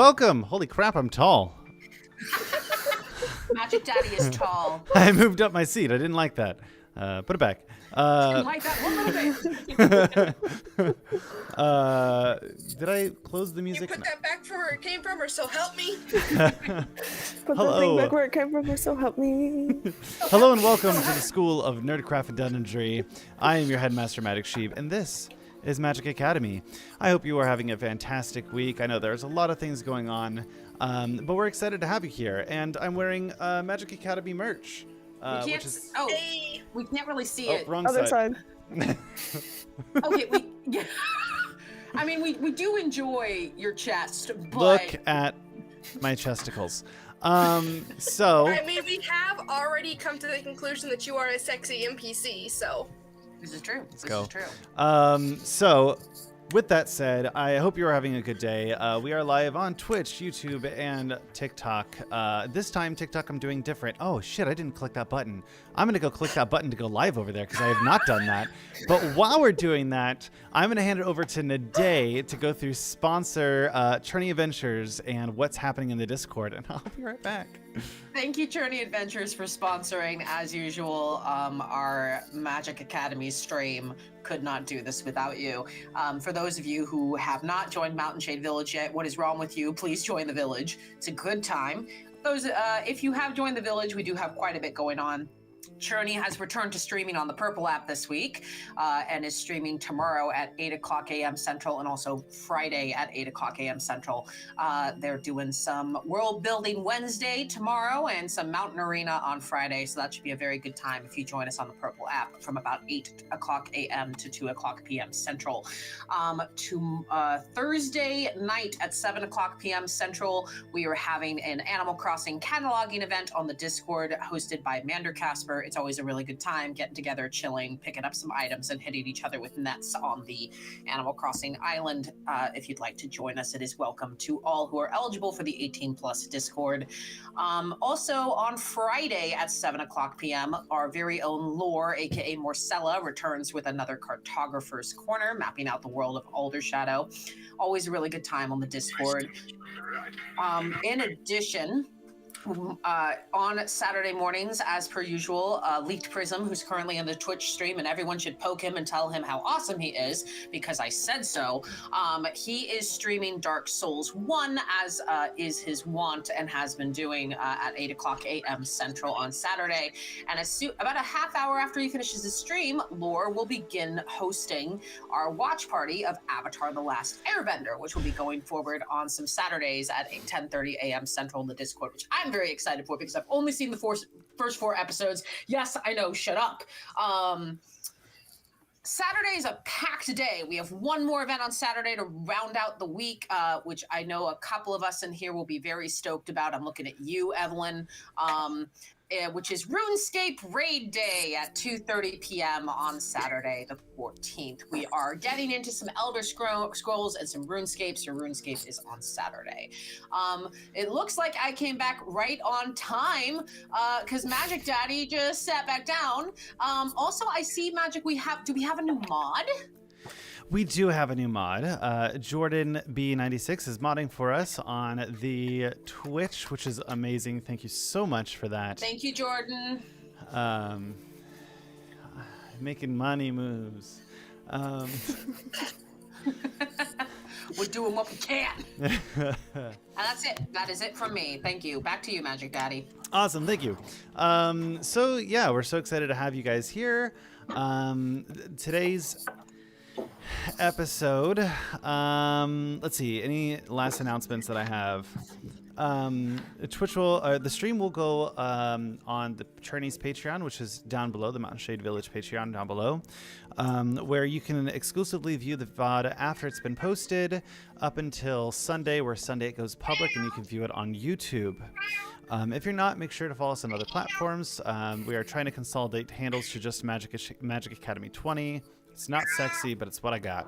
Welcome. Holy crap, I'm tall. Magic Daddy is tall. I moved up my seat. I didn't like that. Put it back. Didn't like that one little bit. Did I close the music? You put that back from where it came from, or so help me. Put Hello. that thing back where it came from, or so help me. Hello and welcome to the School of Nerdcraft and Dungeonry. I am your headmaster, MagicShibe, and this is MagicAcademy. I hope you are having a fantastic week. I know there's a lot of things going on, but we're excited to have you here. And I'm wearing Magic Academy merch. Which is... we can't really see it. Wrong Other side. Okay, I mean, we do enjoy your chest, but... Look at my chesticles. So... I mean, we have already come to the conclusion that you are a sexy NPC, so... This is true. Let's go. So, with that said, I hope you are having a good day. We are live on Twitch, YouTube, and TikTok. This time, TikTok, I'm doing different. Oh, shit, I didn't click that button. I'm going to go click that button to go live over there because I have not done that. But while we're doing that, I'm going to hand it over to Naday to go through sponsor Churney Adventures and what's happening in the Discord, and I'll be right back. Thank you, Journey Adventures, for sponsoring, as usual, our Magic Academy stream. Could not do this without you. For those of you who have not joined Mountain Shade Village yet, what is wrong with you? Please join the village. It's a good time. If you have joined the village, we do have quite a bit going on. Churney has returned to streaming on the Purple app this week and is streaming tomorrow at 8 o'clock a.m. Central and also Friday at 8 o'clock a.m. Central. They're doing some World Building Wednesday tomorrow and some Mountain Arena on Friday, so that should be a very good time if you join us on the Purple app from about 8 o'clock a.m. to 2 o'clock p.m. Central. Thursday night at 7 o'clock p.m. Central, we are having an Animal Crossing cataloging event on the Discord hosted by Mander Casper. It's always a really good time getting together, chilling, picking up some items, and hitting each other with nets on the Animal Crossing island. If you'd like to join us, it is welcome to all who are eligible for the 18+ Discord. Also, on Friday at 7 o'clock p.m., our very own Lore, aka Morcella, returns with another Cartographer's Corner, mapping out the world of Aldershadow. Always a really good time on the Discord. In addition... on Saturday mornings, as per usual, Leaked Prism, who's currently in the Twitch stream, and everyone should poke him and tell him how awesome he is, because I said so. He is streaming Dark Souls 1, as is his wont, and has been doing at 8 o'clock a.m. Central on Saturday. And about a half hour after he finishes his stream, Lore will begin hosting our watch party of Avatar: The Last Airbender, which will be going forward on some Saturdays at 10:30 a.m. Central in the Discord, which I'm very excited for because I've only seen the first 4 episodes. Yes, I know, shut up. Saturday is a packed day. We have one more event on Saturday to round out the week, which I know a couple of us in here will be very stoked about. I'm looking at you, Evelyn. Which is RuneScape Raid Day at 2:30 p.m. on Saturday the 14th. We are getting into some Elder Scrolls and some RuneScape, so RuneScape is on Saturday. It looks like I came back right on time because Magic Daddy just sat back down. Also, I see Magic. Do we have a new mod? We do have a new mod. Jordan B96 is modding for us on the Twitch, which is amazing. Thank you so much for that. Thank you, Jordan. Making money moves. We're doing what we can. And that's it. That is it from me. Thank you. Back to you, Magic Daddy. Awesome. Thank you. So, yeah, we're so excited to have you guys here. Today's episode, let's see, any last announcements that I have? Twitch will, the stream will go on the Churney's Patreon, which is down below, the Mountain Shade Village Patreon down below, where you can exclusively view the VOD after it's been posted up until Sunday, where Sunday it goes public and you can view it on YouTube. If you're not, make sure to follow us on other platforms. We are trying to consolidate handles to just Magic Academy 20. It's not sexy, but it's what I got.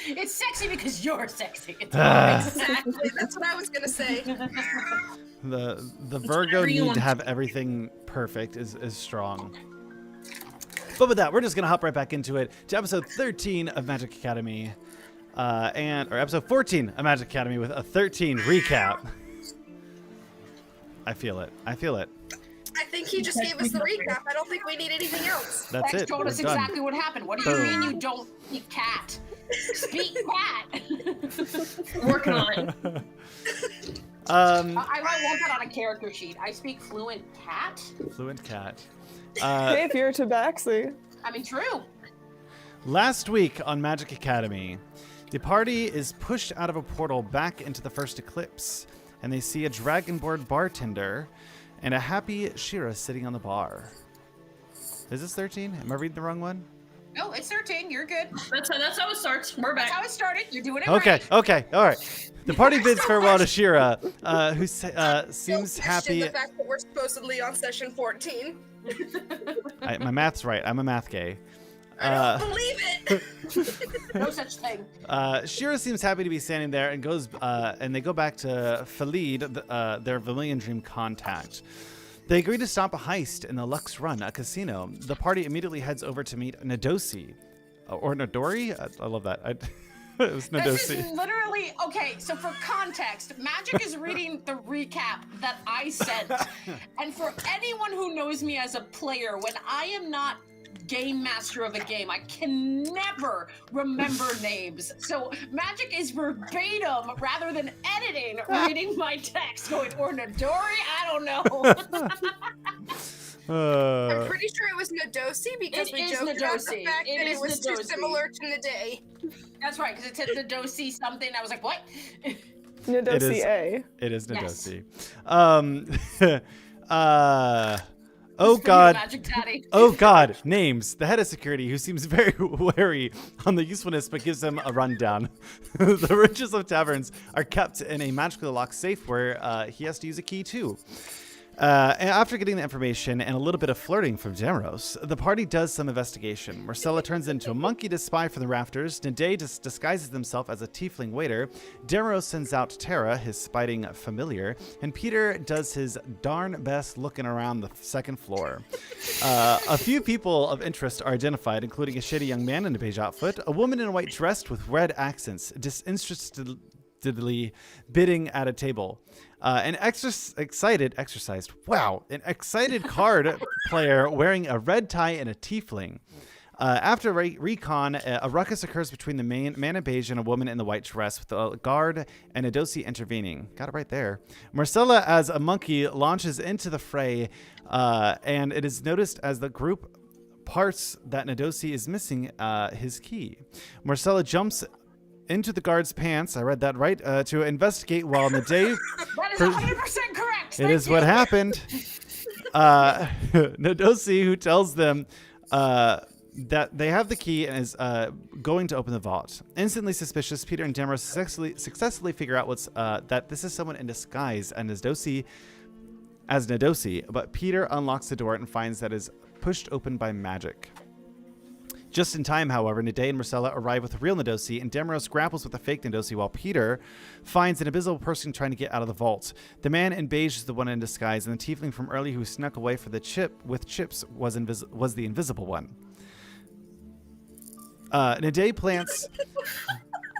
It's sexy because you're sexy. Exactly. That's what I was gonna say. The Virgo need to have everything perfect is strong. But with that, we're just gonna hop right back into it to episode 13 of Magic Academy. or episode 14 of Magic Academy with a 13 recap. I feel it. I think he just gave us the recap. I don't think we need anything else. That's Thanks, it. told us We're done. exactly what happened. What do you mean you don't speak cat? Speak cat. Working on it. I might want that on a character sheet. I speak fluent cat. Fluent cat. Hey, if you're tabaxi. I mean, true. Last week on Magic Academy, the party is pushed out of a portal back into the first eclipse, and they see a dragonborn bartender and a happy Shira sitting on the bar. Is this 13? Am I reading the wrong one? No, it's 13. You're good. That's how it starts. We're back. That's how it started. You're doing it Okay, right. okay, all right. The party bids farewell to Shira, who seems happy. The fact that we're supposedly on session 14. My math's right. I'm a math gay. I don't believe it. No such thing. Shira seems happy to be standing there and goes, and they go back to Philid, their Vermilion Dream contact. They agree to stop a heist in the Lux Run, a casino. The party immediately heads over to meet Nadosi. Or Nadori? I love that. It was This Nadosi. is literally okay. So for context, Magic is reading the recap that I sent, and for anyone who knows me as a player, when I am not game master of a game, I can never remember names. So Magic is verbatim rather than editing, reading my text, going Ornadori. I don't know. I'm pretty sure it was Nadosi because It we is joked about the Nadosi. fact It that is it was too Nadosi. similar to Naday. That's right, because it said Nadosi something. I was like, what? Nadosi A. It is Yes. Nadosi. Oh For you, God. Magic Daddy. Oh God, names. The head of security, who seems very wary on the usefulness, but gives them a rundown. The riches of taverns are kept in a magically locked safe where he has to use a key too. And after getting the information and a little bit of flirting from Damaros, the party does some investigation. Marcella turns into a monkey to spy from the rafters. Nade disguises himself as a tiefling waiter. Damaros sends out Terra, his spiting familiar. And Peter does his darn best looking around the second floor. A few people of interest are identified, including a shady young man in a beige outfit, a woman in a white dress with red accents, disinterestedly bidding at a table. An excited card player wearing a red tie and a tiefling. After recon, a ruckus occurs between the man in beige and a woman in the white dress, with a guard and Nadosi intervening. Got it right there. Marcella, as a monkey, launches into the fray, and it is noticed as the group parts that Nadosi is missing his key. Marcella jumps into the guard's pants, I read that right, to investigate while Naday... That is 100% correct. It is what happened. Nadosi, who tells them that they have the key and is going to open the vault. Instantly suspicious, Peter and Damaros successfully figure out that this is someone in disguise as Nadosi, but Peter unlocks the door and finds that it is pushed open by magic. Just in time, however, Naday and Marcella arrive with the real Nadosi, and Damaros grapples with the fake Nadosi while Peter finds an invisible person trying to get out of the vault. The man in beige is the one in disguise, and the tiefling from early who snuck away for the chips was the invisible one. Naday plants...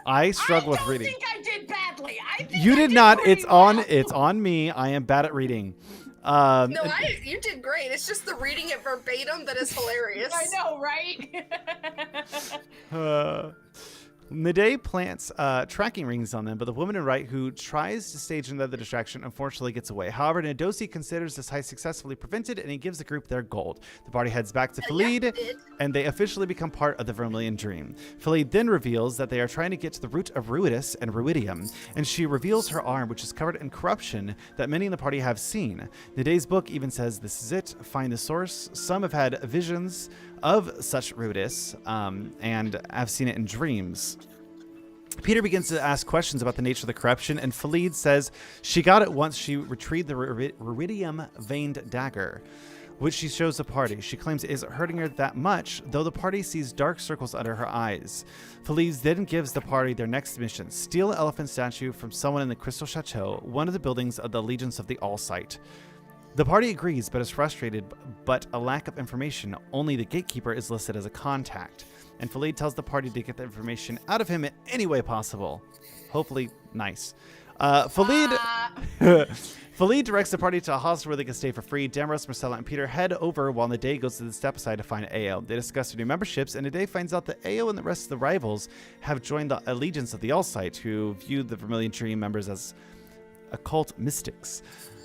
I struggle with reading. I don't think I did badly. I think You I did not. pretty It's on. well. It's on me. I am bad at reading. No, you did great. It's just the reading it verbatim that is hilarious. I know, right? Naday plants tracking rings on them, but the woman in right, who tries to stage another distraction, unfortunately gets away. However, Nadosi considers this heist successfully prevented, and he gives the group their gold. The party heads back to Philid, and they officially become part of the Vermilion Dream. Philid then reveals that they are trying to get to the root of Ruidus and Ruidium, and she reveals her arm, which is covered in corruption that many in the party have seen. Naday's book even says, "This is it. Find the source." Some have had visions of such Ruidus, and have seen it in dreams. Peter begins to ask questions about the nature of the corruption, and Philid says she got it once she retrieved the Ruidium veined dagger, which she shows the party. She claims it isn't hurting her that much, though the party sees dark circles under her eyes. Philid then gives the party their next mission: steal an elephant statue from someone in the Crystal Chateau, one of the buildings of the Allegiance of the All-Sight. The party agrees, but is frustrated, but a lack of information. Only the gatekeeper is listed as a contact. and Philid tells the party to get the information out of him in any way possible. Hopefully nice. Philid directs the party to a hostel where they can stay for free. Damaros, Marcella, and Peter head over while Nade goes to the step aside to find Ao. They discuss their new memberships, and Nade finds out that Ao and the rest of the rivals have joined the allegiance of the All-Sight, who view the Vermilion Tree members as occult mystics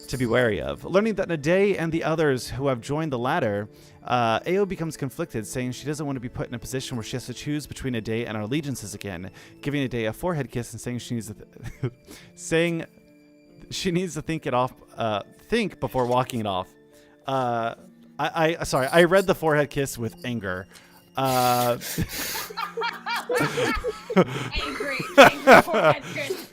to be wary of. Learning that Nade and the others who have joined the latter, Ao becomes conflicted, saying she doesn't want to be put in a position where she has to choose between Nade and our allegiances again, giving Nade a forehead kiss and saying she needs to think before walking it off. I read the forehead kiss with anger. Angry forehead kiss.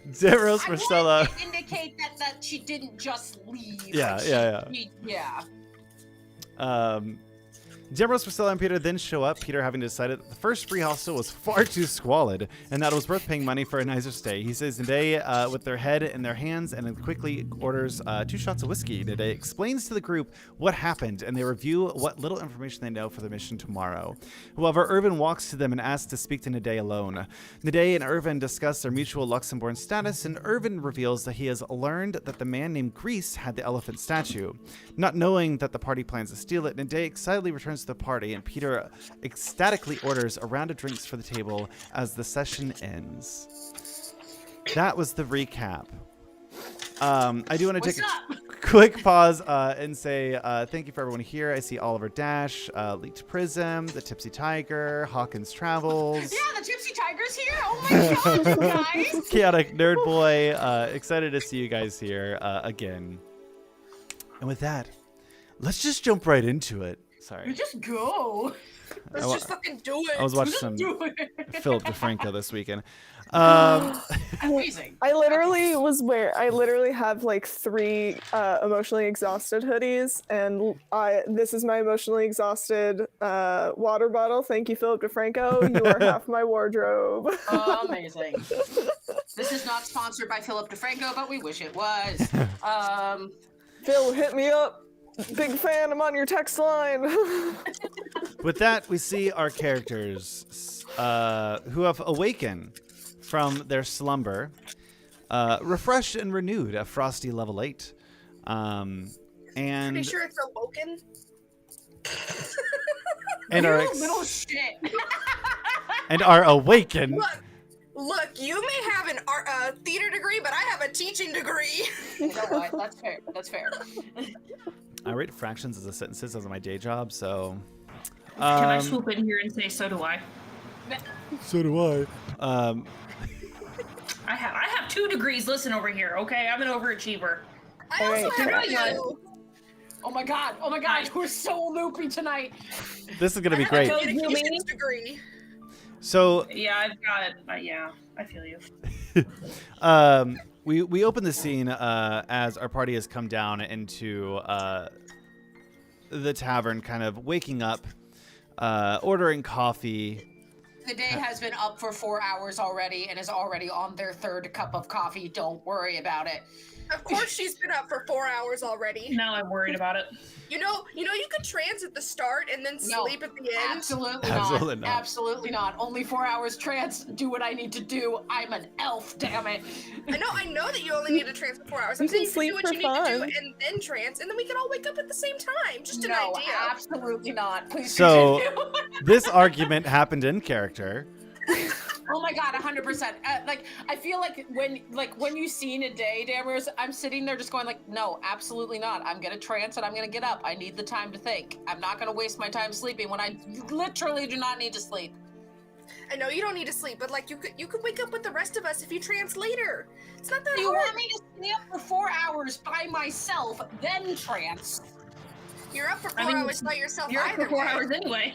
Damaros, Marcella. I wanted to indicate that she didn't just leave. Yeah. Damaros, Marcella, and Peter then show up, Peter having decided that the first free hostel was far too squalid and that it was worth paying money for a nicer stay. He says Nade with their head in their hands and then quickly orders 2 shots of whiskey. Nade explains to the group what happened and they review what little information they know for the mission tomorrow. However, Irvin walks to them and asks to speak to Nade alone. Nade and Irvin discuss their mutual Luxembourg status, and Irvin reveals that he has learned that the man named Grease had the elephant statue. Not knowing that the party plans to steal it, Nade excitedly returns to the party, and Peter ecstatically orders a round of drinks for the table as the session ends. That was the recap. I do want to take a quick pause and say thank you for everyone here. I see Oliver Dash, Leaked Prism, the Tipsy Tiger, Hawkins Travels. Yeah, the Tipsy Tiger's here. Oh my god, guys. Chaotic Nerd Boy. Excited to see you guys here again. And with that, let's just jump right into it. Sorry. You just go. Let's just fucking do it. I was watching some Philip DeFranco this weekend. Amazing. I literally have like 3 emotionally exhausted hoodies, and this is my emotionally exhausted water bottle. Thank you, Philip DeFranco. You are half my wardrobe. Amazing. This is not sponsored by Philip DeFranco, but we wish it was. Phil, hit me up. Big fan. I'm on your text line. With that, we see our characters who have awakened from their slumber, refreshed and renewed at Frosty level 8. And Pretty sure it's awoken. and You are little shit. and are awakened. Look, you may have a theater degree, but I have a teaching degree. You know what? That's fair. That's fair. I rate fractions as a sentences as my day job, so. Can I swoop in here and say so do I? So do I. I have 2 degrees. Listen over here, okay? I'm an overachiever. I also have you. Oh my god. We're so loopy tonight. This is gonna be great. I have a communications degree. So. Yeah, I've got. Yeah, I feel you. We open the scene as our party has come down into the tavern, kind of waking up, ordering coffee. The day has been up for 4 hours already and is already on their 3rd cup of coffee. Don't worry about it. Of course she's been up for 4 hours already. Now I'm worried about it. You know you could trance at the start and then sleep at the end. Absolutely not. Absolutely not. Only 4 hours trance. Do what I need to do. I'm an elf, damn it. I know that you only need to trance for 4 hours. I'm saying you do what you need to do and then trance, and then we can all wake up at the same time. Just an idea. No, absolutely not. Please so, continue. This argument happened in character. Oh my god, 100%. I feel like when you see Nade, Dammers, I'm sitting there just going like, no, absolutely not. I'm gonna trance and I'm gonna get up. I need the time to think. I'm not gonna waste my time sleeping when I literally do not need to sleep. I know you don't need to sleep, but like you could wake up with the rest of us if you trance later. It's not that Do you hard. want me to stay up for 4 hours by myself, then trance? You're up for 4 hours by yourself. You're up for 4 hours anyway.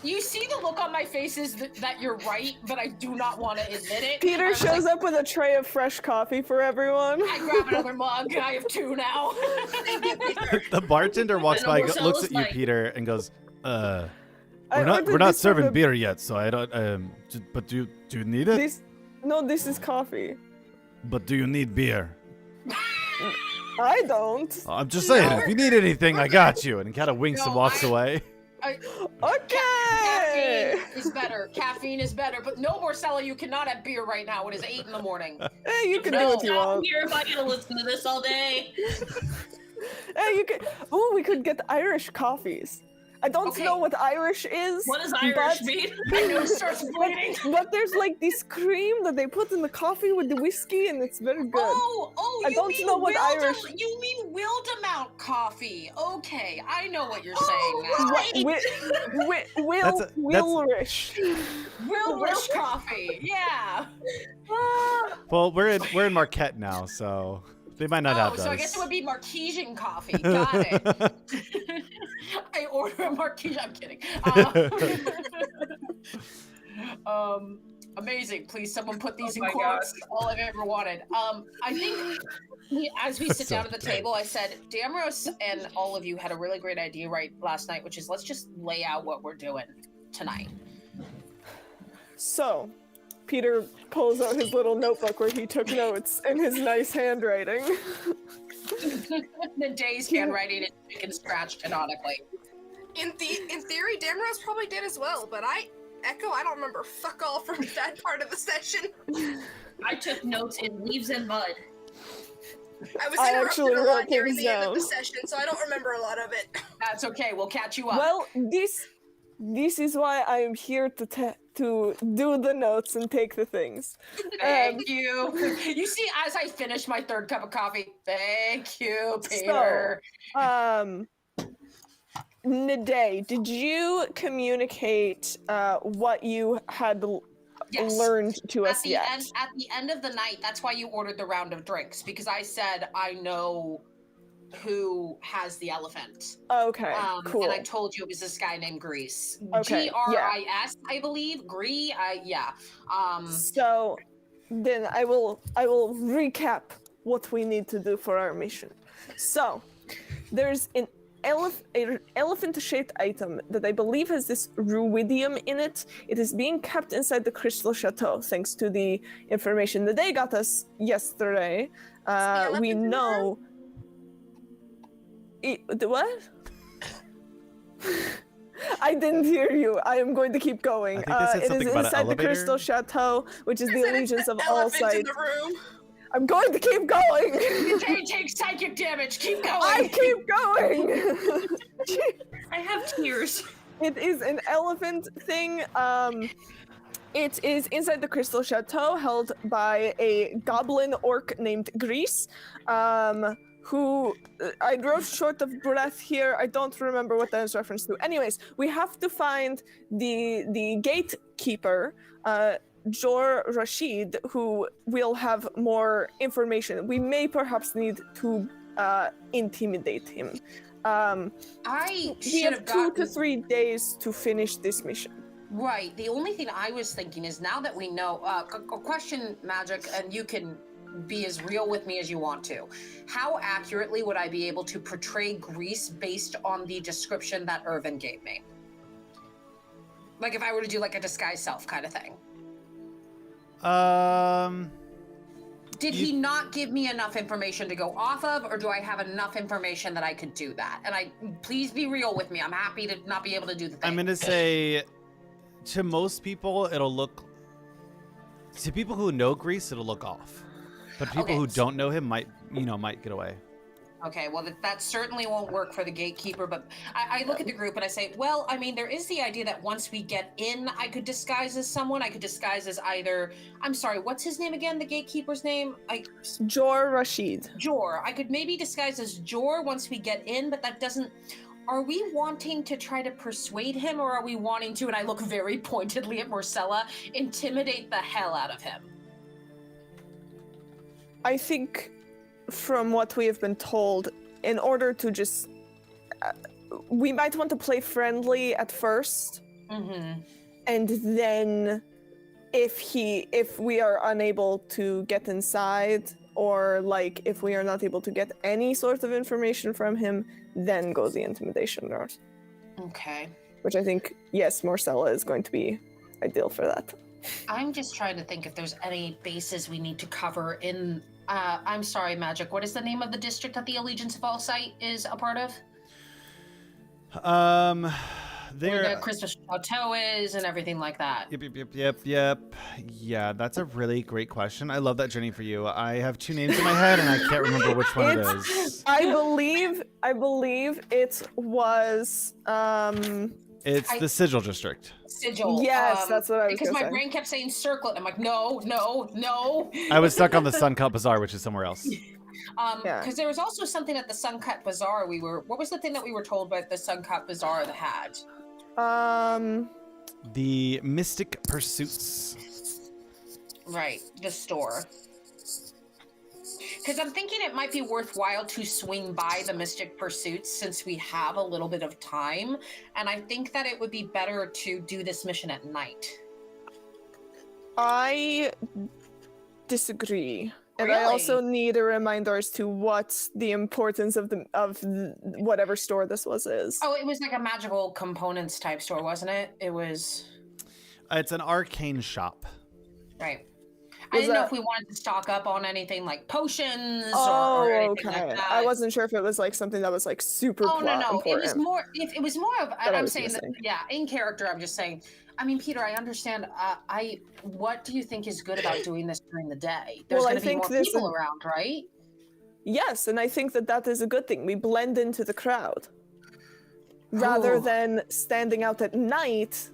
You see the look on my faces that you're right, but I do not want to admit it. Peter shows up with a tray of fresh coffee for everyone. I grab another mug. I have 2 now. The bartender walks by, looks at you, Peter, and goes, "We're not serving beer yet, so I don't. But do you need it? This is coffee. But do you need beer? I don't. I'm just saying, if you need anything, I got you." And he kind of winks and walks away. Okay. Caffeine is better. Caffeine is better. But no, Marcella, you cannot have beer right now. It is 8 in the morning. Hey, you can do what you want. Here if I gotta listen to this all day. Hey, you could. Oh, we could get Irish coffees. I don't know what Irish is. What does Irish mean? My nose starts bleeding. But there's like this cream that they put in the coffee with the whiskey, and it's very good. Oh, I don't know what Irish. You mean Wildemount coffee? Okay, I know what you're saying now. Wilrish. Wilrish coffee. Yeah. Well, we're in Marquette now, so they might not have those. So I guess it would be Marquesian coffee. Got it. I order a Marquesian. I'm kidding. Amazing. Please, someone put these in quotes. All I've ever wanted. I think as we sit down at the table, I said, Damros and all of you had a really great idea last night, which is let's just lay out what we're doing tonight. So, Peter pulls out his little notebook where he took notes in his nice handwriting. The day's handwriting is chicken scratched canonically. In theory, Damros probably did as well, but I don't remember fuck all from that part of the session. I took notes in leaves and mud. I was interrupted a lot near the end of the session, so I don't remember a lot of it. That's okay. We'll catch you up. Well, this is why I am here to do the notes and take the things. Thank you. You see, as I finish my third cup of coffee, thank you, Peter. So, Naday, did you communicate what you had learned to us yet? At the end of the night, that's why you ordered the round of drinks, because I said I know who has the elephant. Okay, cool. And I told you it was this guy named Grease. Okay, Gris, I believe. Yeah. So then I will recap what we need to do for our mission. So there's an elephant-shaped item that I believe has this ruidium in it. It is being kept inside the Crystal Chateau, thanks to the information that they got us yesterday. We know. What? I didn't hear you. I am going to keep going. It is inside the Crystal Chateau, which is the allegiance of all sides. I'm going to keep going. Take psychic damage. Keep going. I keep going. I have tears. It is an elephant thing. It is inside the Crystal Chateau, held by a goblin orc named Grease. Who I wrote short of breath here. I don't remember what that is reference to. Anyways, we have to find the gatekeeper, Jor Rashid, who will have more information. We may perhaps need to intimidate him. We have 2 to 3 days to finish this mission. Right. The only thing I was thinking is now that we know, a question, Magic, and you can be as real with me as you want to. How accurately would I be able to portray Grease based on the description that Irvin gave me? Like if I were to do like a disguise self kind of thing. Did he not give me enough information to go off of, or do I have enough information that I could do that? And please be real with me. I'm happy to not be able to do the thing. I'm gonna say, to most people, it'll look. To people who know Grease, it'll look off. But people who don't know him might get away. Okay, well, that certainly won't work for the gatekeeper, but I look at the group and I say, well, I mean, there is the idea that once we get in, I could disguise as someone. I could disguise as either, I'm sorry, what's his name again, the gatekeeper's name? Jor Rashid. Jor. I could maybe disguise as Jor once we get in, but that doesn't... Are we wanting to try to persuade him, or are we wanting to, and I look very pointedly at Marcella, intimidate the hell out of him? I think, from what we have been told, in order to just... we might want to play friendly at first. Mm-hmm. And then, if we are unable to get inside, or, like, if we are not able to get any sort of information from him, then go the intimidation route. Okay. Which I think, yes, Marcella is going to be ideal for that. I'm just trying to think if there's any bases we need to cover in... I'm sorry, Magic. What is the name of the district that the Allegiance of All Sight is a part of? where the Christmas chateau is and everything like that. Yep. Yeah, that's a really great question. I love that journey for you. I have two names in my head and I can't remember which one it is. I believe it was It's the Sigil District. Sigil. Yes, that's what I was because gonna my say. brain kept saying circlet. I'm like, no. I was stuck on the Suncut Bazaar, which is somewhere else. Because there was also something at the Suncut Bazaar. What was the thing that we were told by the Suncut Bazaar that had? The Mystic Pursuits. Right, the store. Because I'm thinking it might be worthwhile to swing by the Mystic Pursuits since we have a little bit of time, and I think that it would be better to do this mission at night. I disagree. And Really? I also need a reminder as to what the importance of whatever store this is. Oh, it was like a magical components type store, wasn't it? It was... It's an arcane shop. Right. I didn't know if we wanted to stock up on anything like potions or anything like that. I wasn't sure if it was like something that was like super important. It was more. It was more of. I'm saying that. missing. Yeah, in character. I'm just saying. I mean, Peter, I understand. What do you think is good about doing this during the day? There's going to be more people around, right? Yes, and I think that is a good thing. We blend into the crowd rather than standing out at night,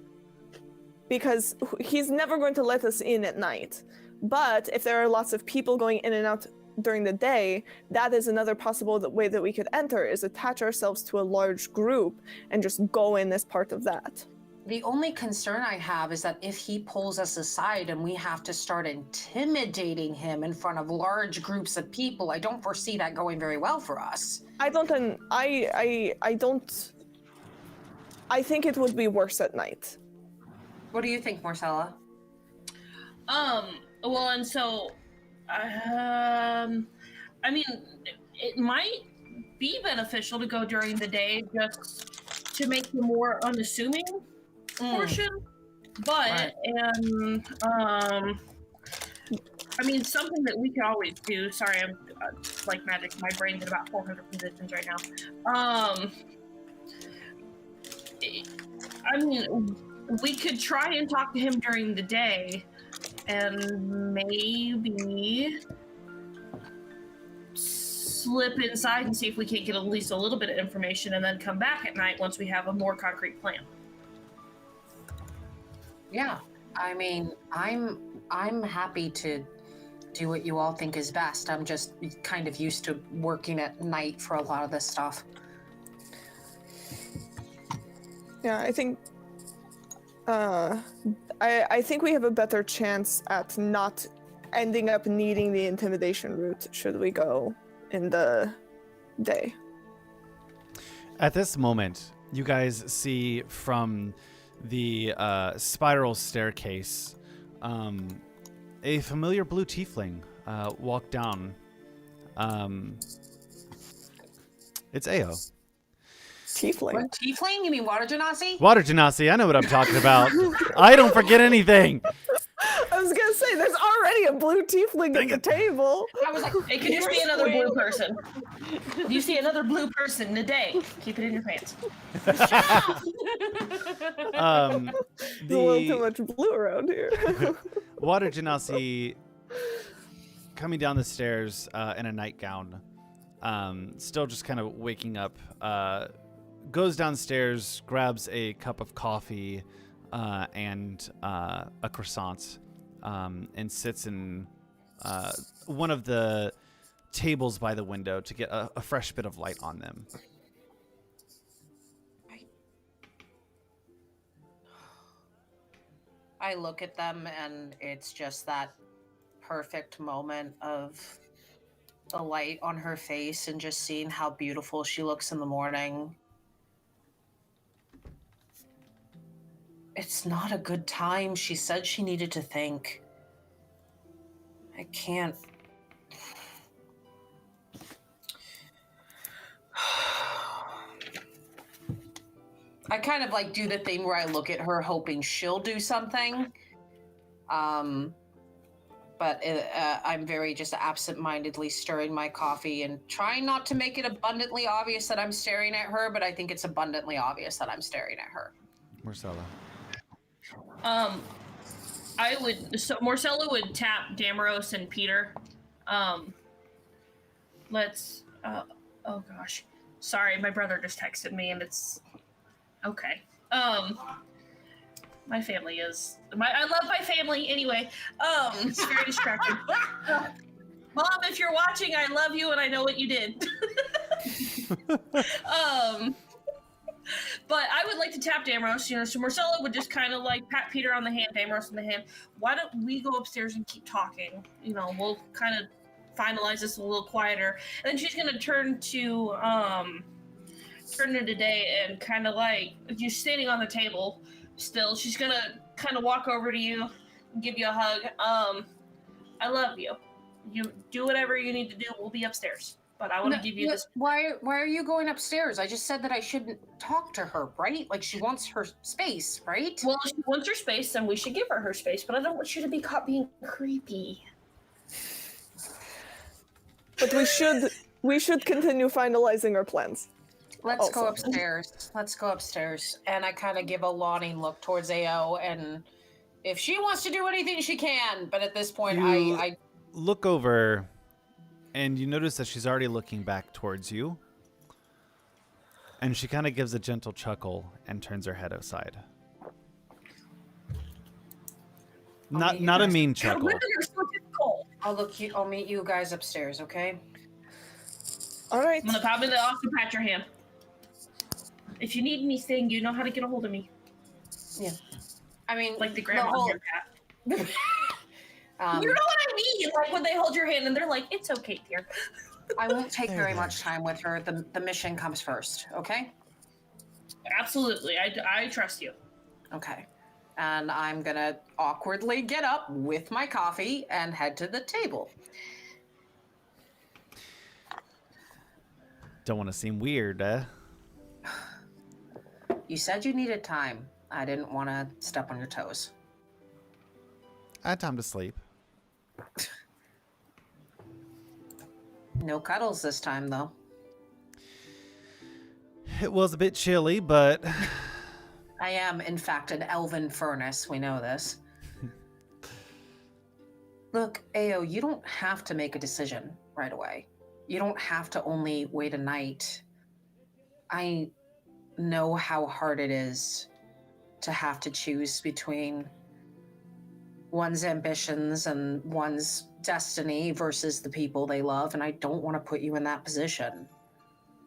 because he's never going to let us in at night. But if there are lots of people going in and out during the day, that is another possible way that we could enter, is attach ourselves to a large group and just go in as part of that. The only concern I have is that if he pulls us aside and we have to start intimidating him in front of large groups of people, I don't foresee that going very well for us. I think it would be worse at night. What do you think, Marcella? Well, and so, I mean, it might be beneficial to go during the day just to make the more unassuming portion, but, I mean, something that we could always do, sorry, I'm like magic, my brain's in about 400 positions right now. I mean, we could try and talk to him during the day, and maybe slip inside and see if we can't get at least a little bit of information, and then come back at night once we have a more concrete plan. Yeah, I mean, I'm happy to do what you all think is best. I'm just kind of used to working at night for a lot of this stuff. Yeah, I think I think we have a better chance at not ending up needing the intimidation route should we go in the day. At this moment, you guys see from the spiral staircase a familiar blue tiefling walk down. It's Ao. Tiefling. What, tiefling? You mean water genasi? Water genasi, I know what I'm talking about. I don't forget anything. I was gonna say, there's already a blue tiefling at the table. I was like, It could just be another blue person. If you see another blue person today, keep it in your pants. There's a little too much blue around here. Water genasi coming down the stairs in a nightgown, still just kind of waking up, goes downstairs, grabs a cup of coffee and a croissant, and sits in one of the tables by the window to get a fresh bit of light on them. I look at them and it's just that perfect moment of the light on her face and just seeing how beautiful she looks in the morning. It's not a good time. She said she needed to think. I can't. I kind of like do the thing where I look at her hoping she'll do something. But I'm very just absent-mindedly stirring my coffee and trying not to make it abundantly obvious that I'm staring at her, but I think it's abundantly obvious that I'm staring at her. Marcella. Marcella would tap Damaros and Peter. Oh gosh. Sorry, my brother just texted me and it's okay. My family is I love my family anyway. It's very distracting. Mom, if you're watching, I love you and I know what you did. But I would like to tap Damaros, so Marcella would just kind of like pat Peter on the hand, Damaros on the hand. Why don't we go upstairs and keep talking? We'll kind of finalize this a little quieter. And then she's gonna turn to Day and kind of like, you're standing on the table still. She's gonna kind of walk over to you and give you a hug. I love you. You do whatever you need to do. We'll be upstairs. But I want to give you this. Why are you going upstairs? I just said that I shouldn't talk to her, right? Like, she wants her space, right? Well, if she wants her space, then we should give her space. But I don't want you to be caught being creepy. But we should continue finalizing our plans. Let's go upstairs. Let's go upstairs. And I kind of give a longing look towards AO, and if she wants to do anything, she can. But at this point, I look over. And you notice that she's already looking back towards you. And she kind of gives a gentle chuckle and turns her head aside. Not a mean chuckle. Women are so difficult. I'll meet you guys upstairs, okay? All right. I'm gonna pop in the office and pat your hand. If you need anything, you know how to get a hold of me. Yeah. I mean, like the grandma here, Pat. You know what I mean? Like when they hold your hand and they're like, "It's okay, dear." I won't take very much time with her. The mission comes first, okay? Absolutely. I trust you. Okay. And I'm gonna awkwardly get up with my coffee and head to the table. Don't want to seem weird, eh? You said you needed time. I didn't want to step on your toes. I had time to sleep. No cuddles this time, though. It was a bit chilly, but... I am, in fact, an elven furnace. We know this. Look, Ao, you don't have to make a decision right away. You don't have to only wait a night. I know how hard it is to have to choose between one's ambitions and one's destiny versus the people they love, and I don't want to put you in that position.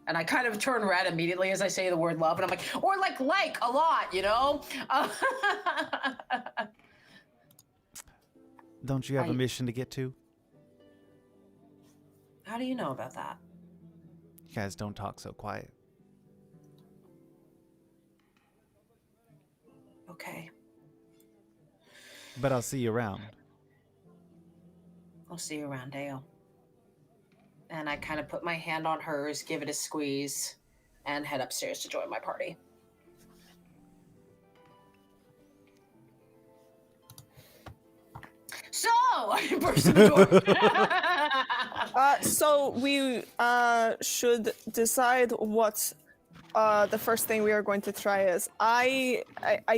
And I kind of turn red immediately as I say the word love, and I'm like, or like a lot, you know? Don't you have a mission to get to? How do you know about that? You guys don't talk so quiet. Okay. But I'll see you around. I'll see you around, Dale. And I kind of put my hand on hers, give it a squeeze, and head upstairs to join my party. So, I burst in the door. So we should decide what the first thing we are going to try is. I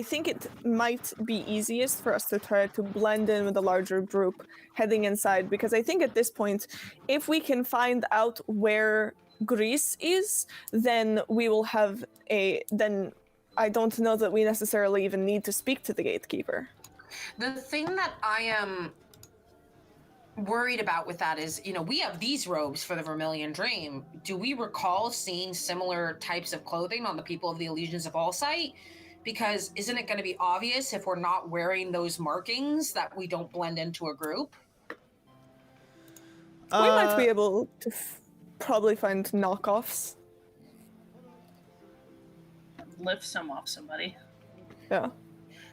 think it might be easiest for us to try to blend in with a larger group heading inside, because I think at this point, if we can find out where Greece is, then we will have then I don't know that we necessarily even need to speak to the gatekeeper. The thing that I am worried about with that is, we have these robes for the Vermilion Dream. Do we recall seeing similar types of clothing on the people of the Allegiance of Allsight? Because isn't it going to be obvious if we're not wearing those markings that we don't blend into a group? We might be able to probably find knockoffs. Lift some off somebody. Yeah.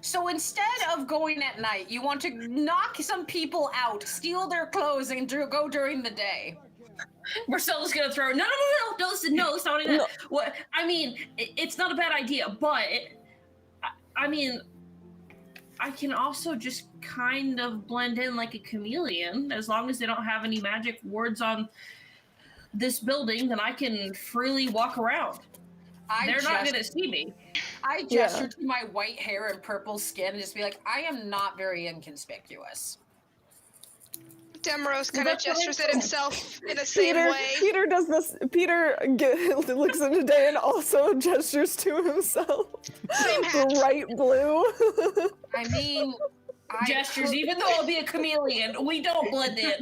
So instead of going at night, you want to knock some people out, steal their clothes, and go during the day. Marcella's gonna throw. No, listen, no, it's not even that. What I mean, it's not a bad idea, but I can also just kind of blend in like a chameleon, as long as they don't have any magic wards on this building, then I can freely walk around. They're not going to see me. I gesture to my white hair and purple skin and just be like, I am not very inconspicuous. Demrose kind of gestures at himself in the same way. Peter does this. Peter looks into Day and also gestures to himself. Same hat. Bright blue. I mean, Gestures, even though I'll be a chameleon, we don't blend in.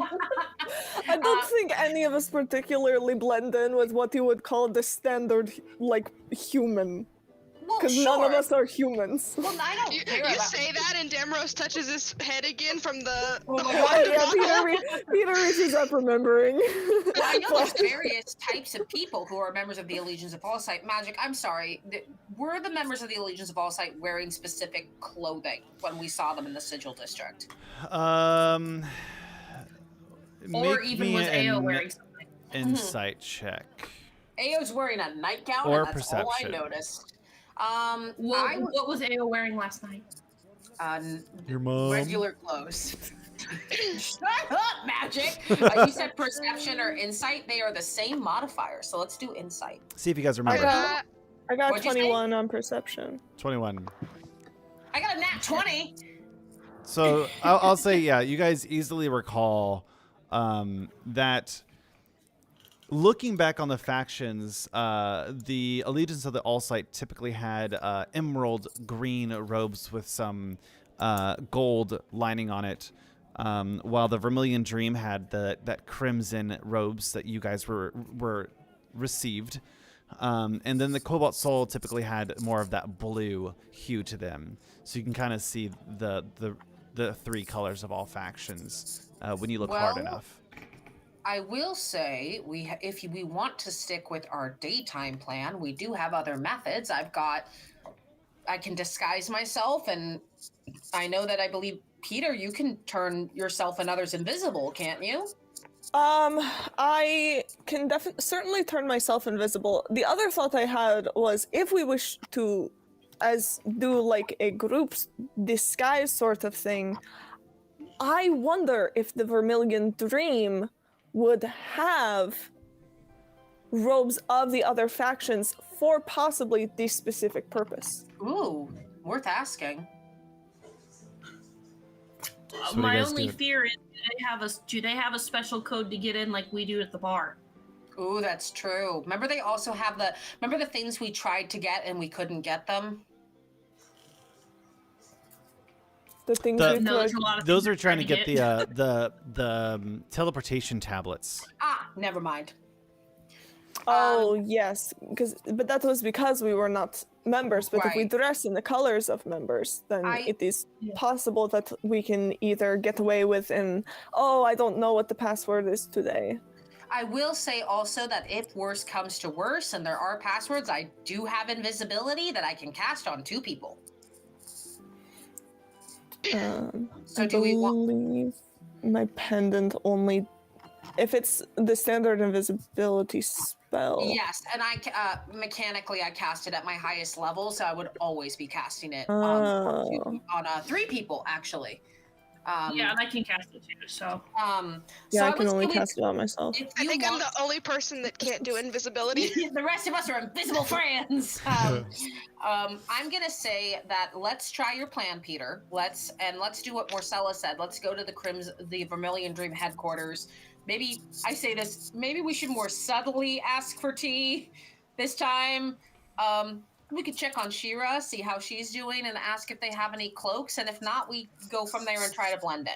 I don't think any of us particularly blend in with what you would call the standard, like, human. Because none of us are humans. Well, I don't care you about say that, and Demrose touches his head again from the my water God. bottle. Peter reaches up remembering. Well, I know there's various types of people who are members of the Allegiance of Allsight. Magic, I'm sorry. Were the members of the Allegiance of Allsight wearing specific clothing when we saw them in the Sigil District? Or even was AO wearing something? Insight check. AO's wearing a nightgown, Or and that's perception. all I noticed. What was AO wearing last night? Your mom. Regular clothes. Shut up, Magic! You said perception or insight. They are the same modifier, so let's do insight. See if you guys remember. I got What'd you say? 21 on perception. 21. I got a nat 20. So I'll say, yeah, you guys easily recall that looking back on the factions, the Allegiance of the Allsight typically had emerald green robes with some gold lining on it, while the Vermilion Dream had that crimson robes that you guys were received. And then the Cobalt Soul typically had more of that blue hue to them. So you can kind of see the three colors of all factions when you look hard enough. I will say, if we want to stick with our daytime plan, we do have other methods. I can disguise myself, and I know that I believe, Peter, you can turn yourself and others invisible, can't you? I can certainly turn myself invisible. The other thought I had was if we wish to do like a group disguise sort of thing, I wonder if the Vermilion Dream would have robes of the other factions for possibly this specific purpose. Ooh, worth asking. My only fear is, do they have a special code to get in like we do at the bar? Ooh, that's true. Remember they also have remember the things we tried to get and we couldn't get them? The things those are trying to get the teleportation tablets. Ah, never mind. Oh, yes, but that was because we were not members, but if we Right. dress in the colors of members, then it is possible that we can either get away with I don't know what the password is today. I will say also that if worse comes to worse and there are passwords, I do have invisibility that I can cast on 2 people. So I do we want? believe my pendant only, if it's the standard invisibility spell. Yes, and mechanically I cast it at my highest level, so I would always be casting it Oh. on 3 people actually. Yeah, and I can cast it too. So. Yeah, I would can only say cast it on myself. if I you think I'm want- the only person that can't do invisibility. The rest of us are invisible friends. I'm gonna say that let's try your plan, Peter. Let's do what Marcella said. Let's go to the Vermilion Dream headquarters. Maybe I say this. Maybe we should more subtly ask for tea this time. We could check on Shira, see how she's doing, and ask if they have any cloaks. And if not, we go from there and try to blend in.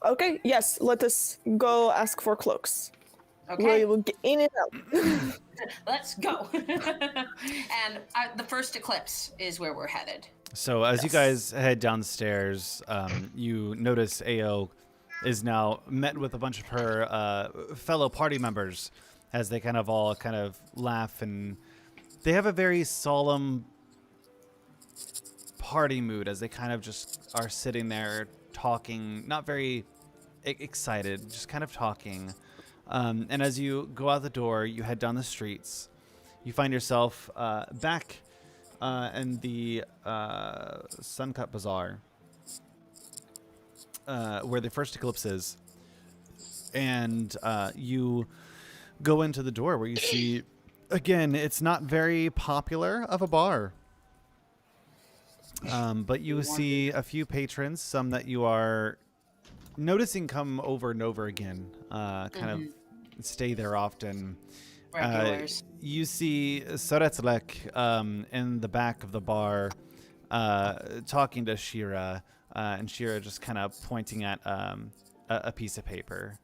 Okay, yes, let us go ask for cloaks. Okay. We will get in and out. Let's go. And the first eclipse is where we're headed. So as you guys head downstairs, you notice AO is now met with a bunch of her fellow party members as they all laugh, and they have a very solemn party mood as they just are sitting there talking, not very excited, just talking. And as you go out the door, you head down the streets. You find yourself back in the Suncut Bazaar, where the first eclipse is. And you go into the door where you see, again, it's not very popular of a bar. But you see a few patrons, some that you are noticing come over and over again, kind of stay there often. Regulars. You see Soretzlek in the back of the bar talking to Shira, and Shira just kind of pointing at a piece of paper.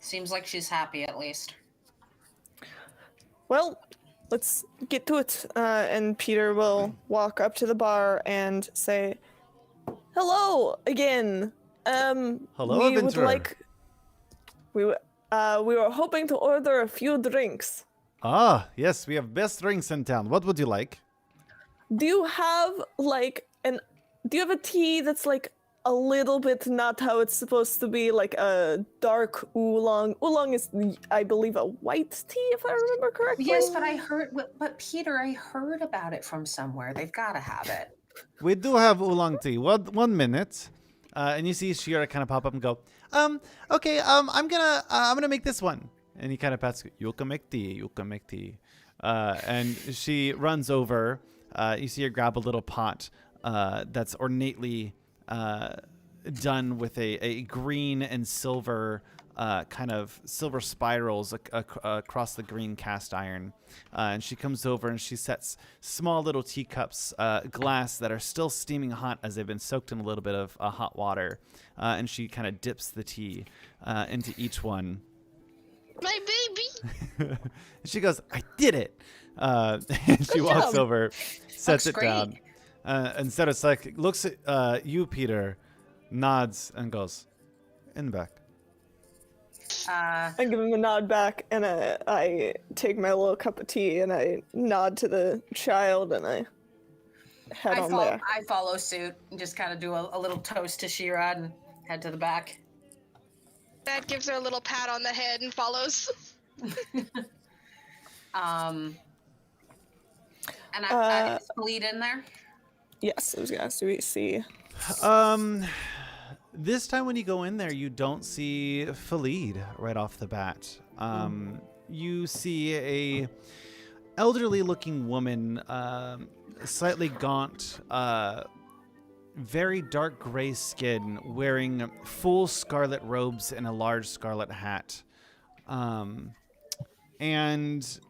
Seems like she's happy at least. Well, let's get to it. And Peter will walk up to the bar and say, "Hello again. Hello, we would adventurer. we were hoping to order a few drinks. Ah, yes, we have best drinks in town. What would you like? Do you have do you have a tea that's like a little bit not how it's supposed to be, like a dark oolong? Oolong is, I believe, a white tea, if I remember correctly. Yes, but Peter, I heard about it from somewhere. They've got to have it. We do have oolong tea. 1 minute. And you see Shira kind of pop up and go, okay, I'm gonna make this one. And he kind of pats, you can make tea. And she runs over. You see her grab a little pot that's ornately done with a green and silver kind of silver spirals across the green cast iron. And she comes over and she sets small little teacups, glass that are still steaming hot as they've been soaked in a little bit of hot water. And she kind of dips the tea into each one. My baby. She goes, I did it. And she walks over, sets it down. Instead, it's like, looks at you, Peter, nods, and goes, in the back. I give him a nod back, and I take my little cup of tea, and I nod to the child, and I head on there. I follow suit and just kind of do a little toast to Shira and head to the back. Dad gives her a little pat on the head and follows. And I bleed in there. Yes, I was gonna ask, do we see? This time when you go in there, you don't see Khalid right off the bat. You see a elderly-looking woman, slightly gaunt, very dark gray skin, wearing full scarlet robes and a large scarlet hat. And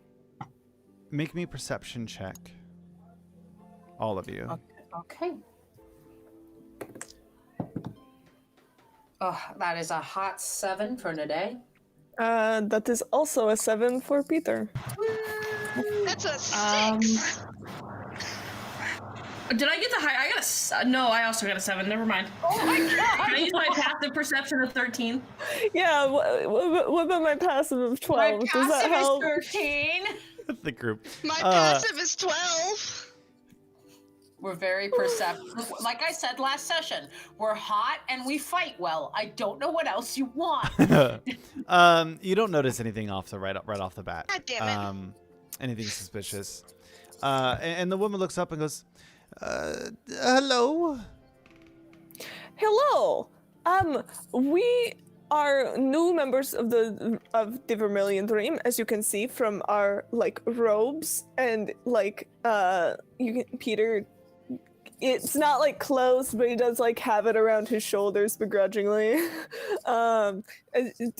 make me a perception check. All of you. Okay. Oh, that is a hot 7 for today. That is also a 7 for Peter. That's a 6. Did I get the high? No, I also got a 7. Never mind. Oh my god! Can I use my passive perception of 13? Yeah, what about my passive of 12? My Does that passive help? is 13. The group. My passive is 12. We're very perceptive. Like I said last session, we're hot and we fight well. I don't know what else you want. You don't notice anything right off the bat. God damn it. Anything suspicious. And the woman looks up and goes, hello? Hello. We are new members of the Vermilion Dream, as you can see from our robes and Peter. It's not closed, but he does have it around his shoulders begrudgingly.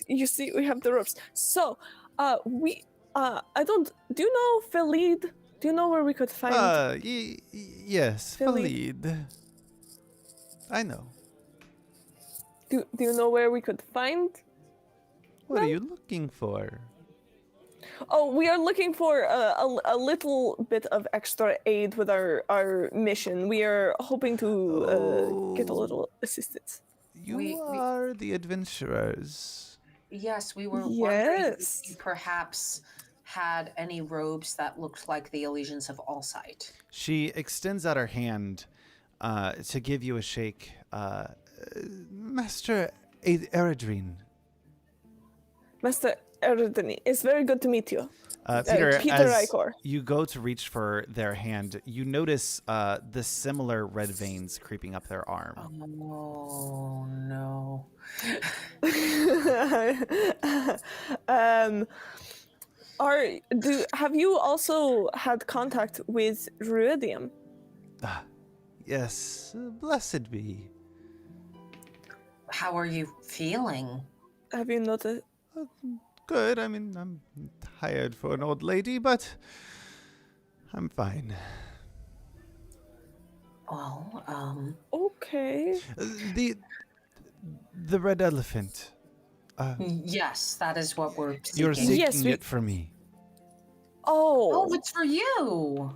You see, we have the ropes. So, do you know Khalid? Do you know where we could find? Yes, Khalid. I know. Do you know where we could find? What are you looking for? Oh, we are looking for a little bit of extra aid with our mission. We are hoping to get a little assistance. You are the adventurers. Yes, we were wondering if you perhaps had any robes that looked like the Elysians of Allsight. She extends out her hand to give you a shake. Master Eredrin. Master Erdeni. It's very good to meet you. Peter, Peter as Rykor. you go to reach for their hand, you notice the similar red veins creeping up their arm. Oh no. Have you also had contact with Ruidium? Yes, blessed be. How are you feeling? Have you noticed? Good. I mean, I'm tired for an old lady, but I'm fine. Well, Okay. The red elephant. yes, that is what we're seeking. You're seeking Yes, it for me. Oh. Oh, it's for you.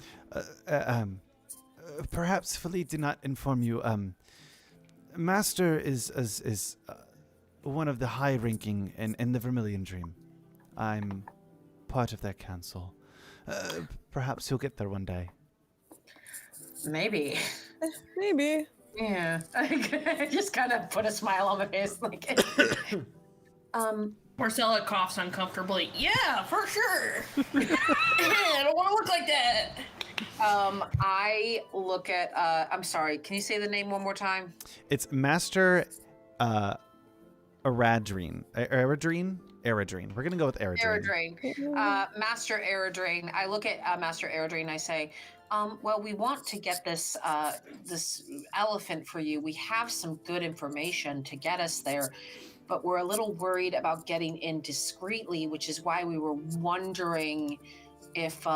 Perhaps Philippe did not inform you. Master is one of the high-ranking in the Vermilion Dream. I'm part of that council. Perhaps he'll get there one day. Maybe. Maybe. Yeah. I just kind of put a smile on my face, like. Marcella coughs uncomfortably. Yeah, for sure. I don't want to look like that. I look at. I'm sorry. Can you say the name one more time? It's Master Aradrine. Aradrine. We're gonna go with Aradrine. Aerodrain. Master Aerodrain. I look at Master Aerodrain. I say, well, we want to get this this elephant for you. We have some good information to get us there, but we're a little worried about getting in discreetly, which is why we were wondering if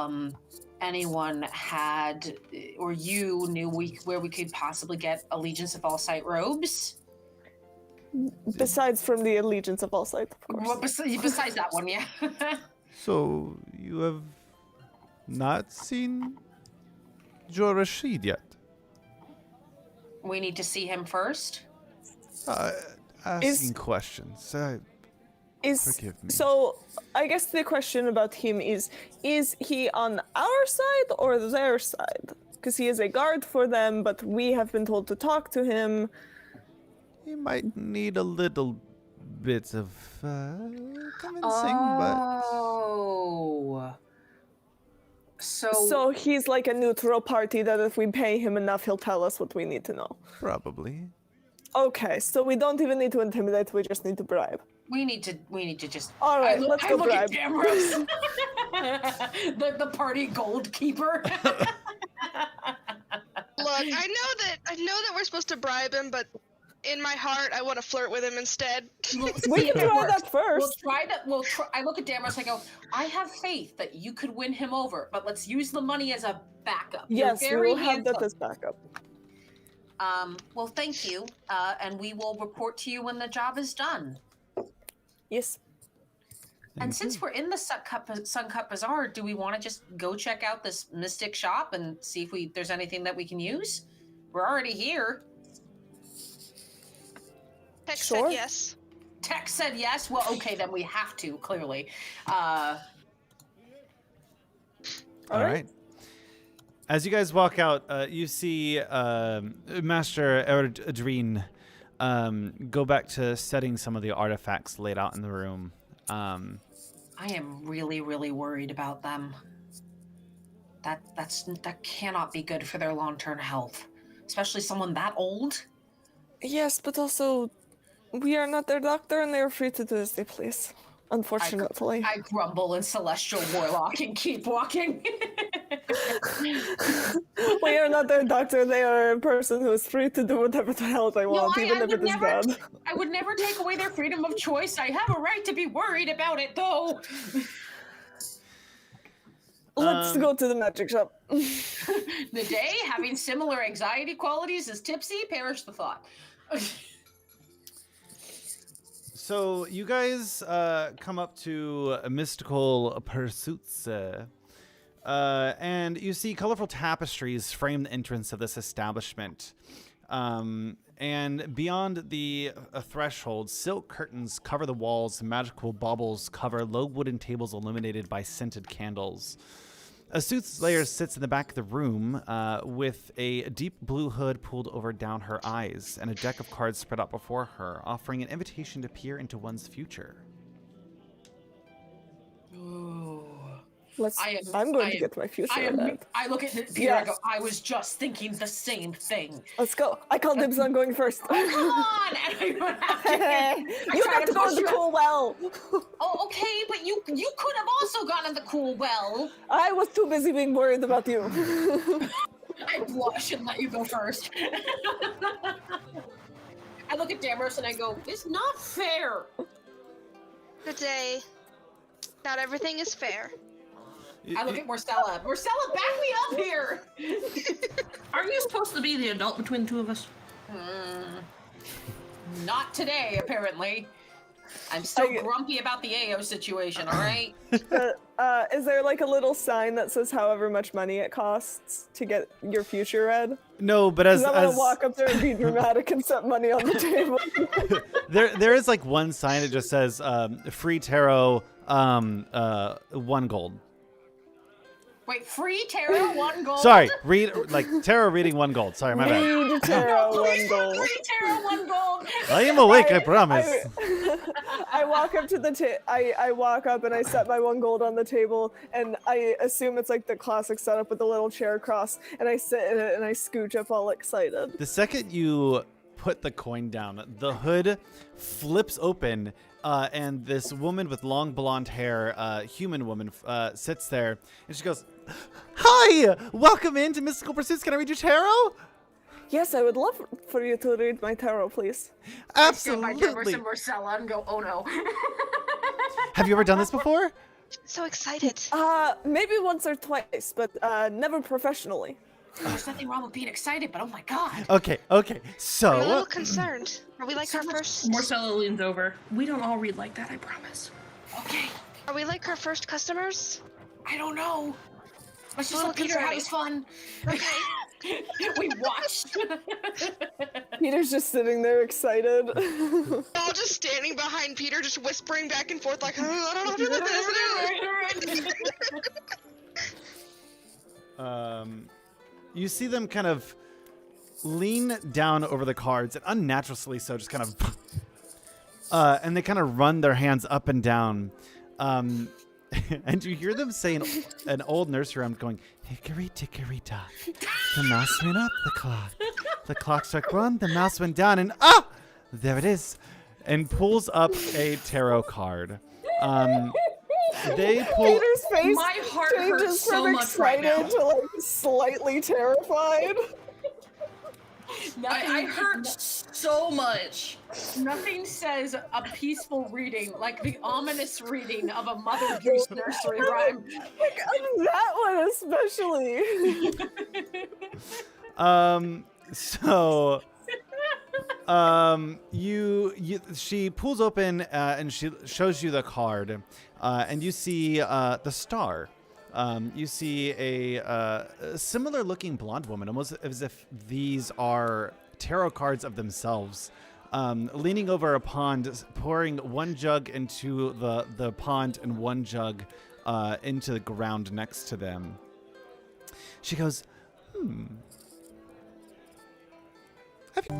anyone had or you knew where we could possibly get Allegiance of All Sight robes. Besides from the Allegiance of All Sight, of course. Well, besides that one, yeah. So you have not seen Jor Rashid yet? We need to see him first. Asking questions. Forgive me. So I guess the question about him is he on our side or their side? Because he is a guard for them, but we have been told to talk to him. He might need a little bit of convincing, Oh. So he's like a neutral party that if we pay him enough, he'll tell us what we need to know. but probably. Okay, so we don't even need to intimidate, we just need to bribe. We need to just. All right, let's go look bribe. at Damaris, the party goalkeeper. Look, I know that we're supposed to bribe him, but in my heart, I want to flirt with him instead. We can try that first. We'll try. I look at Damaris. I go. I have faith that you could win him over, but let's use the money as a backup. Yes, You're we very will have handsome. that as backup. Well, thank you, and we will report to you when the job is done. Yes. And since we're in the Sun Cup Bazaar, do we want to just go check out this Mystic shop and see if there's anything that we can use? We're already here. Heck Sure. said yes. Tex said yes. Well, okay, then we have to, clearly. All right. As you guys walk out, you see Master Erdrine go back to setting some of the artifacts laid out in the room. I am really, really worried about them. That cannot be good for their long-term health, especially someone that old. Yes, but also, we are not their doctor and they are free to do as they please. Unfortunately. I grumble in Celestial Warlock and keep walking. We are not their doctor, they are a person who is free to do whatever the hell they want, even if it is bad. I would never take away their freedom of choice. I have a right to be worried about it, though. Let's go to the magic shop. The day, having similar anxiety qualities as Tipsy, perish the thought. So you guys come up to Mystical Pursuits, and you see colorful tapestries frame the entrance of this establishment. And beyond the threshold, silk curtains cover the walls, magical baubles cover low wooden tables illuminated by scented candles. A soothsayer sits in the back of the room with a deep blue hood pulled over down her eyes and a deck of cards spread out before her, offering an invitation to peer into one's future. Ooh. I'm going to get my future red. I look at Peter and I go, I was just thinking the same thing. Let's go. I call dibs on going first. Oh, come on! And I run after him. You got to go in the cool well. Oh, okay, but you could have also gone in the cool well. I was too busy being worried about you. I blush and let you go first. I look at Damaris and I go, it's not fair. Good day. Not everything is fair. I look at Marcella. Marcella, back me up here! Are you supposed to be the adult between the two of us? Not today, apparently. I'm still grumpy about the AO situation, alright? Is there like a little sign that says however much money it costs to get your future red? No, but as I'm gonna walk up there and be dramatic and set money on the table. there is like one sign that just says free tarot 1 gold. Wait, free tarot 1 gold? Sorry, tarot reading 1 gold. Sorry, my bad. Read tarot 1 gold. Free tarot 1 gold. I am awake, I promise. I walk up to the I walk up and I set my 1 gold on the table, and I assume it's like the classic setup with the little chair across, and I sit in it and I scooch up all excited. The second you put the coin down, the hood flips open, and this woman with long blonde hair, human woman, sits there, and she goes, "Hi! Welcome into Mystical Pursuits. Can I read your tarot?" Yes, I would love for you to read my tarot, please. Absolutely. I stand by Damaris and Marcella and go, oh no. Have you ever done this before? So excited. Maybe once or twice, but never professionally. There's nothing wrong with being excited, but oh my god. Okay. So I'm a little concerned. Are we like her first? Marcella leans over. We don't all read like that, I promise. Okay. Are we like her first customers? I don't know. Let's just Well, let Peter have his fun. Okay. We watched. Peter's just sitting there excited. All just standing behind Peter, just whispering back and forth like, I don't know how to do this. You see them kind of lean down over the cards, and unnaturally so, just kind of, and they kind of run their hands up and down, and you hear them say an old nursery rhyme going, "Hickory dickory dock, the mouse went up the clock struck 1, the mouse went down, and there it is," and pulls up a tarot card. They pull. Peter's face My heart changes hurts so from much right excited now. to like slightly terrified. I hurt so much. Nothing says a peaceful reading like the ominous reading of a Mother Goose nursery rhyme. Like that one especially. So she pulls open and she shows you the card, and you see the star. You see a similar looking blonde woman, almost as if these are tarot cards of themselves, leaning over a pond, pouring 1 jug into the pond and 1 jug into the ground next to them. She goes, have you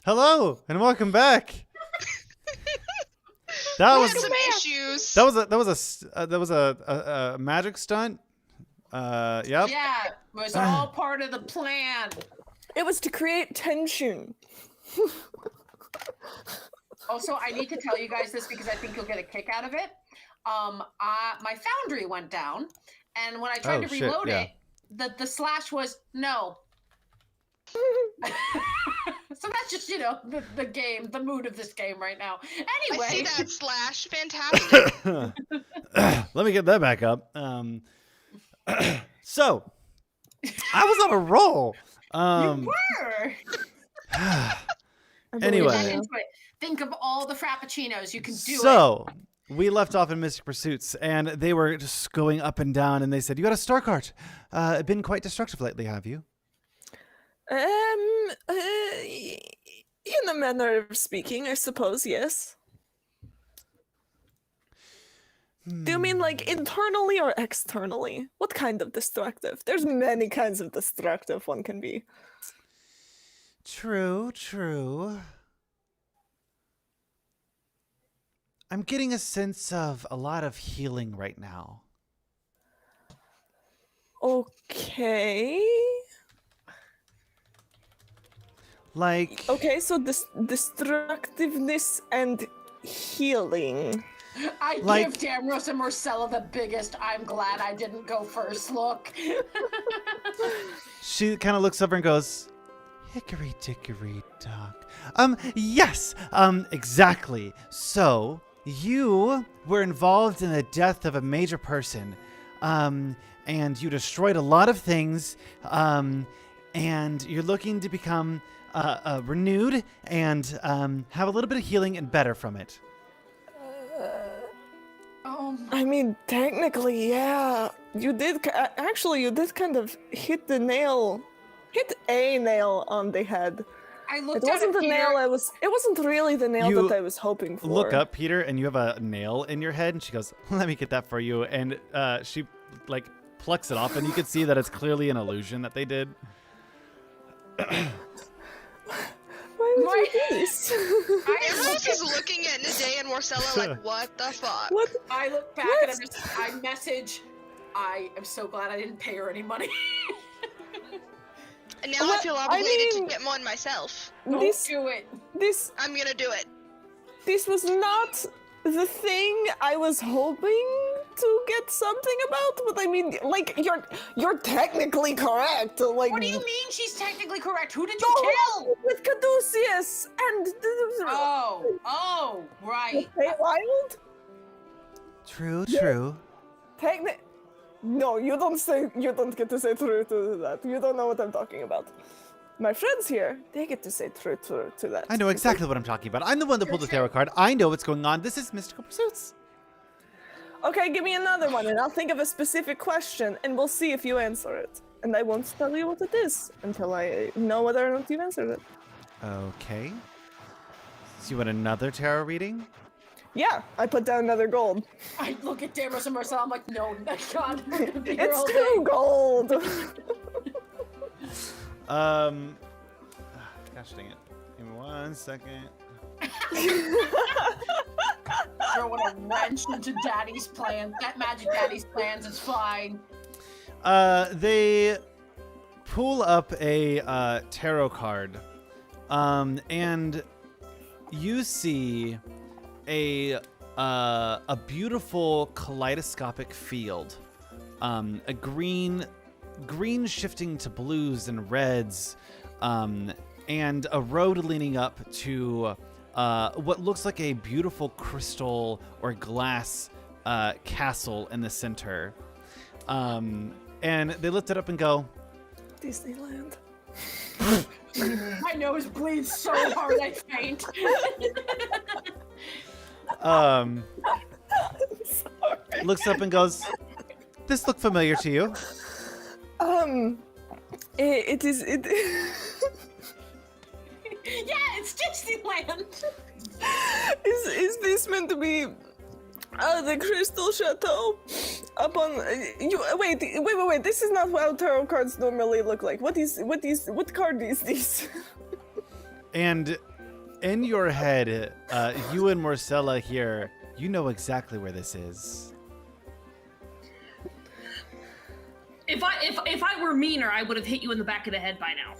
Hello and welcome back. That We was had some issues. that was a magic stunt. Yep. Yeah, it was all part of the plan. It was to create tension. Also, I need to tell you guys this because I think you'll get a kick out of it. My foundry went down, and when I tried to reload it, the slash was no. So that's just, you know, the game, the mood of this game right now. Anyway. I see that slash. Fantastic. Let me get that back up. So, I was on a roll. You were. Anyway. Get into it. Think of all the frappuccinos. You can do it. So, we left off in Mystic Pursuits, and they were just going up and down, and they said, "You got a star cart. Been quite destructive lately, have you?" In a manner of speaking, I suppose, yes. Do you mean like internally or externally? What kind of destructive? There's many kinds of destructive one can be. True. I'm getting a sense of a lot of healing right now. Okay. Like, Okay, so destructiveness and healing. I like- give Damros and Marcella the biggest I'm glad I didn't go first look. she kind of looks over and goes, "Hickory dickory dock." Yes, exactly. So, you were involved in the death of a major person, and you destroyed a lot of things, and you're looking to become renewed and have a little bit of healing and better from it. I mean, technically, yeah. You did kind of hit a nail on the head. I It looked at wasn't it, the Peter. nail it wasn't really the nail You that I was hoping for. Look up, Peter, and you have a nail in your head, and she goes, "Let me get that for you." And she like plucks it off, and you can see that it's clearly an illusion that they did. Why would you do this? Ambrose is looking at Nade and Marcella like, what the fuck? What? I look back and I message, I am so glad I didn't pay her any money. And now I feel obligated to get one myself. Don't This- do it. I'm gonna do it. This was not the thing I was hoping to get something about, but I mean, like, you're technically correct. Like, What do you mean she's technically correct? Who did you No, kill? with Caduceus and Oh, right. Wild? True. No, you don't get to say true to that. You don't know what I'm talking about. My friends here, they get to say true to that. I know exactly what I'm talking about. I'm the one that pulled the tarot card. I know what's going on. This is Mystical Pursuits. Okay, give me another one, and I'll think of a specific question, and we'll see if you answer it. And I won't tell you what it is until I know whether or not you answered it. Okay. So you want another tarot reading? Yeah, I put down another gold. I look at Damros and Marcella, I'm like, no, God, we're gonna be here It's all day. 2 gold. Gosh dang it. Give me 1 second. Throwing a wrench into Daddy's plan. That Magic Daddy's plans is fine. They pull up a tarot card, and you see a beautiful kaleidoscopic field, a green shifting to blues and reds, and a road leading up to what looks like a beautiful crystal or glass castle in the center. And they lift it up and go, Disneyland. My nose bleeds so hard I faint. looks up and goes, "This look familiar to you?" It is. Yeah, it's Disneyland. Is this meant to be the Crystal Chateau? Wait. This is not how tarot cards normally look like. What card is this? And In your head, you and Marcella here, you know exactly where this is. If I were meaner, I would have hit you in the back of the head by now.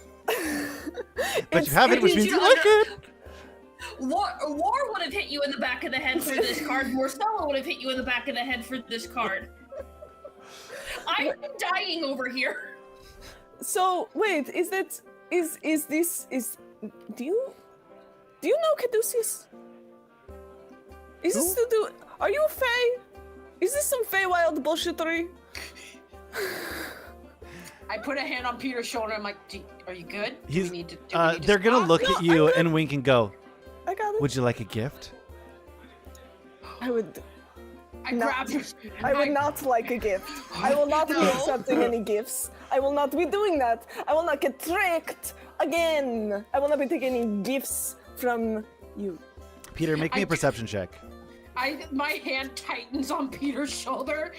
But you haven't, which means you like it. War would have hit you in the back of the head for this card. Marcella would have hit you in the back of the head for this card. I'm dying over here. So wait, do you know Caduceus? Is this to do? Are you a Fae? Is this some Feywild bullshittery? I put a hand on Peter's shoulder. I'm like, are you good? They're gonna look at you and wink and go, I got it. would you like a gift? I would. I grabbed her. I would not like a gift. I will not be accepting any gifts. I will not be doing that. I will not get tricked again. I will not be taking any gifts from you. Peter, make me a perception check. My hand tightens on Peter's shoulder.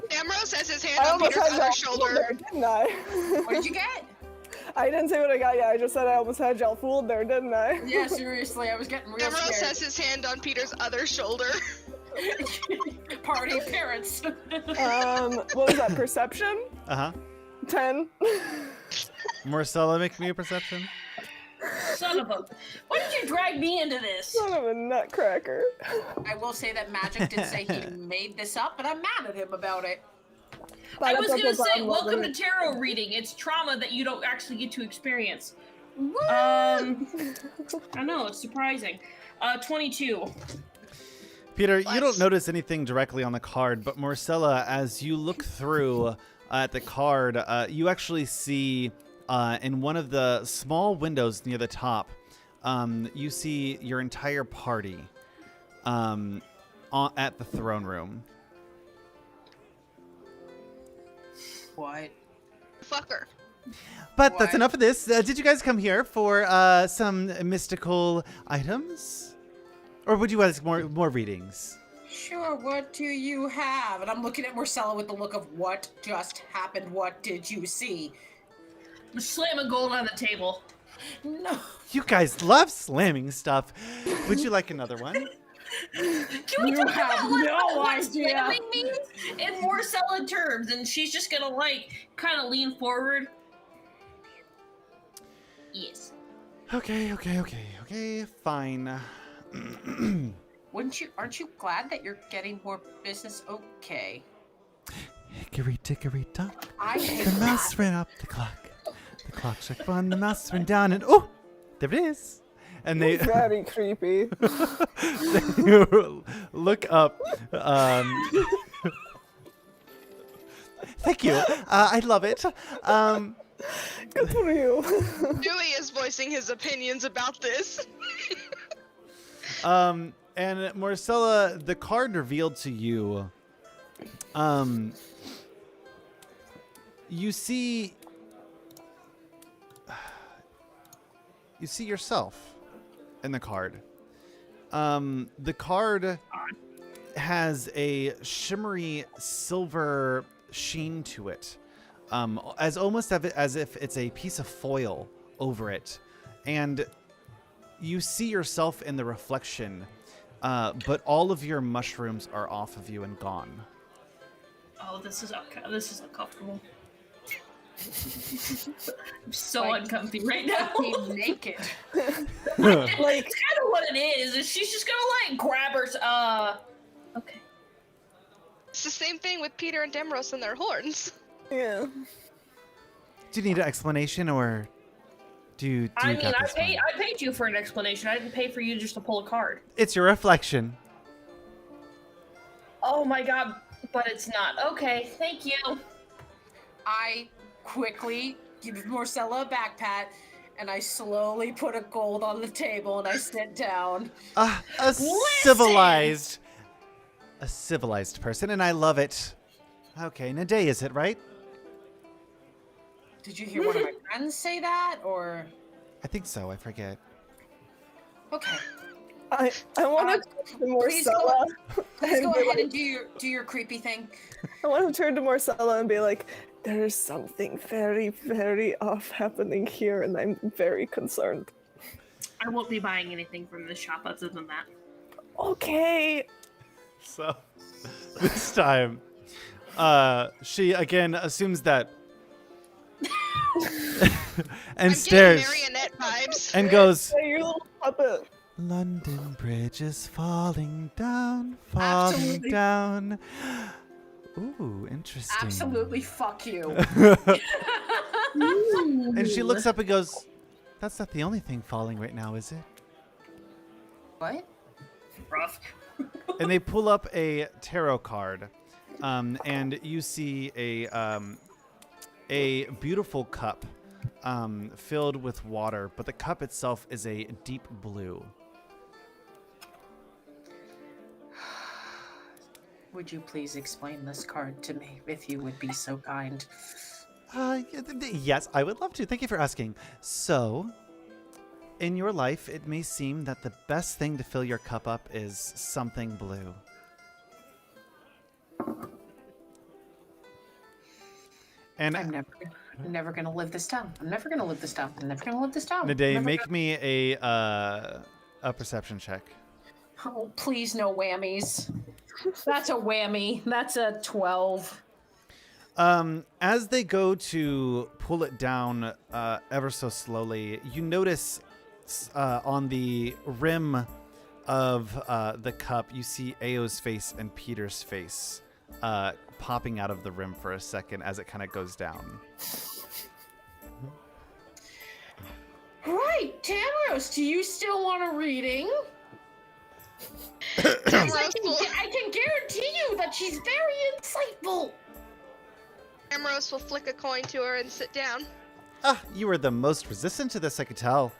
Damrose has his hand on Peter's other shoulder. Didn't I? What did you get? I didn't say what I got yet. I just said I almost had y'all fooled there, didn't I? Yeah, seriously, I was getting real Damrose scared. has his hand on Peter's other shoulder. Party appearance. What was that? Perception? 10. Marcella, make me a perception. Son of a... Why did you drag me into this? Son of a nutcracker. I will say that Magic did say he made this up, but I'm mad at him about it. I was going to say, welcome to tarot reading. It's trauma that you don't actually get to experience. What? I know, it's surprising. 22. Peter, you don't notice anything directly on the card, but Marcella, as you look through at the card, you actually see in one of the small windows near the top, you see your entire party at the throne room. What? Fucker. But that's enough of this. Did you guys come here for some mystical items? Or would you like more readings? Sure, what do you have? And I'm looking at Marcella with the look of what just happened? What did you see? Slam a gold on the table. No. You guys love slamming stuff. Would you like another one? Can we talk about what idea. slamming means in Marcella terms? And she's just gonna kind of lean forward. Yes. Okay, fine. Aren't you glad that you're getting more business? Okay. Hickory dickory dock. I hate The mouse that. ran up the clock. The clock struck one, the mouse ran down, and oh, there it is. And they Very creepy. they look up. Thank you. I love it. Good for you. Dewey is voicing his opinions about this. And Marcella, the card revealed to you, you see yourself in the card. The card has a shimmery silver sheen to it, as if it's a piece of foil over it, and you see yourself in the reflection, but all of your mushrooms are off of you and gone. Oh, this is uncomfortable. I'm so uncomfy right now. Being naked. It's kind of what it is. She's just gonna grab her. Okay. It's the same thing with Peter and Damrose and their horns. Yeah. Do you need an explanation, or do you I mean, got this one? I paid you for an explanation. I didn't pay for you just to pull a card. It's your reflection. Oh my god, but it's not. Okay, thank you. I quickly give Marcella a back pat, and I slowly put a gold on the table, and I sit down. A civilized person, and I love it. Okay, Naday, is it right? Did you hear one of my friends say that, or? I think so. I forget. Okay. I want to turn to Marcella. Please go and be ahead like- and do your creepy thing. I want to turn to Marcella and be like, there is something very, very off happening here, and I'm very concerned. I won't be buying anything from this shop other than that. Okay. So this time, she again assumes that and I'm stares getting marionette vibes. and goes, Hey, your little puppet. London Bridge is falling down, falling Absolutely. down. Ooh, interesting. Absolutely, fuck you. And she looks up and goes, that's not the only thing falling right now, is it? What? Rough. And they pull up a tarot card, and you see a beautiful cup filled with water, but the cup itself is a deep blue. Would you please explain this card to me, if you would be so kind? Yes, I would love to. Thank you for asking. So, in your life, it may seem that the best thing to fill your cup up is something blue. And I'm never gonna live this down. I'm never gonna live this down. I'm never gonna live this down. Nade, Never make gonna- me a perception check. Oh, please, no whammies. That's a whammy. That's a 12. As they go to pull it down ever so slowly, you notice on the rim of the cup, you see Ao's face and Peter's face popping out of the rim for a second as it kind of goes down. Right, Tamaros, do you still want a reading? I can guarantee you that she's very insightful. Amorous will flick a coin to her and sit down. Ah, you were the most resistant to this, I could tell.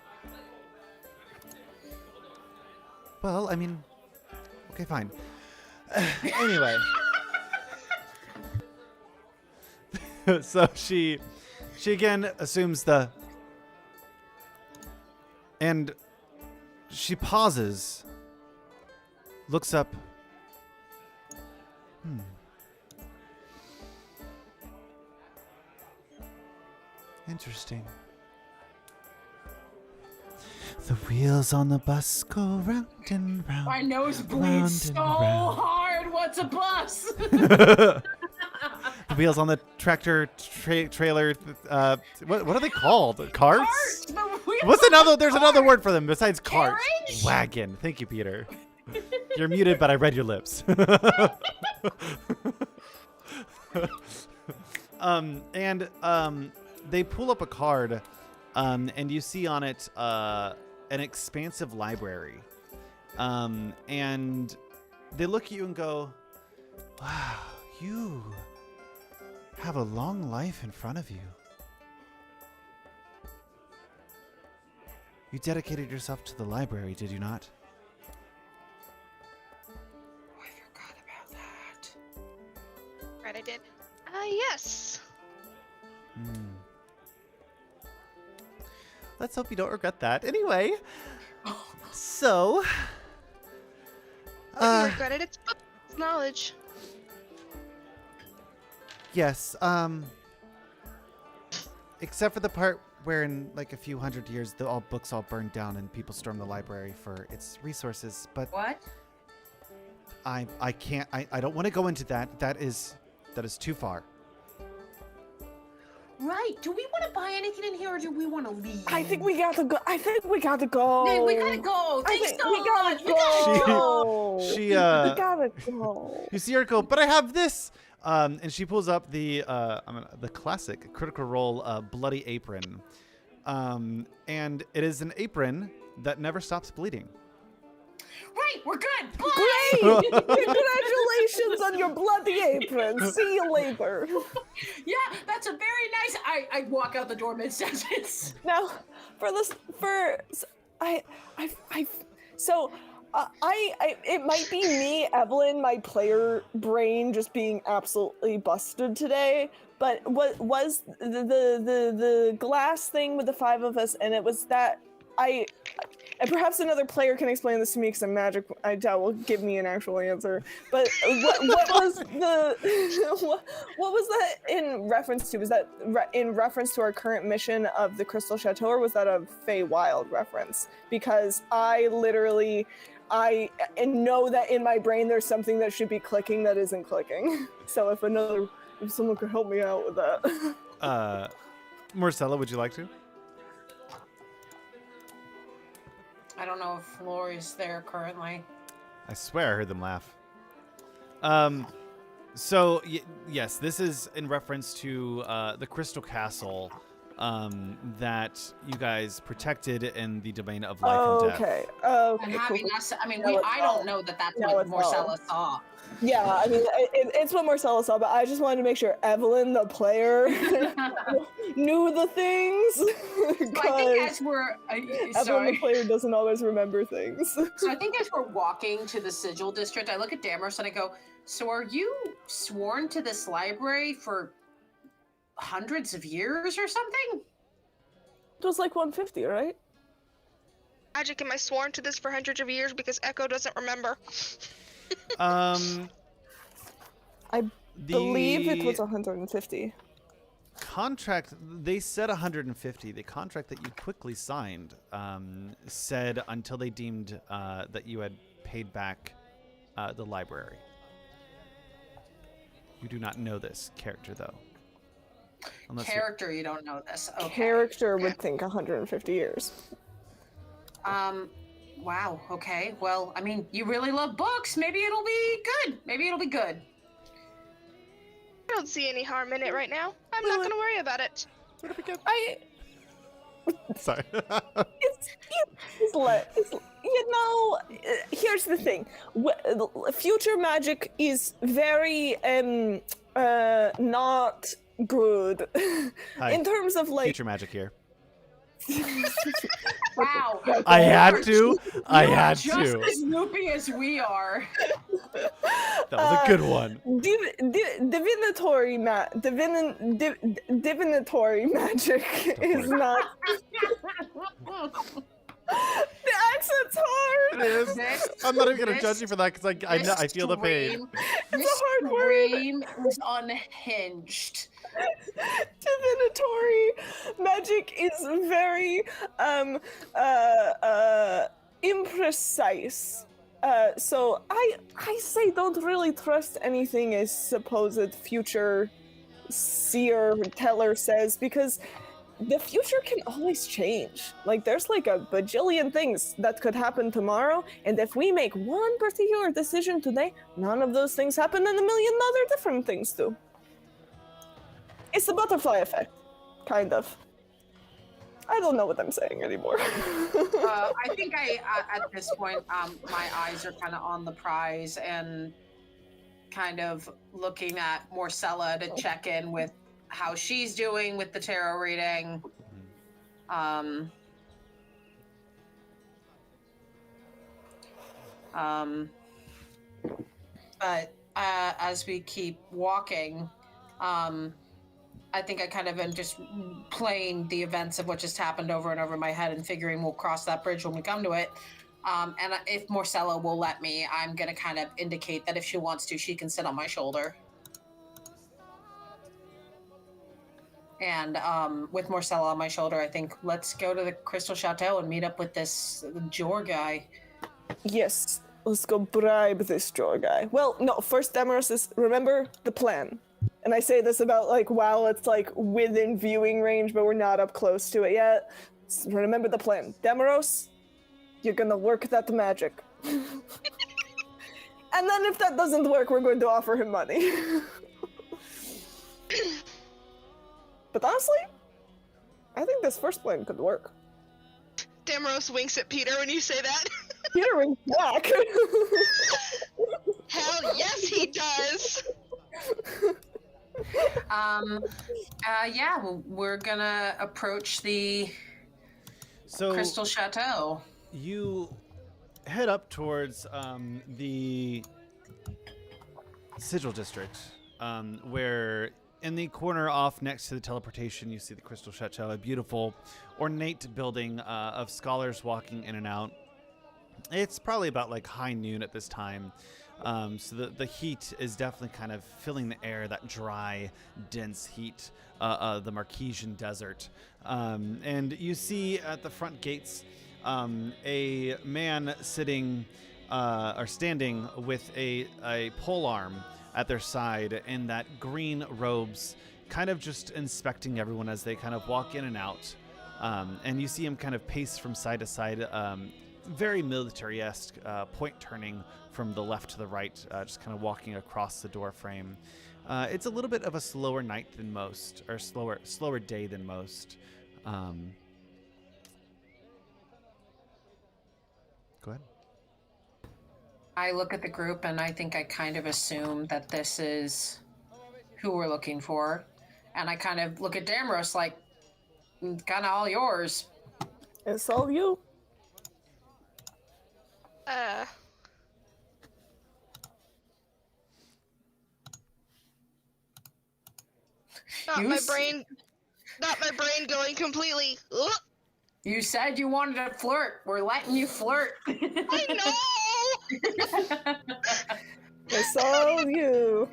Well, I mean, okay, fine. Anyway. So she again assumes the... And she pauses, looks up. Interesting. The wheels on the bus go round and round. My nose round bleeds and so round. hard. What's a bus? The wheels on the tractor trailer. What are they called? Carts? Cart, the wheels What's on another? the There's cart. another word for them besides cart. Carriage? Wagon. Thank you, Peter. You're muted, but I read your lips. They pull up a card, and you see on it an expansive library. And they look at you and go, "Wow, you have a long life in front of you. You dedicated yourself to the library, did you not?" Oh, I forgot about that. Right, I did. Yes. Let's hope you don't regret that. Anyway, so... I wouldn't regret it. It's books. It's knowledge. Yes, except for the part where in like a few hundred years all books all burned down and people stormed the library for its resources, but What? I can't I don't want to go into that. That is too far. Right. Do we want to buy anything in here, or do we want to leave? I think we gotta go. I think we gotta go. Hey, we gotta go. I Thanks think so we gotta much. We gotta She- go. She we gotta go. you see her go, but I have this, and she pulls up the classic Critical Role bloody apron, and it is an apron that never stops bleeding. Right. We're good. Bye. Great! Congratulations on your bloody apron. See you later. Yeah, that's a very nice. I walk out the door mid sentence. Now, it might be me, Evelyn, my player brain just being absolutely busted today. But what was the glass thing with the five of us, and it was that and perhaps another player can explain this to me because I'm magic. I doubt will give me an actual answer. But what was the what was that in reference to? Was that in reference to our current mission of the Crystal Chateau, or was that a Feywild reference? Because I know that in my brain there's something that should be clicking that isn't clicking. So if someone could help me out with that. Marcella, would you like to? I don't know if Lori's there currently. I swear I heard them laugh. So yes, this is in reference to the Crystal Castle that you guys protected in the domain of life and death. Okay. And having us, I mean, No, I don't know that that's what Marcella saw. Yeah, I mean, it's what Marcella saw, but I just wanted to make sure Evelyn, the player, knew the things. So I think as we're, Evelyn, the player, doesn't always remember things. So I think as we're walking to the Sigil District, I look at Damaris and I go, so are you sworn to this library for hundreds of years or something? It was like 150, right? Magic, am I sworn to this for hundreds of years because Echo doesn't remember? I believe it was 150. Contract, they said 150. The contract that you quickly signed said until they deemed that you had paid back the library. You do not know this character, though. Character, you don't know this. Okay. Character would think 150 years. Wow, okay. Well, I mean, you really love books. Maybe it'll be good. Maybe it'll be good. I don't see any harm in it right now. I'm not gonna worry about it. Sorry. Here's the thing. Future magic is very not good. Hi. In terms of like Future magic here. Wow. I had to. I had just to. as loopy as we are. That was a good one. Divinatory magic is not. The accent's hard. It is. I'm not even gonna judge you for that because I feel the pain. This hard word. stream is unhinged. Divinatory magic is very imprecise. So I say don't really trust anything a supposed future seer teller says, because the future can always change. Like there's like a bajillion things that could happen tomorrow, and if we make one particular decision today, none of those things happen and a million other different things do. It's the butterfly effect, kind of. I don't know what I'm saying anymore. I think at this point, my eyes are kind of on the prize and kind of looking at Marcella to check in with how she's doing with the tarot reading. But as we keep walking, I think I kind of am just playing the events of what just happened over and over in my head and figuring we'll cross that bridge when we come to it. And if Marcella will let me, I'm going to kind of indicate that if she wants to, she can sit on my shoulder. And with Marcella on my shoulder, I think let's go to the Crystal Chateau and meet up with this Jor guy. Yes, let's go bribe this Jor guy. Well, no, first Damaris, remember the plan. And I say this about like while it's like within viewing range, but we're not up close to it yet. So remember the plan. Damaros, you're gonna work that magic. And then if that doesn't work, we're going to offer him money. But honestly, I think this first plan could work. Damaros winks at Peter when you say that. Peter winks back. Hell yes, he does. Yeah, we're gonna approach the Crystal Chateau. You head up towards the Sigil District, where In the corner off next to the teleportation, you see the Crystal Chateau, a beautiful, ornate building of scholars walking in and out. It's probably about like high noon at this time. So the heat is definitely kind of filling the air, that dry, dense heat, the Marquesian desert. And you see at the front gates a man sitting or standing with a polearm at their side in that green robes, kind of just inspecting everyone as they kind of walk in and out. And you see him kind of pace from side to side, very military-esque, point turning from the left to the right, just kind of walking across the door frame. It's a little bit of a slower night than most, or slower day than most. Go ahead. I look at the group and I think I kind of assume that this is who we're looking for. And I kind of look at Damros like, kind of all yours. It's all you. Not my brain going completely. Ugh. You said you wanted to flirt. We're letting you flirt. I know! It's all you.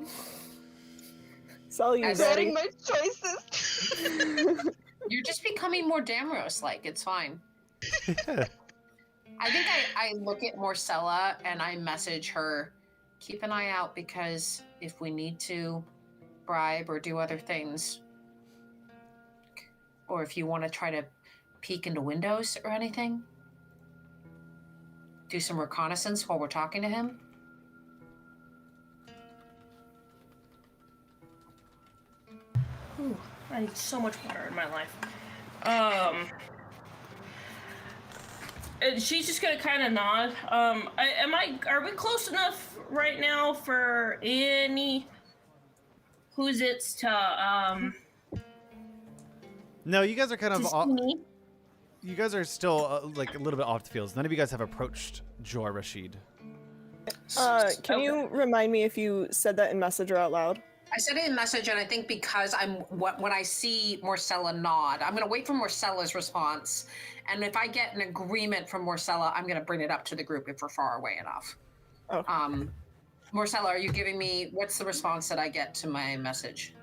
It's all you, Daddy. Regretting my choices. You're just becoming more Damros-like. It's fine. I think I look at Morcella and I message her, keep an eye out because if we need to bribe or do other things, or if you want to try to peek into windows or anything, do some reconnaissance while we're talking to him. Ooh, I need so much water in my life. And she's just gonna kind of nod. Are we close enough right now for any who's it's to No, you guys are kind of see me? You guys are still like a little bit off the fields. None of you guys have approached Jor Rashid. Can you remind me if you said that in message or out loud? I said it in message, and I think because when I see Morcella nod, I'm going to wait for Morcella's response, and if I get an agreement from Morcella, I'm going to bring it up to the group if we're far away enough. Oh. Morcella, are you giving me, what's the response that I get to my message?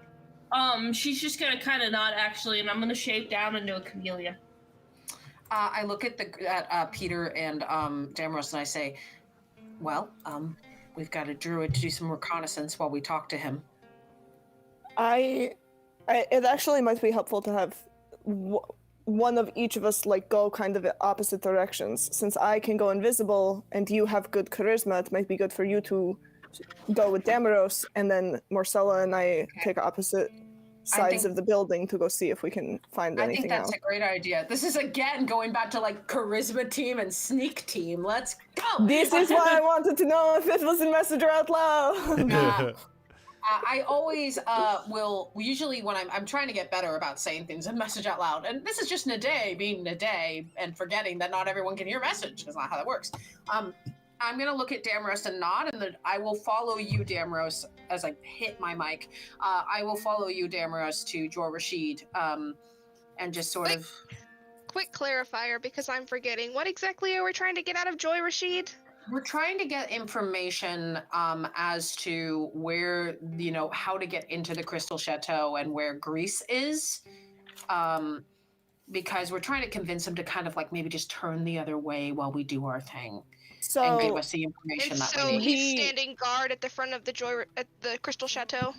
She's just gonna kind of nod actually, and I'm gonna shape down into a chameleon. I look at Peter and Damros, and I say, well, we've got a druid to do some reconnaissance while we talk to him. It actually might be helpful to have one of each of us like go kind of opposite directions. Since I can go invisible and you have good charisma, it might be good for you to go with Damaros, and then Morcella and I take opposite sides of the building to go see if we can find anything else. I think that's a great idea. This is again going back to like charisma team and sneak team. Let's go. This is why I wanted to know if it was in messenger out loud. I always will usually when I'm trying to get better about saying things in message out loud, and this is just Naday being Naday and forgetting that not everyone can hear message. That's not how that works. I'm gonna look at Damros and nod, and then I will follow you, Damros, as I hit my mic. I will follow you, Damros, to Jor Rashid, and just sort of. Quick clarifier, because I'm forgetting. What exactly are we trying to get out of Joy Rashid? We're trying to get information as to where, how to get into the Crystal Chateau and where Greece is. Because we're trying to convince him to kind of like maybe just turn the other way while we do our thing. And give us the information and that so we need. he's standing guard at the front of the Crystal Chateau?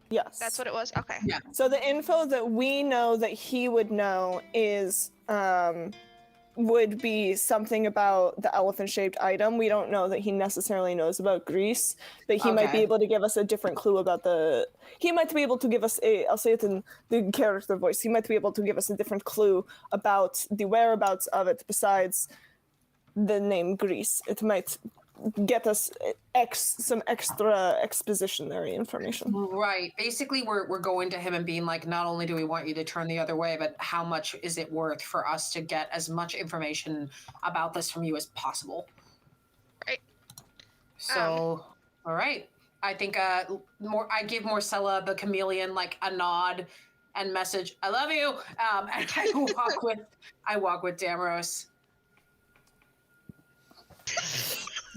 Yes. That's what it was? Okay. Yeah. So the info that we know that he would know is would be something about the elephant-shaped item. We don't know that he necessarily knows about Greece, but he might be able to give us a different clue about he might be able to give us I'll say it in the character voice, he might be able to give us a different clue about the whereabouts of it besides the name Greece. It might get us some extra expositionary information. Right. Basically, we're going to him and being like, not only do we want you to turn the other way, but how much is it worth for us to get as much information about this from you as possible? Right. So, all right. I think I give Marcella the chameleon like a nod and message, I love you. And I walk with Damaros.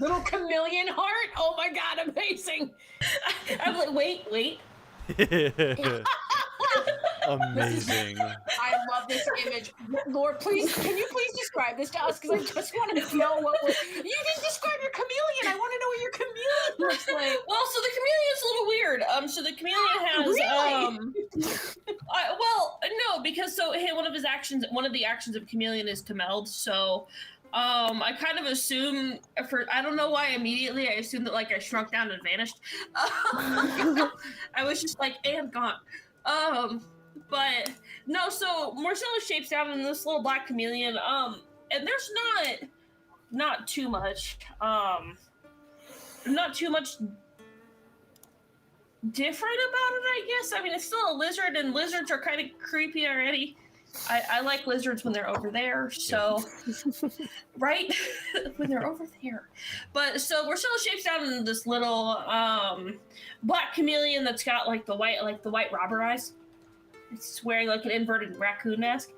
Little chameleon heart. Oh my god, amazing. I'm like, wait. Amazing. I love this image. Lord, please, can you please describe this to us? Because I just want to know what you didn't describe your chameleon. I want to know what your chameleon looks like. Well, so the chameleon's a little weird. So the chameleon has well, no, because one of the actions of chameleon is to meld. So I kind of assume I don't know why immediately I assumed that like I shrunk down and vanished. I was just like, and gone. But no, so Marcella shapes down in this little black chameleon, and there's not too much different about it, I guess. I mean, it's still a lizard, and lizards are kind of creepy already. I like lizards when they're over there, so right when they're over there. But so Marcella shapes down in this little black chameleon that's got like the white robber eyes. It's wearing like an inverted raccoon mask,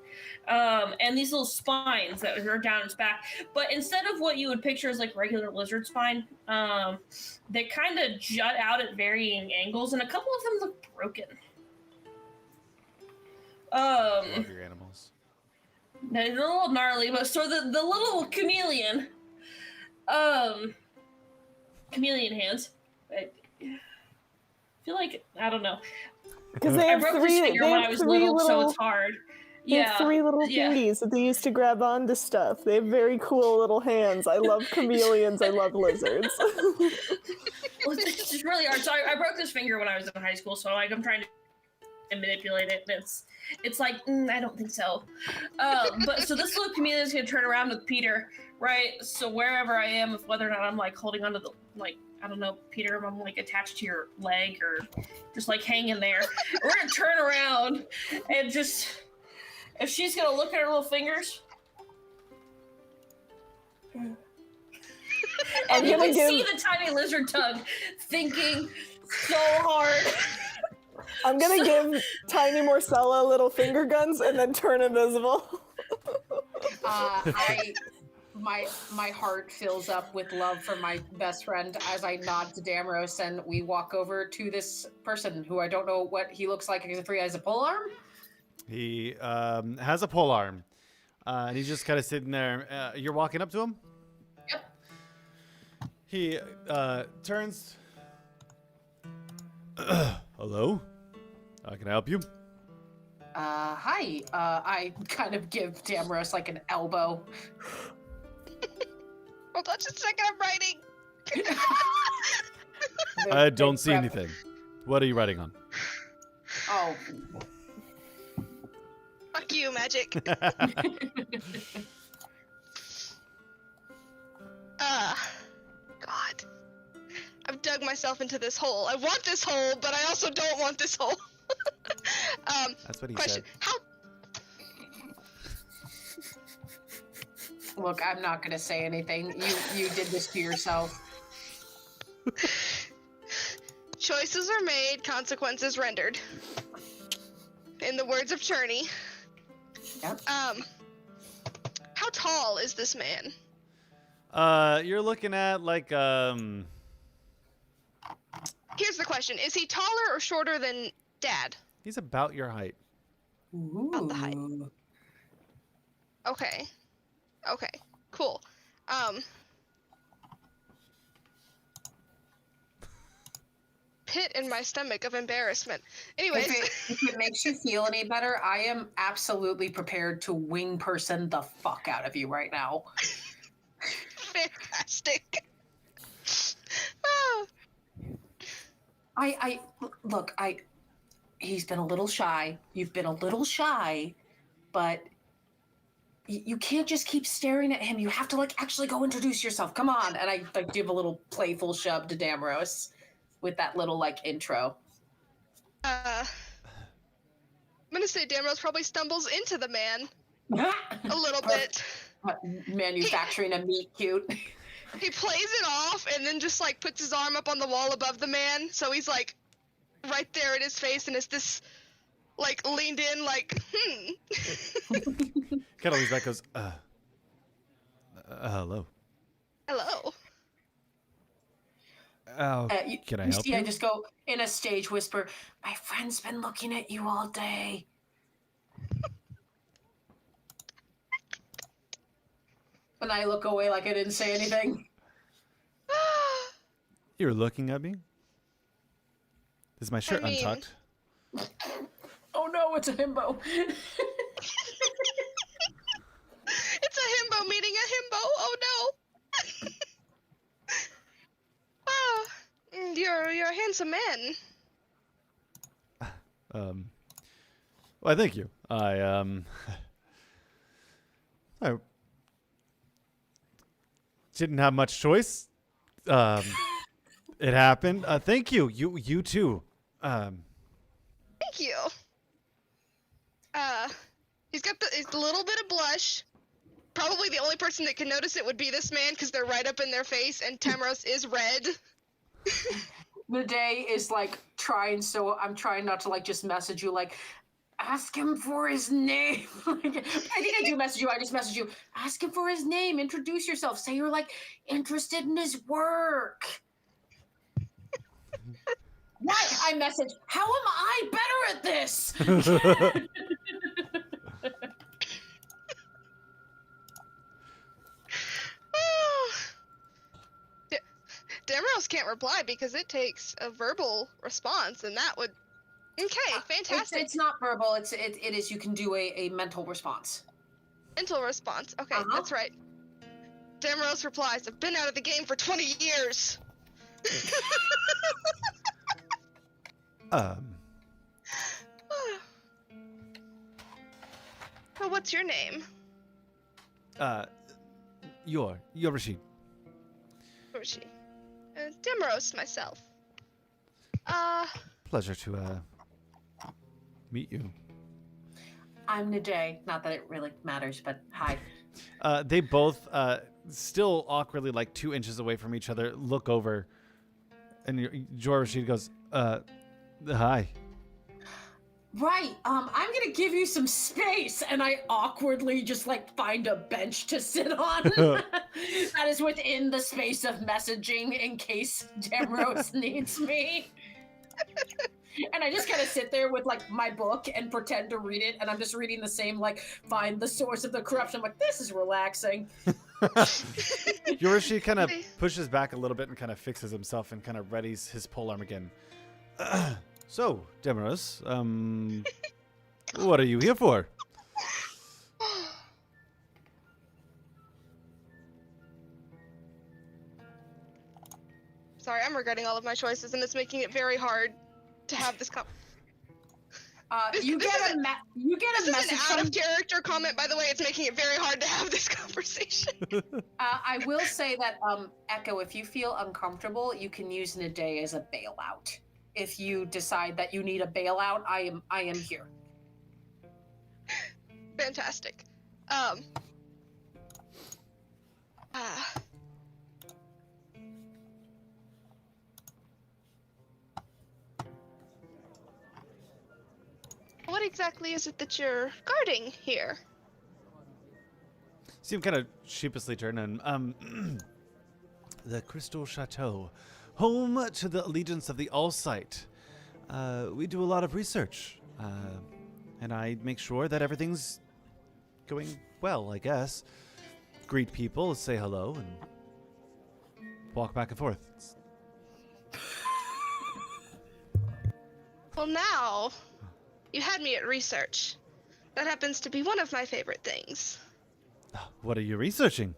and these little spines that are down its back. But instead of what you would picture as like regular lizard spine, they kind of jut out at varying angles, and a couple of them look broken. Love your animals. They're a little gnarly, but so the little chameleon, chameleon hands. I feel like I don't know. Because they have I broke three. this finger when I was little, so it's hard. They have three little thingies that they use to grab onto stuff. They have very cool little hands. I love chameleons. I love lizards. Well, it's just really hard. So I broke this finger when I was in high school. So like I'm trying to manipulate it, and it's like I don't think so. But so this little chameleon is gonna turn around with Peter, right? So wherever I am, whether or not I'm like holding onto the I don't know, Peter, if I'm like attached to your leg or just like hanging there, we're gonna turn around and just if she's gonna look at her little fingers. And you can see the tiny lizard tongue thinking so hard. I'm gonna give tiny Marcella little finger guns and then turn invisible. My heart fills up with love for my best friend as I nod to Damaros, and we walk over to this person who I don't know what he looks like except for he has a pole arm. He has a pole arm, and he's just kind of sitting there. You're walking up to him? Yep. He turns. Hello? Can I help you? Hi. I kind of give Damaros like an elbow. Hold on just a second, I'm writing. I don't see anything. What are you writing on? Oh. Fuck you, Magic. God. I've dug myself into this hole. I want this hole, but I also don't want this hole. That's what he question. said. How? Look, I'm not gonna say anything. You did this to yourself. Choices are made, consequences rendered. In the words of Cherney. Yep. How tall is this man? You're looking at like Here's the question: is he taller or shorter than Dad? He's about your height. About the height. Okay. Okay. Cool. Pit in my stomach of embarrassment. Anyways. If it makes you feel any better, I am absolutely prepared to wing person the fuck out of you right now. Fantastic. Oh. He's been a little shy. You've been a little shy, but you can't just keep staring at him. You have to like actually go introduce yourself. Come on. And I like give a little playful shove to Damaros with that little like intro. I'm gonna say Damaros probably stumbles into the man a little bit. Manufacturing a meet cute. He plays it off and then just like puts his arm up on the wall above the man, so he's like right there at his face, and it's this like leaned in, like Kind of leans back, goes, hello. hello. Oh, can I help you? I just go in a stage whisper. My friend's been looking at you all day. And I look away like I didn't say anything. You're looking at me? Is my shirt untucked? Oh no, it's a himbo. It's a himbo meeting a himbo. Oh no. Oh, you're a handsome man. Why, thank you. I didn't have much choice. It happened. Thank you. You too. Thank you. He's got a little bit of blush. Probably the only person that can notice it would be this man, because they're right up in their face, and Tamros is red. The day is like trying, so I'm trying not to like just message you like, ask him for his name. I think I do message you. I just message you. Ask him for his name. Introduce yourself. Say you're like interested in his work. What? I message. How am I better at this? Damaros can't reply because it takes a verbal response, and that would. Okay, fantastic. It's not verbal. It is. You can do a mental response. Mental response. Okay, that's right. Damaros replies, "I've been out of the game for 20 years." Well, what's your name? You're Rashid. Roshi. Damaros, myself. Pleasure to meet you. I'm Naday. Not that it really matters, but hi. They both, still awkwardly, like 2 inches away from each other, look over, and Rashid goes, hi. Right. I'm gonna give you some space, and I awkwardly just like find a bench to sit on. That is within the space of messaging in case Demrose needs me. And I just kind of sit there with like my book and pretend to read it, and I'm just reading the same like find the source of the corruption. I'm like, this is relaxing. Yoshi kind of pushes back a little bit and kind of fixes himself and kind of readies his polearm again. So, Demaros, what are you here for? Sorry, I'm regretting all of my choices, and it's making it very hard to have this You get a message. This is an out-of-character comment, by the way. It's making it very hard to have this conversation. I will say that, Echo, if you feel uncomfortable, you can use Naday as a bailout. If you decide that you need a bailout, I am here. Fantastic. What exactly is it that you're guarding here? See him kind of sheepishly turn and, the Crystal Chateau, home to the allegiance of the All-Sight. We do a lot of research, and I make sure that everything's going well, I guess. Greet people, say hello, and walk back and forth. Well, now, you had me at research. That happens to be one of my favorite things. What are you researching?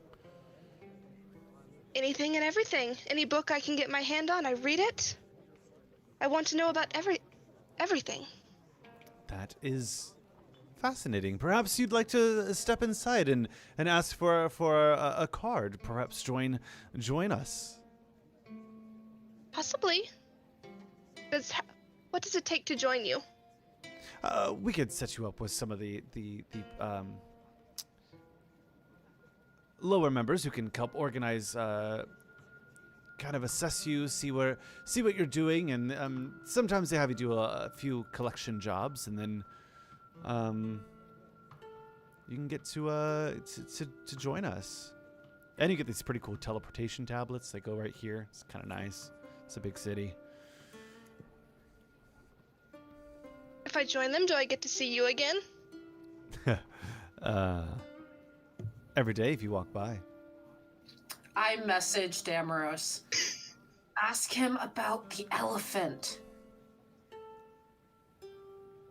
Anything and everything. Any book I can get my hand on, I read it. I want to know about everything. That is fascinating. Perhaps you'd like to step inside and ask for a card. Perhaps join us. Possibly. What does it take to join you? We could set you up with some of the lower members who can help organize, kind of assess you, see what you're doing, and sometimes they have you do a few collection jobs, and then you can get to join us. And you get these pretty cool teleportation tablets that go right here. It's kind of nice. It's a big city. If I join them, do I get to see you again? Every day if you walk by. I messaged Damaros. Ask him about the elephant.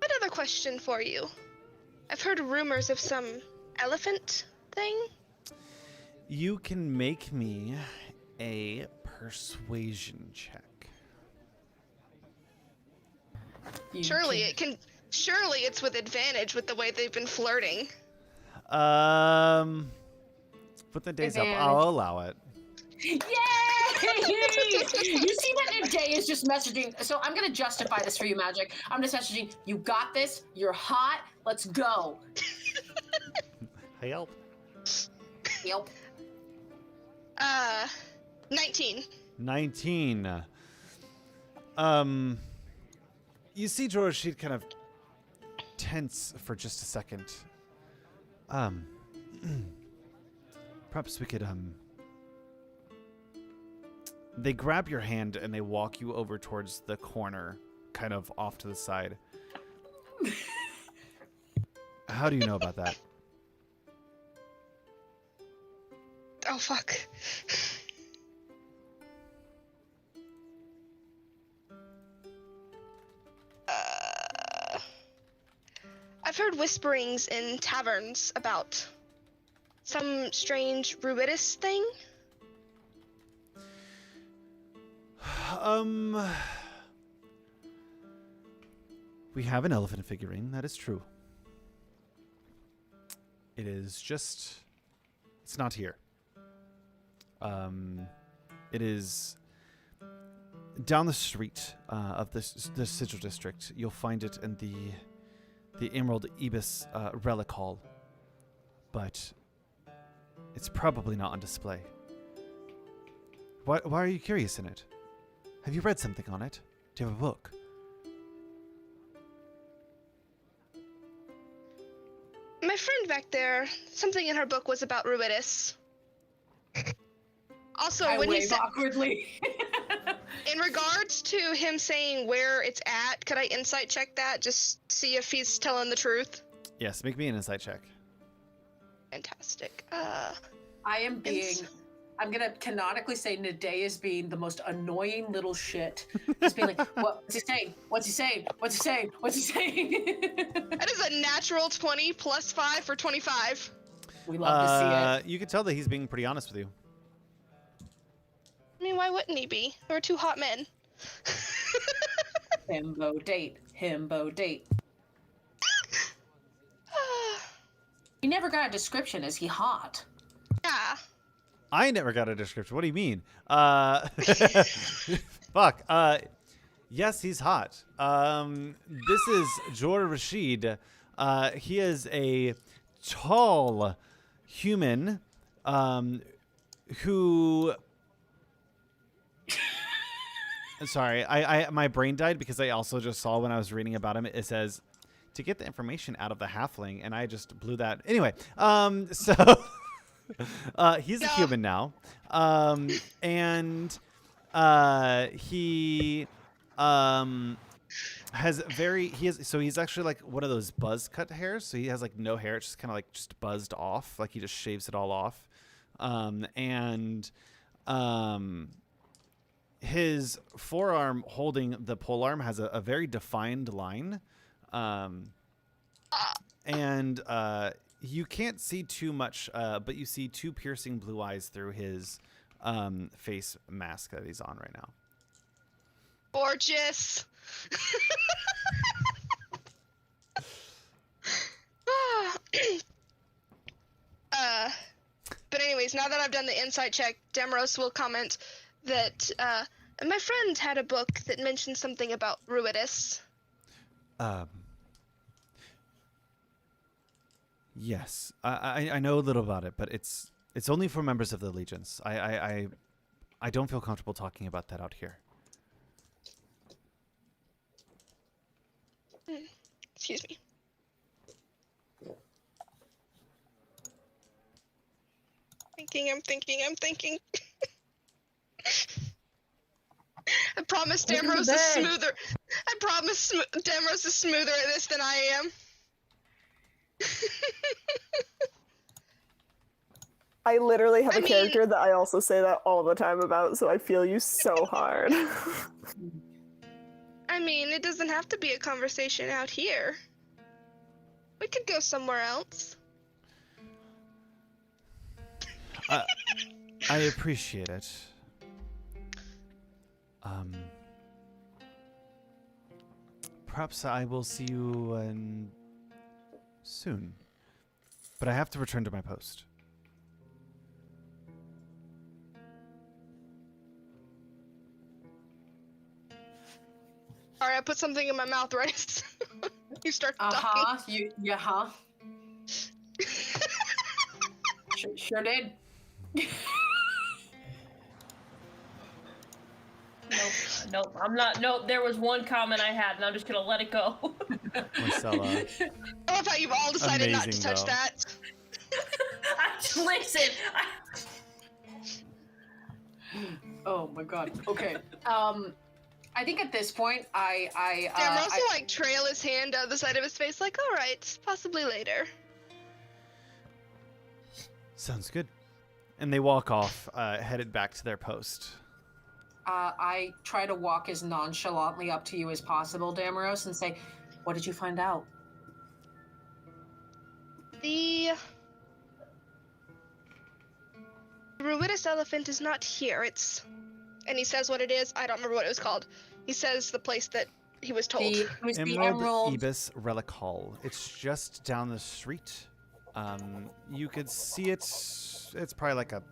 Another question for you. I've heard rumors of some elephant thing. You can make me a persuasion check. Surely it's with advantage with the way they've been flirting. Put the days up. I'll allow it. Yay! You see that Day is just messaging. So I'm gonna justify this for you, Magic. I'm just messaging. You got this. You're hot. Let's go. Help. Yep. 19. 19. You see George, she'd kind of tense for just a second. Perhaps we could, They grab your hand and they walk you over towards the corner, kind of off to the side. How do you know about that? Oh, fuck. I've heard whisperings in taverns about some strange Ruidus thing. We have an elephant figurine, that is true. It is just... It's not here. It is down the street of the Sigil District. You'll find it in the Emerald Ibis Relic Hall. But it's probably not on display. Why are you curious in it? Have you read something on it? Do you have a book? My friend back there, something in her book was about Ruidus. Also, I when he wave said, awkwardly. in regards to him saying where it's at, could I insight check that? Just see if he's telling the truth? Yes, make me an insight check. Fantastic. I'm gonna canonically say Nade is being the most annoying little shit. Just being like, what's he saying? What's he saying? What's he saying? What's he saying? That is a natural 20 plus 5 for 25. We love to see it. You could tell that he's being pretty honest with you. I mean, why wouldn't he be? There are two hot men. Himbo date. Himbo date. He never got a description. Is he hot? Yeah. I never got a description. What do you mean? Fuck. Yes, he's hot. This is Jor Rashid. He is a tall human who... Sorry, I my brain died because I also just saw when I was reading about him, it says to get the information out of the halfling, and I just blew that. Anyway, so he's a human now, and he he's actually like one of those buzz cut hairs, so he has like no hair. It's just kind of like just buzzed off, like he just shaves it all off, his forearm holding the polearm has a very defined line. You can't see too much, but you see two piercing blue eyes through his face mask that he's on right now. Gorgeous. But anyways, now that I've done the insight check, Damaros will comment that my friend had a book that mentioned something about Ruidus. Yes, I know a little about it, but It's only for members of the Allegiance. I don't feel comfortable talking about that out here. Excuse me. I'm thinking. I promise Damrose is smoother. I promise Damrose is smoother at this than I am. I literally have a character that I also say that all the time about, so I feel you so hard. I mean, it doesn't have to be a conversation out here. We could go somewhere else. I appreciate it. Perhaps I will see you soon. But I have to return to my post. Alright, I put something in my mouth, right? You start talking. Sure did. Nope, I'm not. Nope, there was one comment I had, and I'm just gonna let it go. Marcella. I love how you've all decided not to touch that. Listen. Oh my god. Okay. I think at this point, Damrose will like trail his hand down the side of his face, like, all right, possibly later. Sounds good. And they walk off, headed back to their post. I try to walk as nonchalantly up to you as possible, Damrose, and say, "What did you find out?" The Ruidus elephant is not here. And he says what it is. I don't remember what it was called. He says the place that he was told. The Emerald Ibis Relic Hall. It's just down the street. You could see it. It's probably like a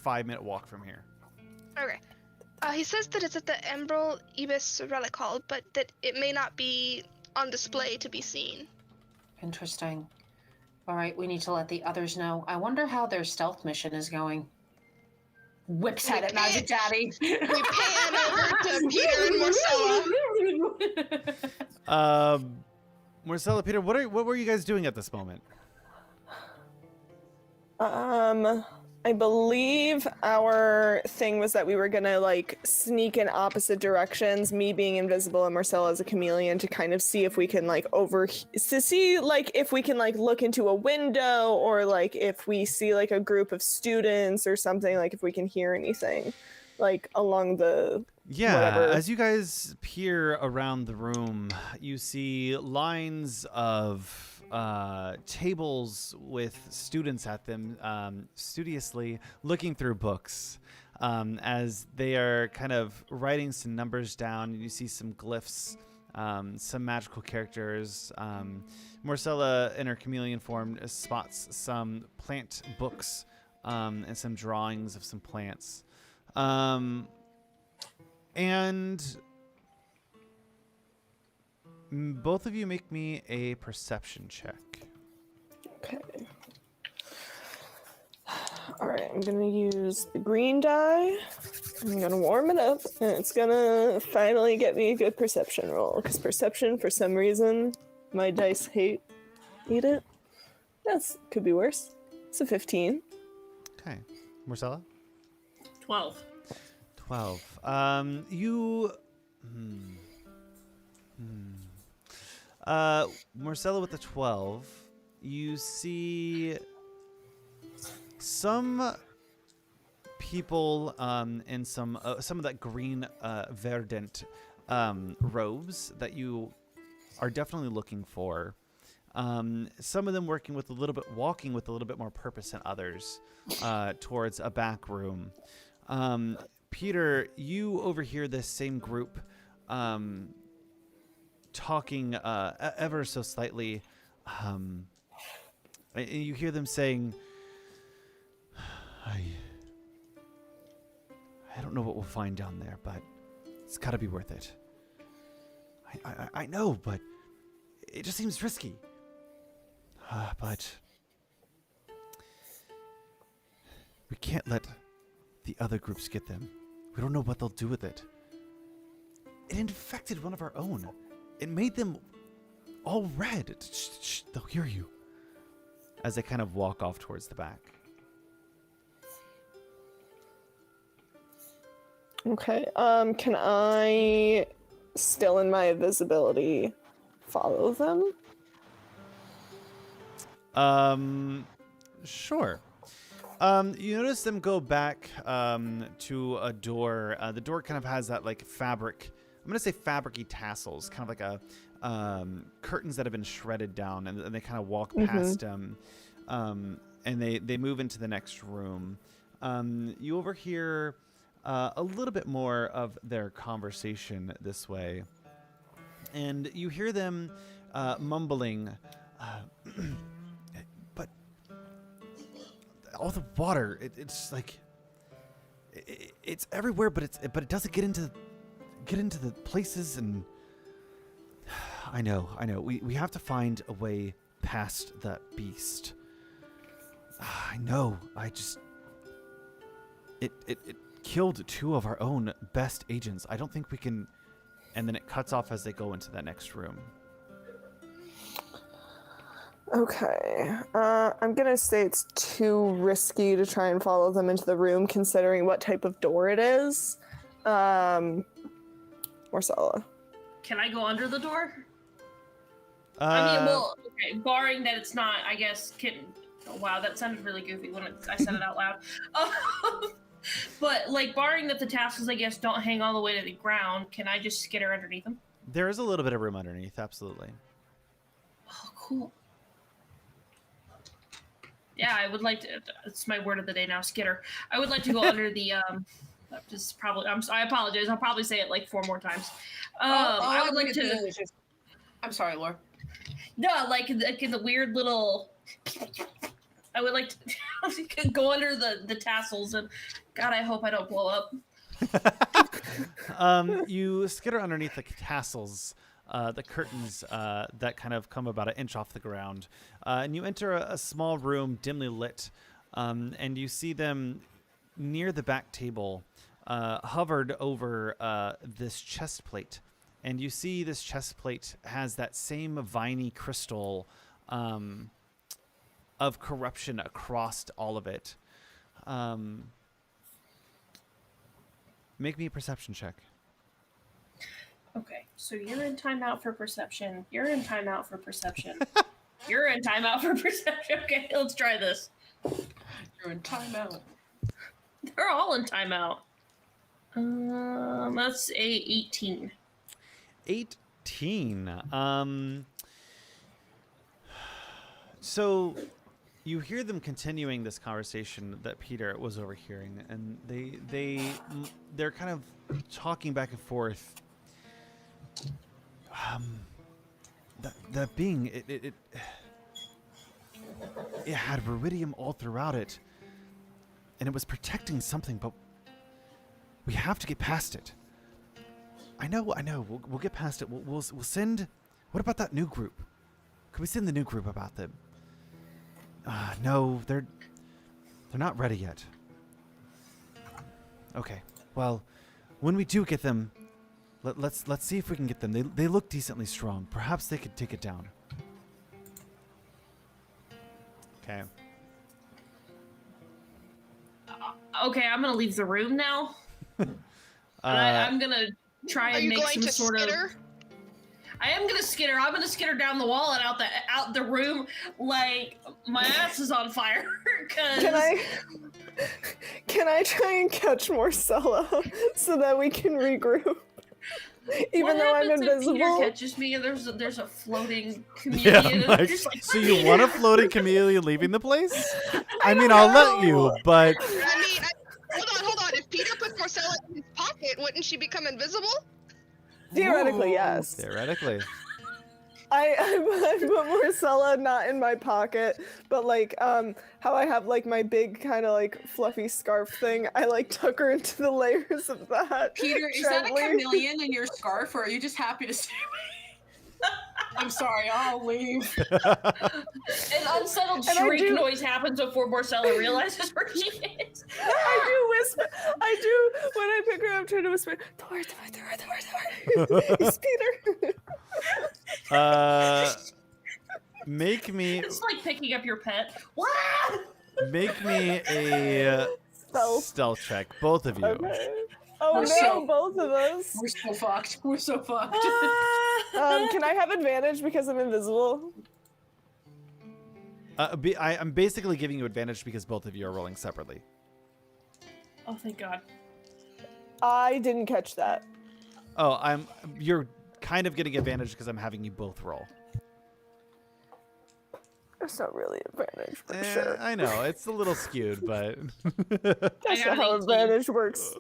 5-minute walk from here. Okay. He says that it's at the Emerald Ibis Relic Hall, but that it may not be on display to be seen. Interesting. All right, we need to let the others know. I wonder how their stealth mission is going. Whips head at Magic Daddy. We pan over to Peter and Marcella. Marcella, Peter, what were you guys doing at this moment? I believe our thing was that we were gonna like sneak in opposite directions, me being invisible and Marcella as a chameleon, to kind of see if we can like if we can like look into a window, or like if we see like a group of students or something, like if we can hear anything like along the whatever. As you guys peer around the room, you see lines of tables with students at them, studiously looking through books, as they are kind of writing some numbers down. You see some glyphs, some magical characters. Marcella, in her chameleon form, spots some plant books and some drawings of some plants. And both of you make me a perception check. Okay. All right, I'm gonna use the green die. I'm gonna warm it up, and it's gonna finally get me a good perception roll. Because perception, for some reason, my dice hate it. That's could be worse. It's a 15. Okay, Marcella. 12. 12. Marcella with the 12, you see some people in some of that green verdant robes that you are definitely looking for. Some of them walking with a little bit more purpose than others towards a back room. Peter, you overhear this same group talking ever so slightly. You hear them saying, I don't know what we'll find down there, but it's got to be worth it. I know, but it just seems risky. But We can't let the other groups get them. We don't know what they'll do with it. It infected one of our own. It made them all red. Shh, they'll hear you. As they kind of walk off towards the back. Okay. Can I, still in my visibility, follow them? Sure. You notice them go back to a door. The door kind of has that like fabric. I'm gonna say fabricy tassels, kind of like a curtains that have been shredded down, and they kind of walk past and they move into the next room. You overhear a little bit more of their conversation this way, and you hear them mumbling, but all the water, it's like it's everywhere, but it doesn't get into the places, and I know. We have to find a way past that beast. I know. It killed 2 of our own best agents. I don't think we can. And then it cuts off as they go into that next room. Okay. I'm gonna say it's too risky to try and follow them into the room, considering what type of door it is. Marcella. Can I go under the door? I mean, well, okay, barring that it's not, I guess, oh, wow, that sounded really goofy when I said it out loud. But, like, barring that the tassels, I guess, don't hang all the way to the ground, can I just skitter underneath them? There is a little bit of room underneath, absolutely. Oh, cool. Yeah, I would like to, it's my word of the day now, skitter. I would like to go under the, just probably, I apologize, I'll probably say it like 4 more times. I would like to... I'm sorry, Laura. No, like in the weird little... I would like to go under the tassels, and God, I hope I don't blow up. You skitter underneath the tassels, the curtains that kind of come about an inch off the ground, and you enter a small room, dimly lit, and you see them near the back table, hovered over this chest plate. And you see this chest plate has that same viney crystal of corruption across all of it. Make me a perception check. Okay, so you're in timeout for perception. You're in timeout for perception. You're in timeout for perception. Okay, let's try this. You're in timeout. They're all in timeout. Let's say 18. 18. So you hear them continuing this conversation that Peter was overhearing, and they're kind of talking back and forth. That being, it had ruidium all throughout it, and it was protecting something, but we have to get past it. I know. We'll get past it. We'll send. What about that new group? Could we send the new group about them? No, they're not ready yet. Okay. Well, when we do get them, let's see if we can get them. They look decently strong. Perhaps they could take it down. Okay. Okay, I'm gonna leave the room now. I'm gonna try and make some sort of. I am gonna skitter. I'm gonna skitter down the wall and out the room like my ass is on fire. Can I try and catch Marcella so that we can regroup? Even though I'm invisible. Peter catches me and there's a floating chameleon. Yeah, so you want a floating chameleon leaving the place? I mean, I'll let you, but. Hold on. If Peter puts Marcella in his pocket, wouldn't she become invisible? Theoretically, yes. Theoretically. I put Marcella not in my pocket, but like how I have like my big kind of like fluffy scarf thing, I like tuck her into the layers of that. Peter, is that a chameleon in your scarf, or are you just happy to see me? I'm sorry, I'll leave. An unsettled shriek noise happens before Marcella realizes where she is. I do whisper. I do when I pick her up, try to whisper. Thor. It's Peter. Make me It's like picking up your pet. make me a stealth check, both of you. Okay. Oh We're no, so- both of us. We're so fucked. We're so fucked. Can I have advantage because I'm invisible? I'm basically giving you advantage because both of you are rolling separately. Oh, thank God. I didn't catch that. Oh, you're kind of getting advantage because I'm having you both roll. That's not really advantage for sure. I know, it's a little skewed, but That's got not how an 18. advantage works.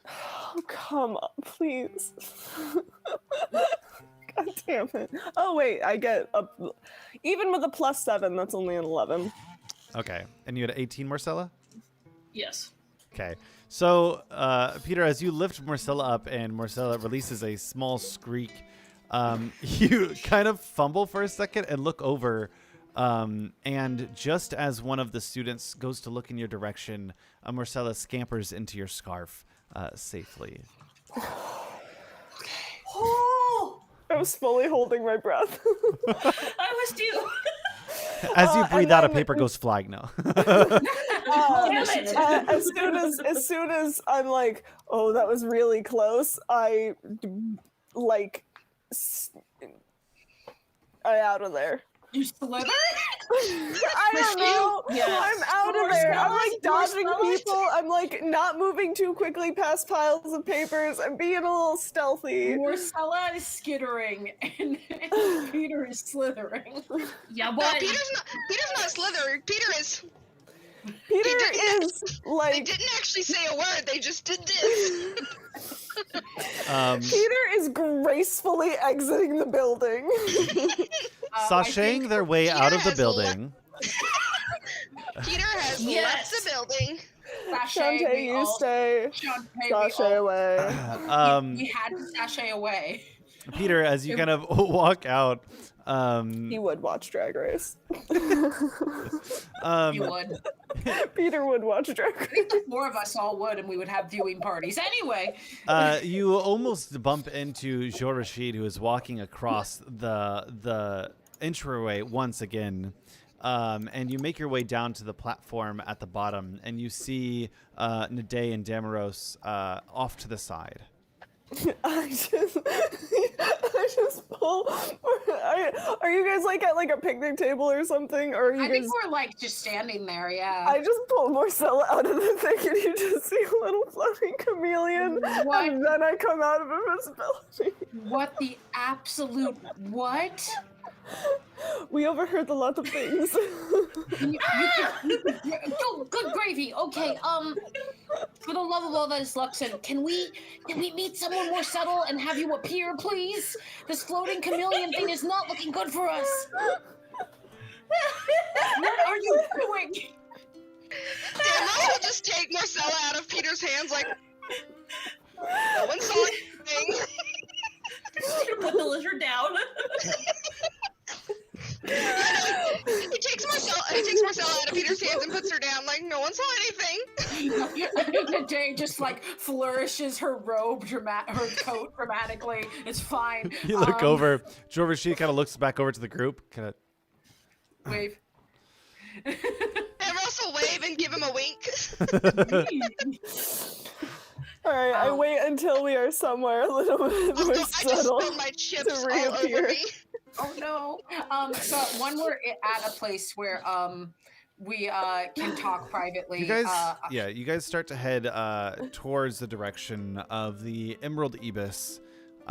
Oh, come on, please. God damn it. Oh, wait, I get even with a +7, that's only an 11. okay. And you had 18, Marcella? Yes. Okay. So, Peter, as you lift Marcella up and Marcella releases a small skreek, you kind of fumble for a second and look over. And just as one of the students goes to look in your direction, Marcella scampers into your scarf safely. Oh, I was fully holding my breath. I was too. As you breathe and out, a then- paper goes flying now. Damn it. As soon as I'm like, oh, that was really close, I out of there. You slither? I don't know. Yes. I'm out of More there. I'm spells? like More dodging spells? people. I'm like not moving too quickly past piles of papers. I'm being a little stealthy. Marcella is skittering and Peter is slithering. Yeah, No, but Peter's not slithering. Peter is. Peter didn't- is They like didn't actually say a word. They just did this. Peter is gracefully exiting the building. Sashaying their way Peter out of the has building. Peter has Yes. left the building. Shantae, you stay. Sashay away. We had to sashay away. Peter, as you kind of walk out, He would watch Drag Race. You would. Peter would watch Drag Race. The four of us all would, and we would have viewing parties. Anyway, you almost bump into Joe Rashid, who is walking across the entryway once again. And you make your way down to the platform at the bottom, and you see Nade and Damaros off to the side. I just pull. Are you guys like at like a picnic table or something? Or are you I guys? think we're like just standing there, yeah. I just pull Marcella out of the thing, and you just see a little floating chameleon, What? and then I come out of invisibility. What the absolute what? We overheard a lot of things. Good gravy. Okay, for the love of all that is Luxon, can we meet someone more subtle and have you appear, please? This floating chameleon thing is not looking good for us. What are you doing? Damaros will just take Marcella out of Peter's hands like, no one saw anything. just gonna put the lizard down. He takes Marcella out of Peter's hands and puts her down like no one saw anything. Nade just like flourishes her robe, her coat dramatically. It's fine. You look over. Joe Rashid kind of looks back over to the group. Kind of. Wave. Damaros will wave and give him a wink. All right, I wait until we are somewhere a little bit more Also, I just subtle. spilled my chips to all over reappear. me. Oh no. So when we're at a place where we can talk privately. You guys, you guys start to head towards the direction of the Emerald Ibis.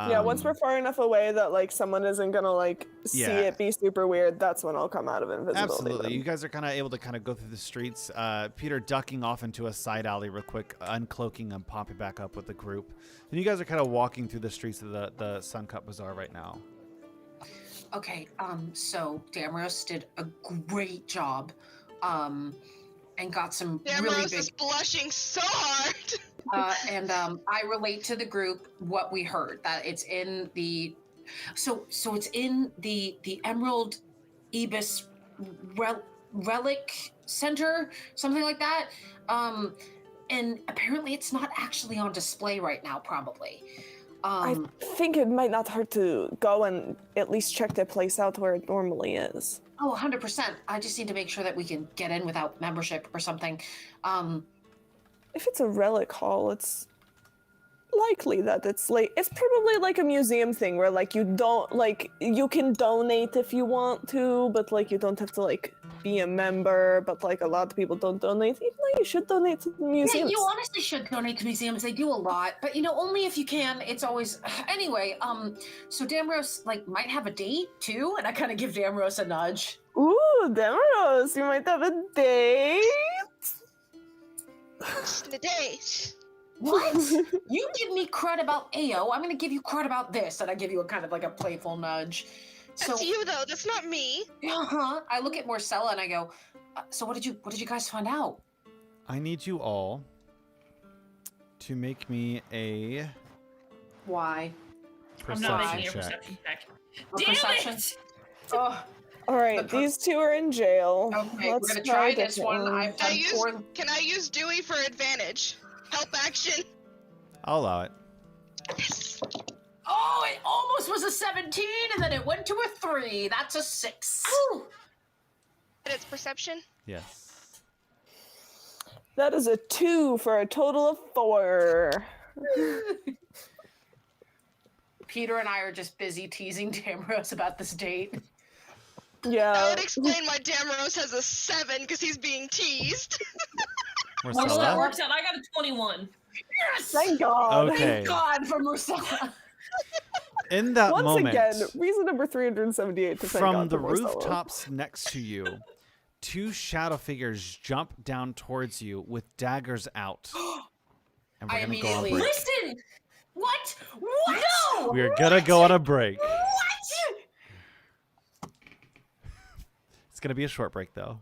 Yeah, once we're far enough away that like someone isn't gonna like see Yeah. it be super weird, that's when I'll come out of invisibility. Absolutely. then. You guys are kind of able to kind of go through the streets. Peter ducking off into a side alley real quick, uncloaking and popping back up with the group. And you guys are kind of walking through the streets of the Suncut Bazaar right now. Okay, so Damaros did a great job, and got some really Damaros big. is blushing so hard. And I relate to the group what we heard that it's in the, so it's in the Emerald Ibis relic center, something like that. And apparently it's not actually on display right now, probably. I think it might not hurt to go and at least check the place out where it normally is. Oh, 100%. I just need to make sure that we can get in without membership or something. If it's a relic hall, it's likely that it's probably like a museum thing where like you don't you can donate if you want to, but like you don't have to like be a member, but like a lot of people don't donate, even though you should donate to the museums. Yeah, you honestly should donate to museums. They do a lot, but only if you can. It's always anyway. So Damrose like might have a date too, and I kind of give Damrose a nudge. Ooh, Damrose, you might have a date. The date. What? You give me crud about AO, I'm gonna give you crud about this, and I give you a kind of like a playful nudge. That's you though. That's not me. Uh-huh. I look at Marcella and I go, so what did you guys find out? I need you all to make me a I'm Why? perception not making a check. perception check. A Damn perception? it! Oh, All right, these two are in jail. okay, Let's we're gonna try this different one. I've done four. Can I use Dewey for advantage? Help action. I'll allow it. Yes. Oh, it almost was a 17, and then it went to a 3. That's a 6. And it's perception. Yes. That is a 2 for a total of 4. Peter and I are just busy teasing Damrose about this date. Yeah. That would explain why Damrose has a 7 because he's being teased. Well, so that Marcella? works out. I got a 21. Yes! Thank God. Okay. Thank God for Marcella. In that Once moment, again, reason number 378 to thank from God the for Marcella. rooftops next to you, 2 shadow figures jump down towards you with daggers out. And we're I gonna go on a immediately- break. Listen! What? What? No! We're gonna go on a break. What? It's gonna be a short break though.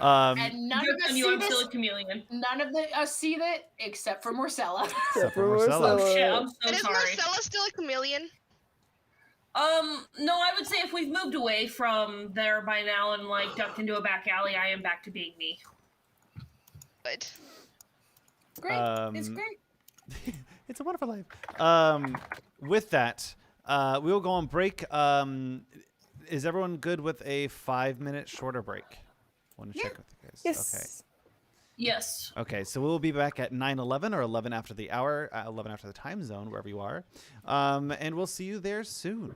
And none Good of us on you, see I'm this. still a chameleon. None of us see that except for Marcella. Except for Marcella. Oh shit, I'm so And is sorry. Marcella still a chameleon? No, I would say if we've moved away from there by now and like ducked into a back alley, I am back to being me. Good. Great. It's great. It's a wonderful life. With that, we will go on break. Is everyone good with a 5-minute shorter break? Want to check with you guys? Yes. Yes. Okay, so we'll be back at 9:11 or 11 after the hour, 11 after the time zone, wherever you are. And we'll see you there soon.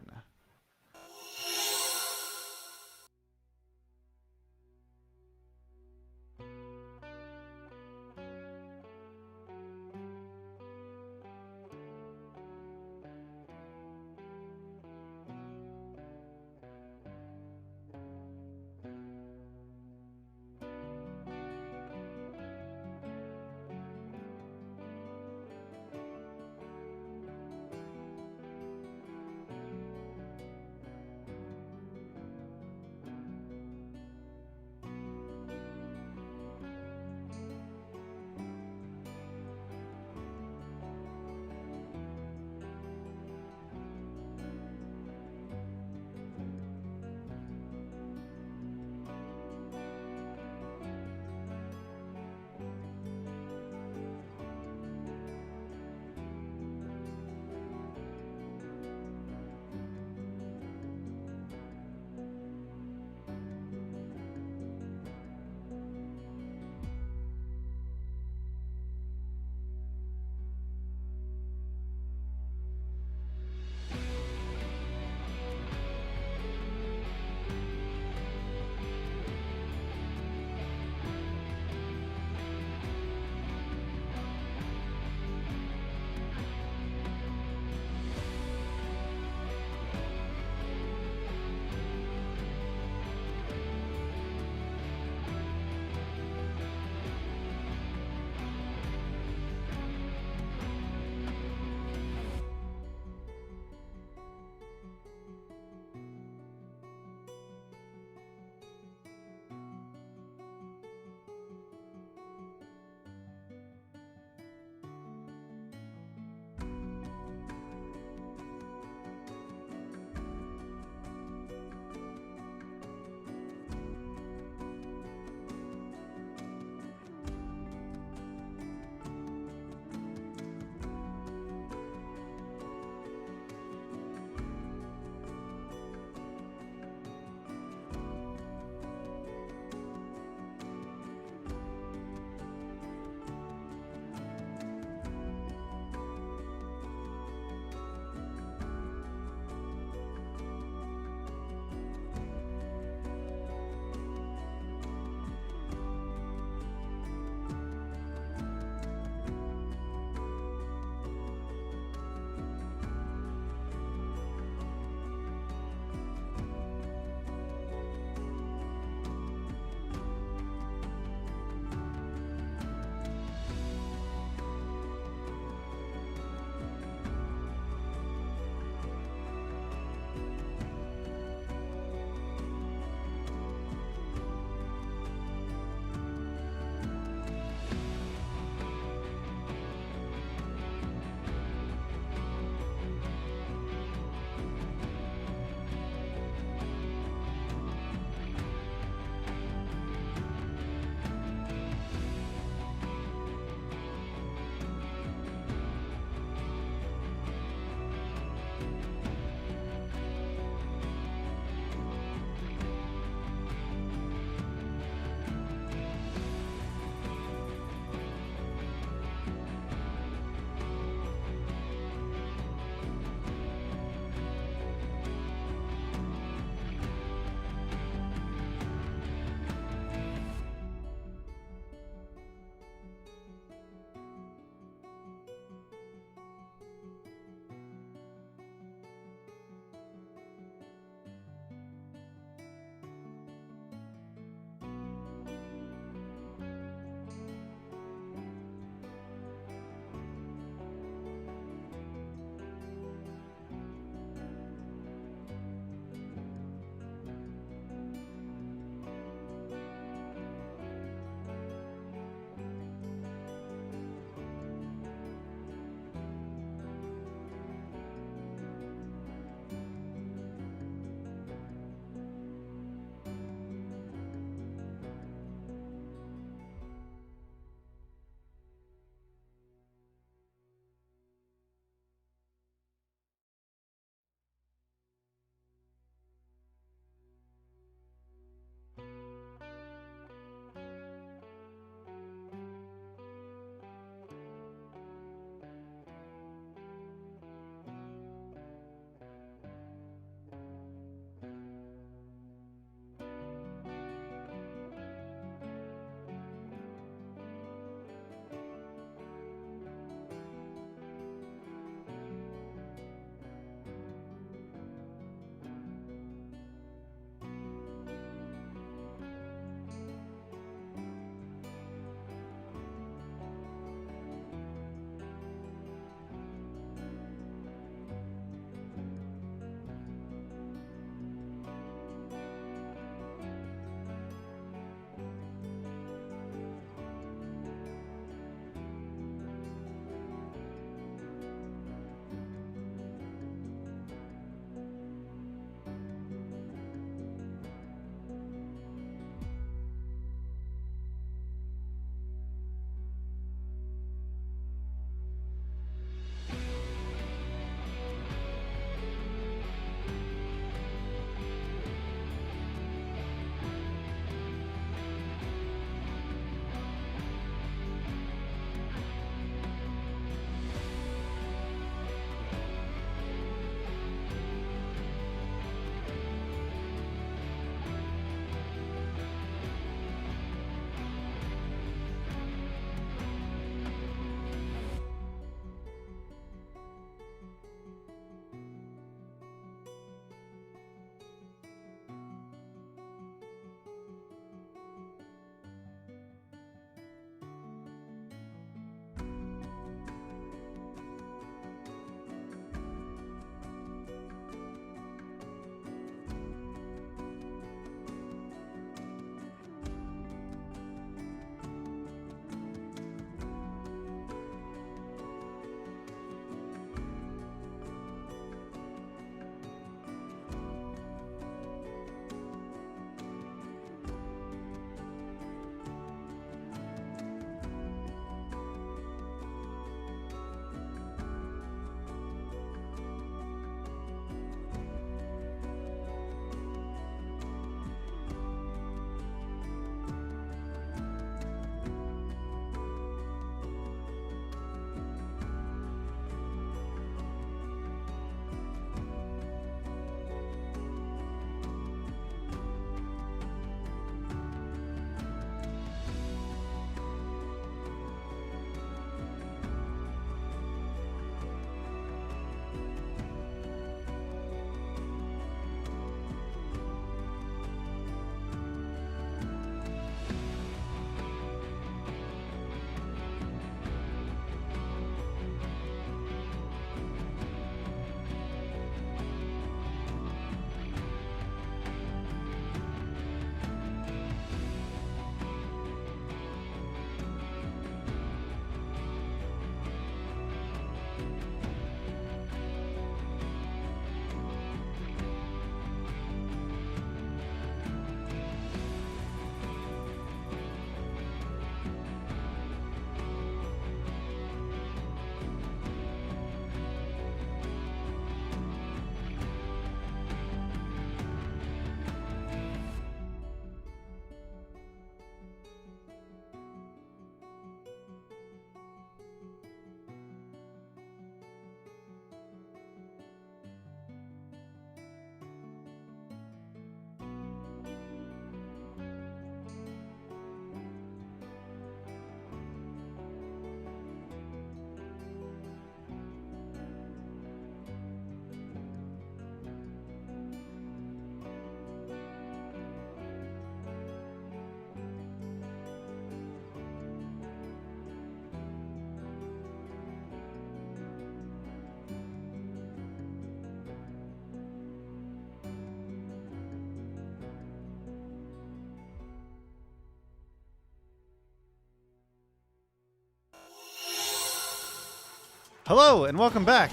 Hello and welcome back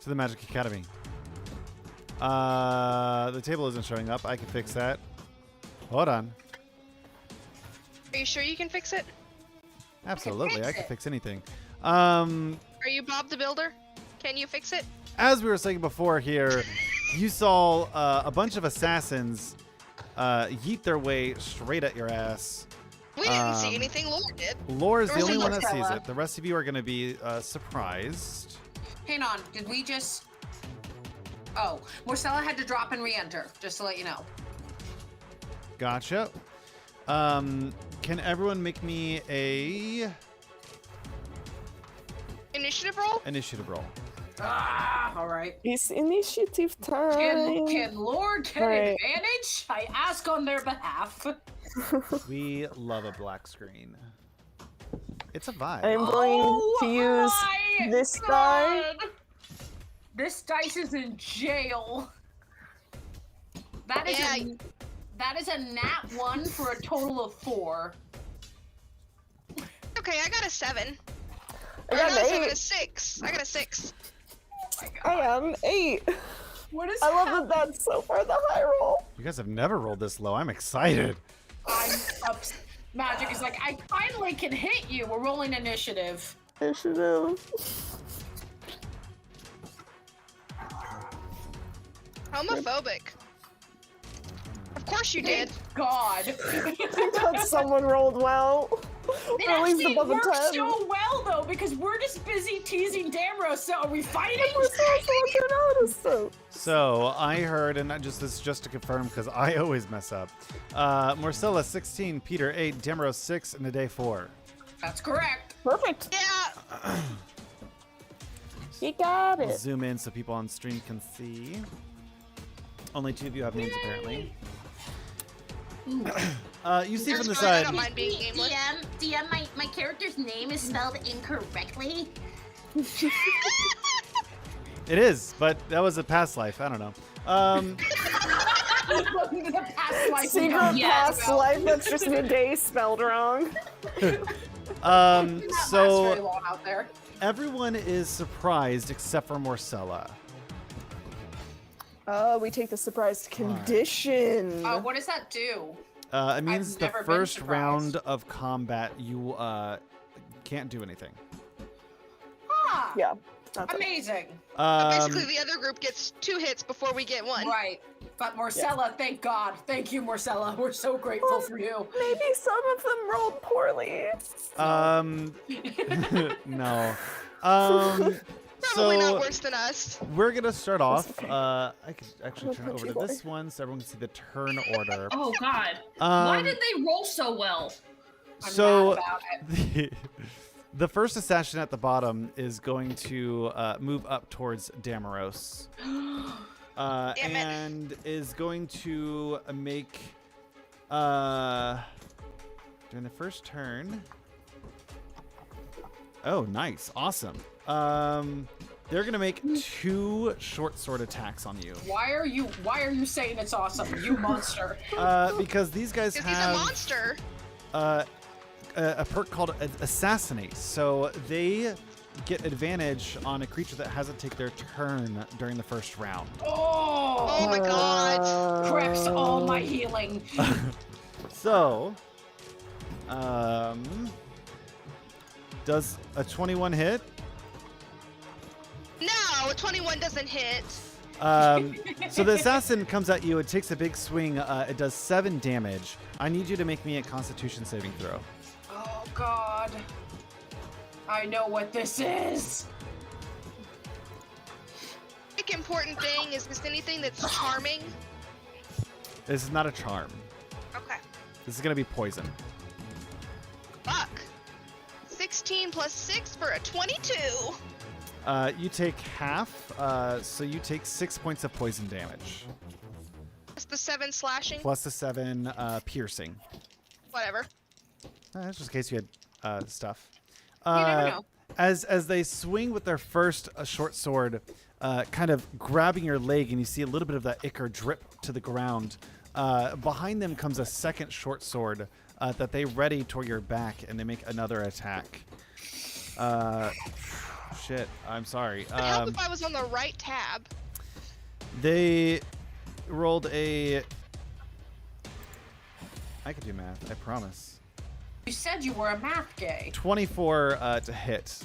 to the Magic Academy. The table isn't showing up. I can fix that. Hold on. Are you sure you can fix it? Absolutely, I can it. fix anything. Are you Bob the Builder? Can you fix it? As we were saying before here, you saw a bunch of assassins yeet their way straight at your ass. We didn't see anything. Laura did. Laura's the Or only one that Marcella. sees it. The rest of you are going to be surprised. Hang on. Did we just? Oh, Marcella had to drop and re-enter. Just to let you know. Gotcha. Can everyone make me a Initiative roll? initiative roll? All right. It's initiative time. Can Lord get Right. advantage? I ask on their behalf. We love a black screen. It's a vibe. I'm going to use my this die. God. This dice is in jail. That is that is a nat 1 for a total of 4. Okay, I got a 7. I Or got not an a 7, 8. a 6. I got a 6. I got an 8. What is I love happening? that that's so far the high roll. You guys have never rolled this low. I'm excited. I'm upset. Magic is like, I finally can hit you. We're rolling initiative. Initiative. Homophobic. Of course you did. God. That someone rolled well. It Or at least actually above a works 10. so well though, because we're just busy teasing Damro. So are we fighting? We're supposed to notice it. So I heard, and this is just to confirm because I always mess up. Marcella 16, Peter 8, Demro 6, and Ade 4. That's correct. Perfect. Yeah. You got I'll it. zoom in so people on stream can see. Only 2 of you have names apparently. You see from the That's fine, I side. don't mind being nameless. DM, my character's name is spelled incorrectly. It is, but that was a past life. I don't know. The past life we Secret have past about. life that's just a day spelled wrong. Did not last very So long out there. everyone is surprised except for Marcella. We take the surprised condition. What does that do? It means the never been first surprised. round of combat you can't do anything. Ah, Yeah. That's it. amazing. Basically, the other group gets 2 hits before we get 1. Right. But Marcella, thank God. Thank you, Marcella. We're so grateful for you. Maybe some of them rolled poorly. No. Probably not So worse than us. we're gonna start off. okay. I could actually turn it over to Boy. this one so everyone can see the turn order. Oh God. Why Um, did they roll so well? I'm So mad about it. the first assassin at the bottom is going to move up towards Damaros. Damn it. And is going to make during the first turn. Oh, nice, awesome. They're gonna make 2 short sword attacks on you. Why are you saying it's awesome, you monster? Because these guys Because he's a have monster. a perk called Assassinate, so they get advantage on a creature that hasn't taken their turn during the first round. Oh my god. Crips all my healing. So, does a 21 hit? No, a 21 doesn't hit. So the assassin comes at you. It takes a big swing. It does 7 damage. I need you to make me a Constitution saving throw. Oh God. I know what this is. Big important thing is this anything that's charming? This is not a charm. Okay. This is gonna be poison. Fuck. 16 plus 6 for a 22. You take half, so you take 6 points of poison damage, That's the 7 slashing. plus the 7 piercing. Whatever. That's just in case you had stuff. You never know. As they swing with their first short sword, kind of grabbing your leg, and you see a little bit of that ichor drip to the ground. Behind them comes a second short sword that they ready toward your back, and they make another attack. Shit. I'm sorry. It'd help if I was on the right tab. They rolled a. I could do math. I promise. You said you were a math gay. 24 to hit.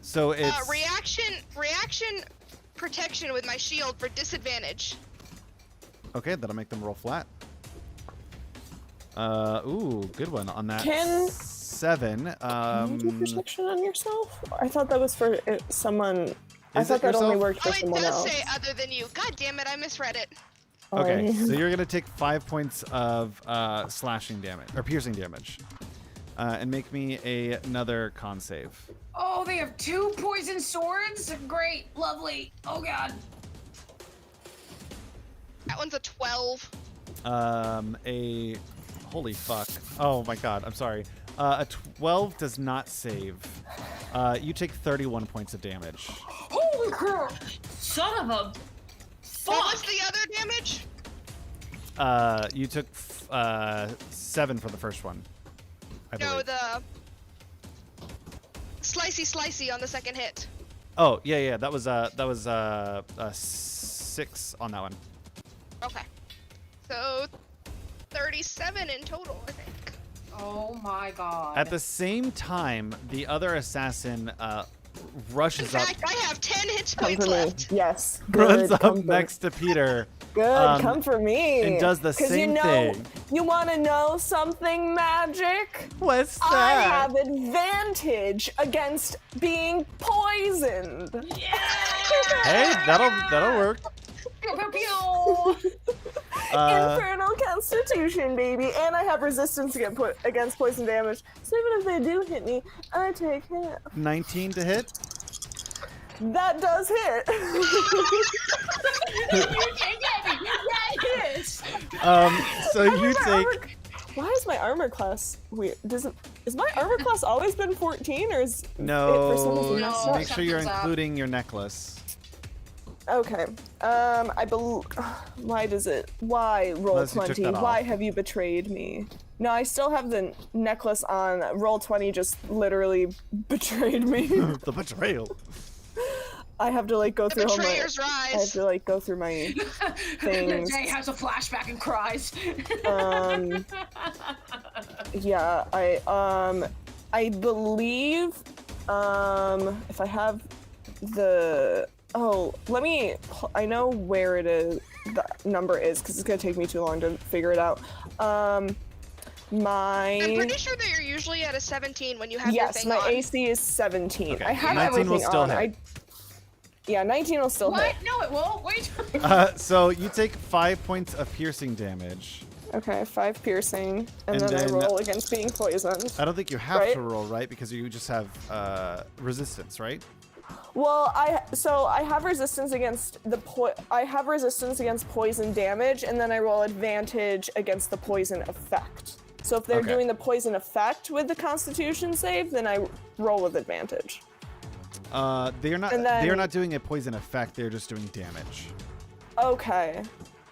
So it's reaction protection with my shield for disadvantage. okay. That'll make them roll flat. Ooh, good one on that. 7. Can you do protection on yourself? I thought that was for someone. I Is thought it that only yourself? worked for Oh, it someone does else. say other than you. God damn it, I misread it. Okay, so you're gonna take 5 points of slashing damage or piercing damage, and make me another con save. Oh, they have 2 poison swords? Great, lovely. Oh god. That one's a 12. Holy fuck. Oh my god, I'm sorry. A 12 does not save. You take 31 points of damage. Holy crap! Son of a fuck. What was the other damage? You took 7 for the first one. I No, believe. the slicey on the second hit. Oh yeah, that was 6 on that one. Okay. So 37 in total, I think. Oh my god. At the same time, the other assassin In rushes up, fact, I have 10 hit Come points for me. left. Yes. runs Good, up come for- next to Peter. Good, come for me. and does the 'Cause same thing. You want to know something magic? What's I that? have advantage against being poisoned. Hey, that'll work. Pew, pew, pew. Infernal Constitution, baby, and I have resistance against poison damage. So even if they do hit me, I take hit. 19 to hit. That does hit. So you take. Why is my armor class weird? Is my armor class always been 14, or is it for some No, reason messed up? make sure you're Something's up. including your necklace. Okay. I believe. Why roll Unless you took 20? that off. Why have you betrayed me? No, I still have the necklace on. Roll 20 just literally betrayed me. The betrayal. I have to like go The through all my. betrayer's I have rise. to like go through my things. Jay has a flashback and cries. Yeah, I believe if I have the I know where it is. The number is because it's gonna take me too long to figure it out. I'm pretty sure that you're usually at a 17 when you have your Yes, thing my on. AC is 17. Okay, I have 19 will everything still on. hit. Yeah, 19 will still What? hit. No, it won't. Wait. So you take 5 points of piercing damage. Okay, 5 piercing, and And then I then- roll against being poisoned. I don't think you have Right. to roll, right? Because you just have resistance, right? Well, I have resistance against poison damage, and then I roll advantage against the poison effect. So if they're Okay. doing the poison effect with the Constitution save, then I roll with advantage. They're not. And then- They're not doing a poison effect. They're just doing damage. Okay.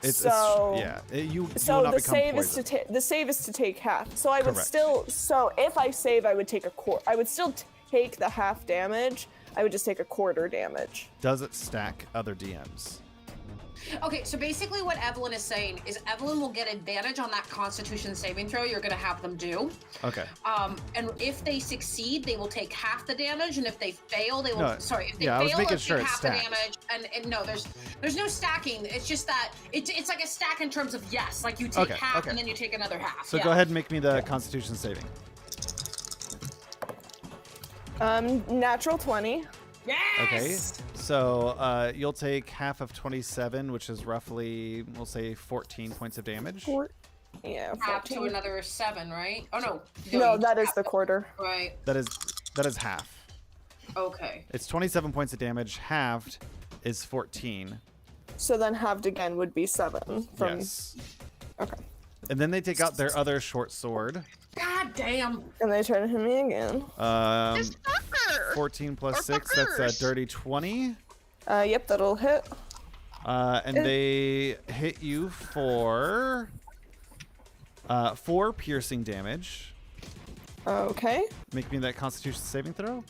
It's so yeah. You will so not the become save poisoned. is the save is to take half. So I would Correct. so if I save, I would take I would still take the half damage. I would just take a quarter damage. Does it stack other DMs? Okay, so basically what Evelyn is saying is Evelyn will get advantage on that Constitution saving throw you're going to have them do. Okay. And if they succeed, they will take half the damage, and if they fail, they will. No, Sorry, if they yeah, I was fail, making they'll sure take it's half the stacked. damage. And no, there's no stacking. It's just that it's like a stack in terms of yes, like you take Okay, half okay. and then you take another half. So yeah. go ahead and make me the Constitution saving. Natural 20. Yes. Okay. So you'll take half of 27, which is roughly, we'll say, 14 points of damage. Yeah, Half to 14. another 7, right? Oh no. No, you that is half the it. quarter. Right. That is half. Okay. It's 27 points of damage. Halved is 14. So then halved again would be 7. From, Yes. Okay. And then they take out their other short sword. God damn. And they try to hit me again. This fucker! 14 plus Or 6, that's a fuckers. dirty 20. Yep, that'll hit. And they hit you for 4 piercing damage. Okay. Make me that Constitution saving throw.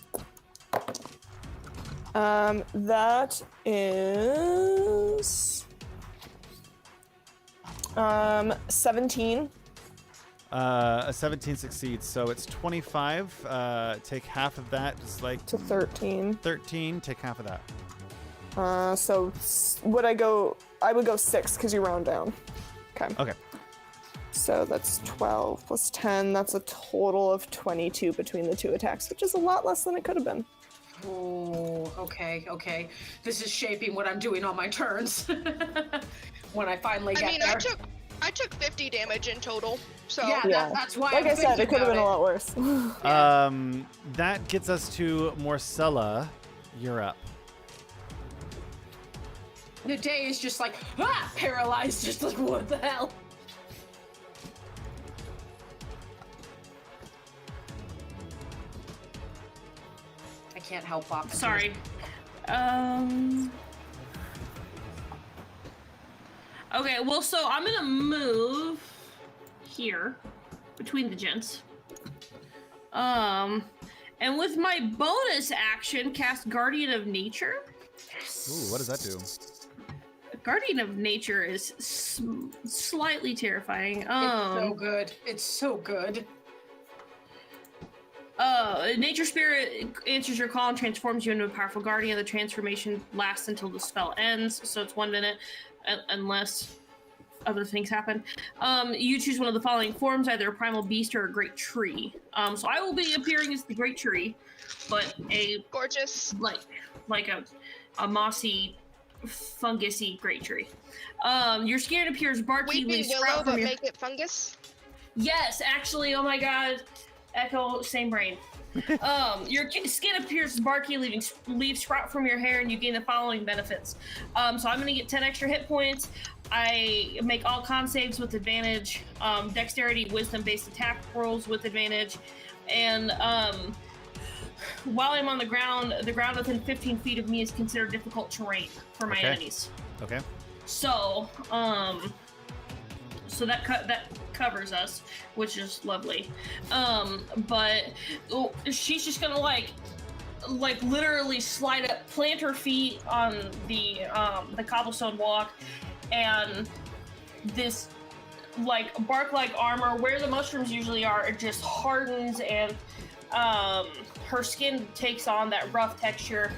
That is 17. A 17 succeeds, so it's 25. Take half of that, just like To 13. 13. Take half of that. So would I go? I would go 6 because you round down. Okay. Okay. So that's 12 plus 10. That's a total of 22 between the two attacks, which is a lot less than it could have been. Oh, okay. This is shaping what I'm doing on my turns. When I finally get there. I took 50 damage in total. So Yeah. That's why. Like I'm I said, thinking it could have about been a lot worse. That gets us to Morcella. You're up. The day is just like paralyzed, just like what the hell. I can't help Bob. Sorry. Okay, well, so I'm gonna move here between the gents. And with my bonus action, cast Guardian of Nature. Ooh, what does that do? Guardian of Nature is slightly terrifying. It's so good. Nature Spirit answers your call and transforms you into a powerful guardian. The transformation lasts until the spell ends, so it's 1 minute, unless other things happen. You choose one of the following forms, either a primal beast or a great tree. So I will be appearing as the great tree, but a gorgeous, like a mossy, fungusy great tree. Your skin appears barky Weeping leaves willow, sprout from but your... make it fungus. Yes, actually, oh my god. Echo, same brain. Your skin appears barky, leaves sprout from your hair, and you gain the following benefits. So I'm going to get 10 extra hit points. I make all con saves with advantage, dexterity, wisdom-based attack rolls with advantage, and while I'm on the ground within 15 feet of me is considered difficult terrain for my enemies. Okay. So, so that covers us, which is lovely. But she's just gonna like literally slide up, plant her feet on the cobblestone walk, and this like bark-like armor where the mushrooms usually are, it just hardens, and her skin takes on that rough texture.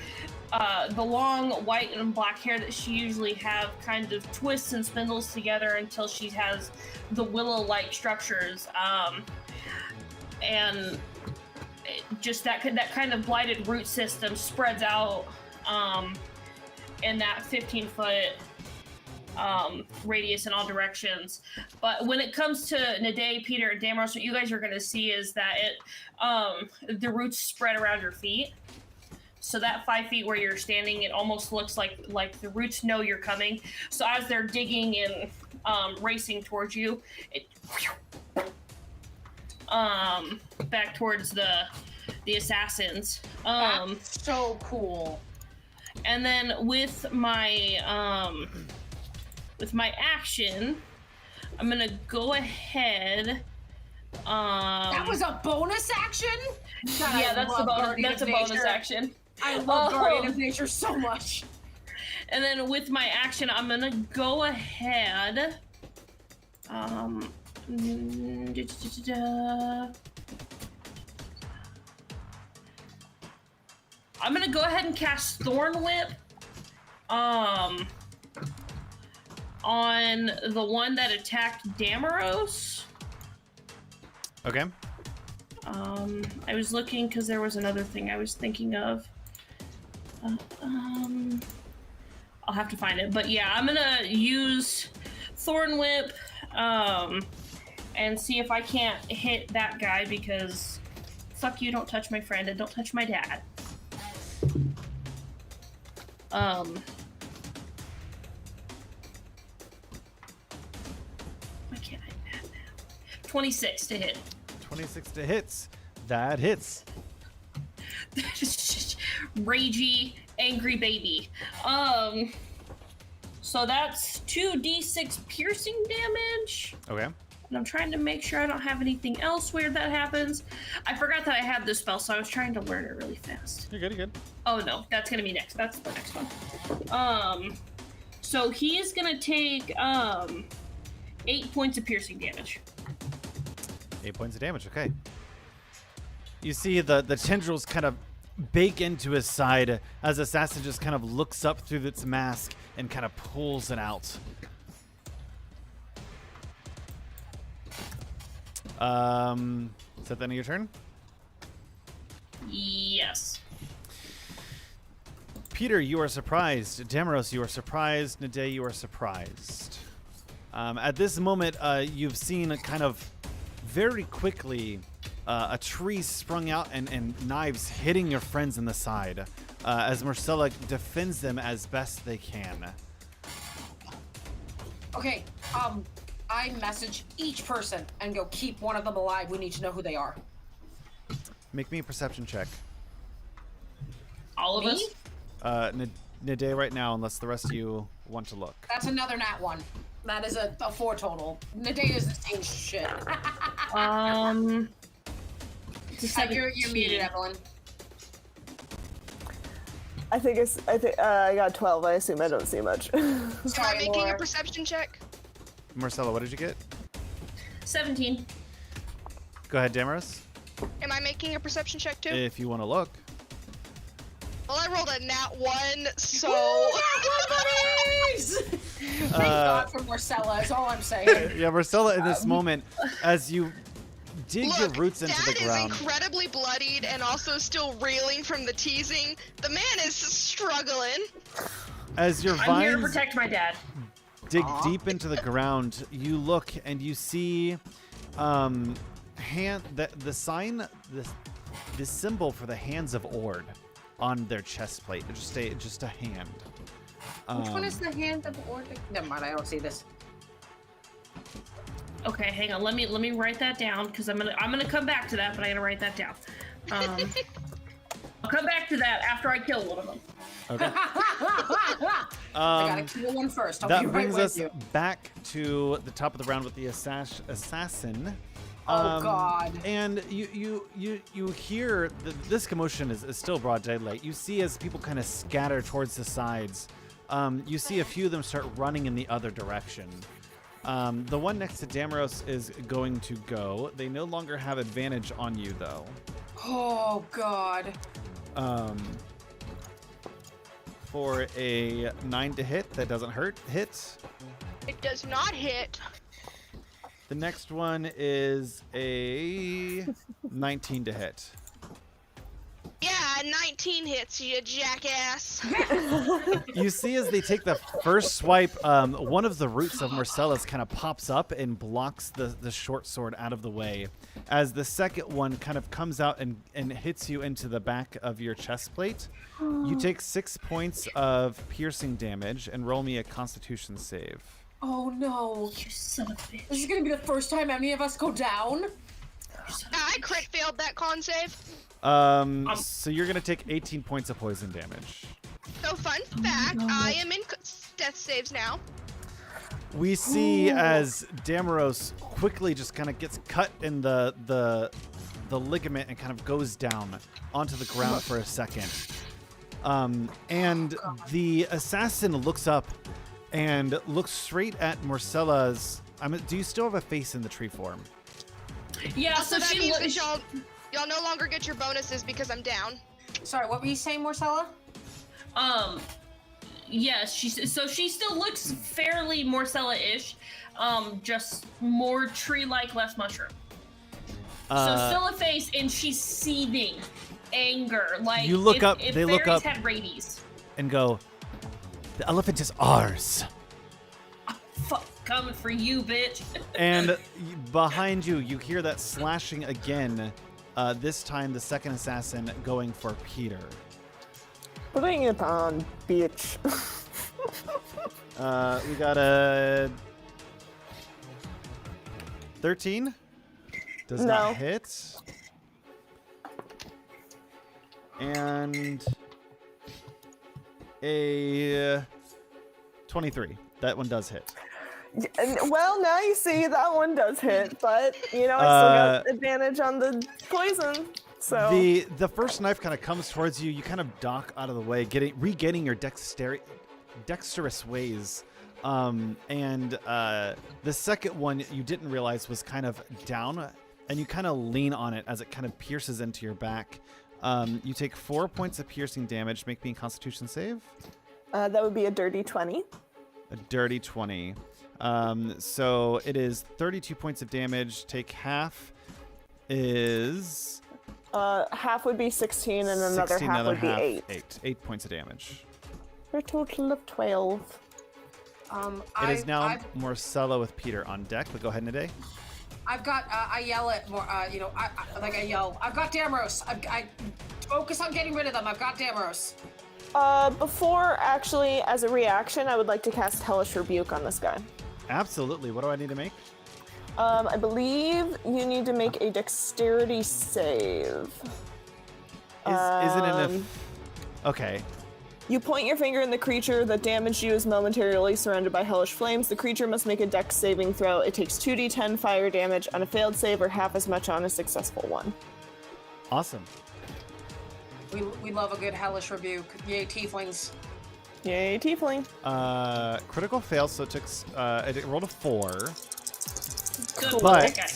The long white and black hair that she usually have kind of twists and spindles together until she has the willow-like structures, and just that kind of blighted root system spreads out in that 15-foot radius in all directions. But when it comes to Nade, Peter, and Damaros, what you guys are going to see is that the roots spread around your feet. So that 5 feet where you're standing, it almost looks like the roots know you're coming. So as they're digging and racing towards you, it back towards the assassins. That's so cool. And then with my action, I'm gonna go ahead. That was a bonus action? God, yeah, that's a bonus action. I love Guardian of Nature so much. And then with my action, I'm gonna go ahead. I'm gonna go ahead and cast Thorn Whip on the one that attacked Damaros. Okay. I was looking because there was another thing I was thinking of. I'll have to find it, but yeah, I'm gonna use Thorn Whip and see if I can't hit that guy, because fuck you, don't touch my friend and don't touch my dad. Why can't I add that? 26 to hit. 26 to hits. That hits. Ragey, angry baby. So that's 2d6 piercing damage. Okay. And I'm trying to make sure I don't have anything else weird that happens. I forgot that I had this spell, so I was trying to learn it really fast. You're good, you're good. Oh no, that's gonna be next. That's the next one. So he's gonna take 8 points of piercing damage. 8 points of damage, okay. You see the tendrils kind of bake into his side as Assassin just kind of looks up through its mask and kind of pulls it out. Is that the end of your turn? Yes. Peter, you are surprised. Damaros, you are surprised. Nade, you are surprised. At this moment, you've seen kind of very quickly a tree sprung out and knives hitting your friends in the side as Marcella defends them as best they can. Okay, I message each person and go, keep one of them alive. We need to know who they are. Make me a perception check. All of Me? us? Nade right now, unless the rest of you want to look. That's another nat 1. That is a 4 total. Nade isn't saying shit. It's a You're 17. muted, Evelyn. I think I got 12. I assume I don't see much. Am I Sorry, making Laura. a perception check? Marcella, what did you get? 17. Go ahead, Damaris, Am I making a perception check too? if you want to look. Well, I rolled a nat 1, so... Thank God for Marcella, is all I'm saying. Yeah, Marcella, in this moment, as you dig your Look, roots into the Dad ground. is incredibly bloodied and also still reeling from the teasing. The man is struggling. As your I'm here to vines protect my dad. dig deep into the ground, you look and you see the sign, the symbol for the hands of Ord on their chest plate. Just a hand. Which one is the hand of Ordic? Never mind, I don't see this. Okay, hang on. Let me write that down because I'm gonna come back to that, but I gotta write that down. I'll come back to that after I kill one of them. Okay. I gotta kill one first. I'll be That right brings with us you. back to the top of the round with the assassin. Oh God. And you hear this commotion is still broad daylight. You see as people kind of scatter towards the sides. You see a few of them start running in the other direction. The one next to Damaros is going to go. They no longer have advantage on you though. Oh God. For a 9 to hit, that doesn't hit. It does not hit. The next one is a 19 to hit. Yeah, 19 hits, you jackass. You see as they take the first swipe, one of the roots of Marcellus kind of pops up and blocks the short sword out of the way. As the second one kind of comes out and hits you into the back of your chest plate. You take 6 points of piercing damage and roll me a Constitution save. Oh no. You son of a bitch. This is gonna be the first time any of us go down. I crit failed that con save. So you're gonna take 18 points of poison damage. So fun fact, I am in death saves now. We see as Damaros quickly just kind of gets cut in the ligament and kind of goes down onto the ground for a second. And the assassin looks up and looks straight at Marcella's. Do you still have a face in the tree form? Yeah, Also, so that she means looks. that y'all no longer get your bonuses because I'm down. Sorry, what were you saying, Marcella? Yes, she still looks fairly Morcella-ish, just more tree-like, less mushroom. So still a face, and she's seething anger. Like You look up- If they look fairies up- had rabies. And go, the elephant is ours. Fuck, coming for you, bitch. And behind you, you hear that slashing again. This time, the second assassin going for Peter. Putting it on, bitch. We got a 13. Does No. not hit. And a 23. That one does hit. Well, now you see that one does hit, but you know I still got advantage on the poison. So the first knife kind of comes towards you. You kind of duck out of the way, regaining your dexterous ways. And the second one you didn't realize was kind of down, and you kind of lean on it as it kind of pierces into your back. You take 4 points of piercing damage. Make me a Constitution save. That would be a dirty 20. A dirty 20. So it is 32 points of damage. Take half is... half would be 16, and another 16, half would be 8. 8 points of damage. For a total of 12. It is now Marcella with Peter on deck, but go ahead, Nade. I've got, I yell at more, I yell, I've got Damaros. I focus on getting rid of them. I've got Damaros. Before, actually, as a reaction, I would like to cast Hellish Rebuke on this guy. Absolutely. What do I need to make? I believe you need to make a dexterity save. Isn't it enough? Okay. You point your finger in the creature that damaged you is momentarily surrounded by hellish flames. The creature must make a dex saving throw. It takes 2d10 fire damage on a failed save or half as much on a successful one. Awesome. We love a good hellish rebuke. Yay, tieflings. Yay, tiefling. Critical fail, so it took it rolled a 4. Good But okay.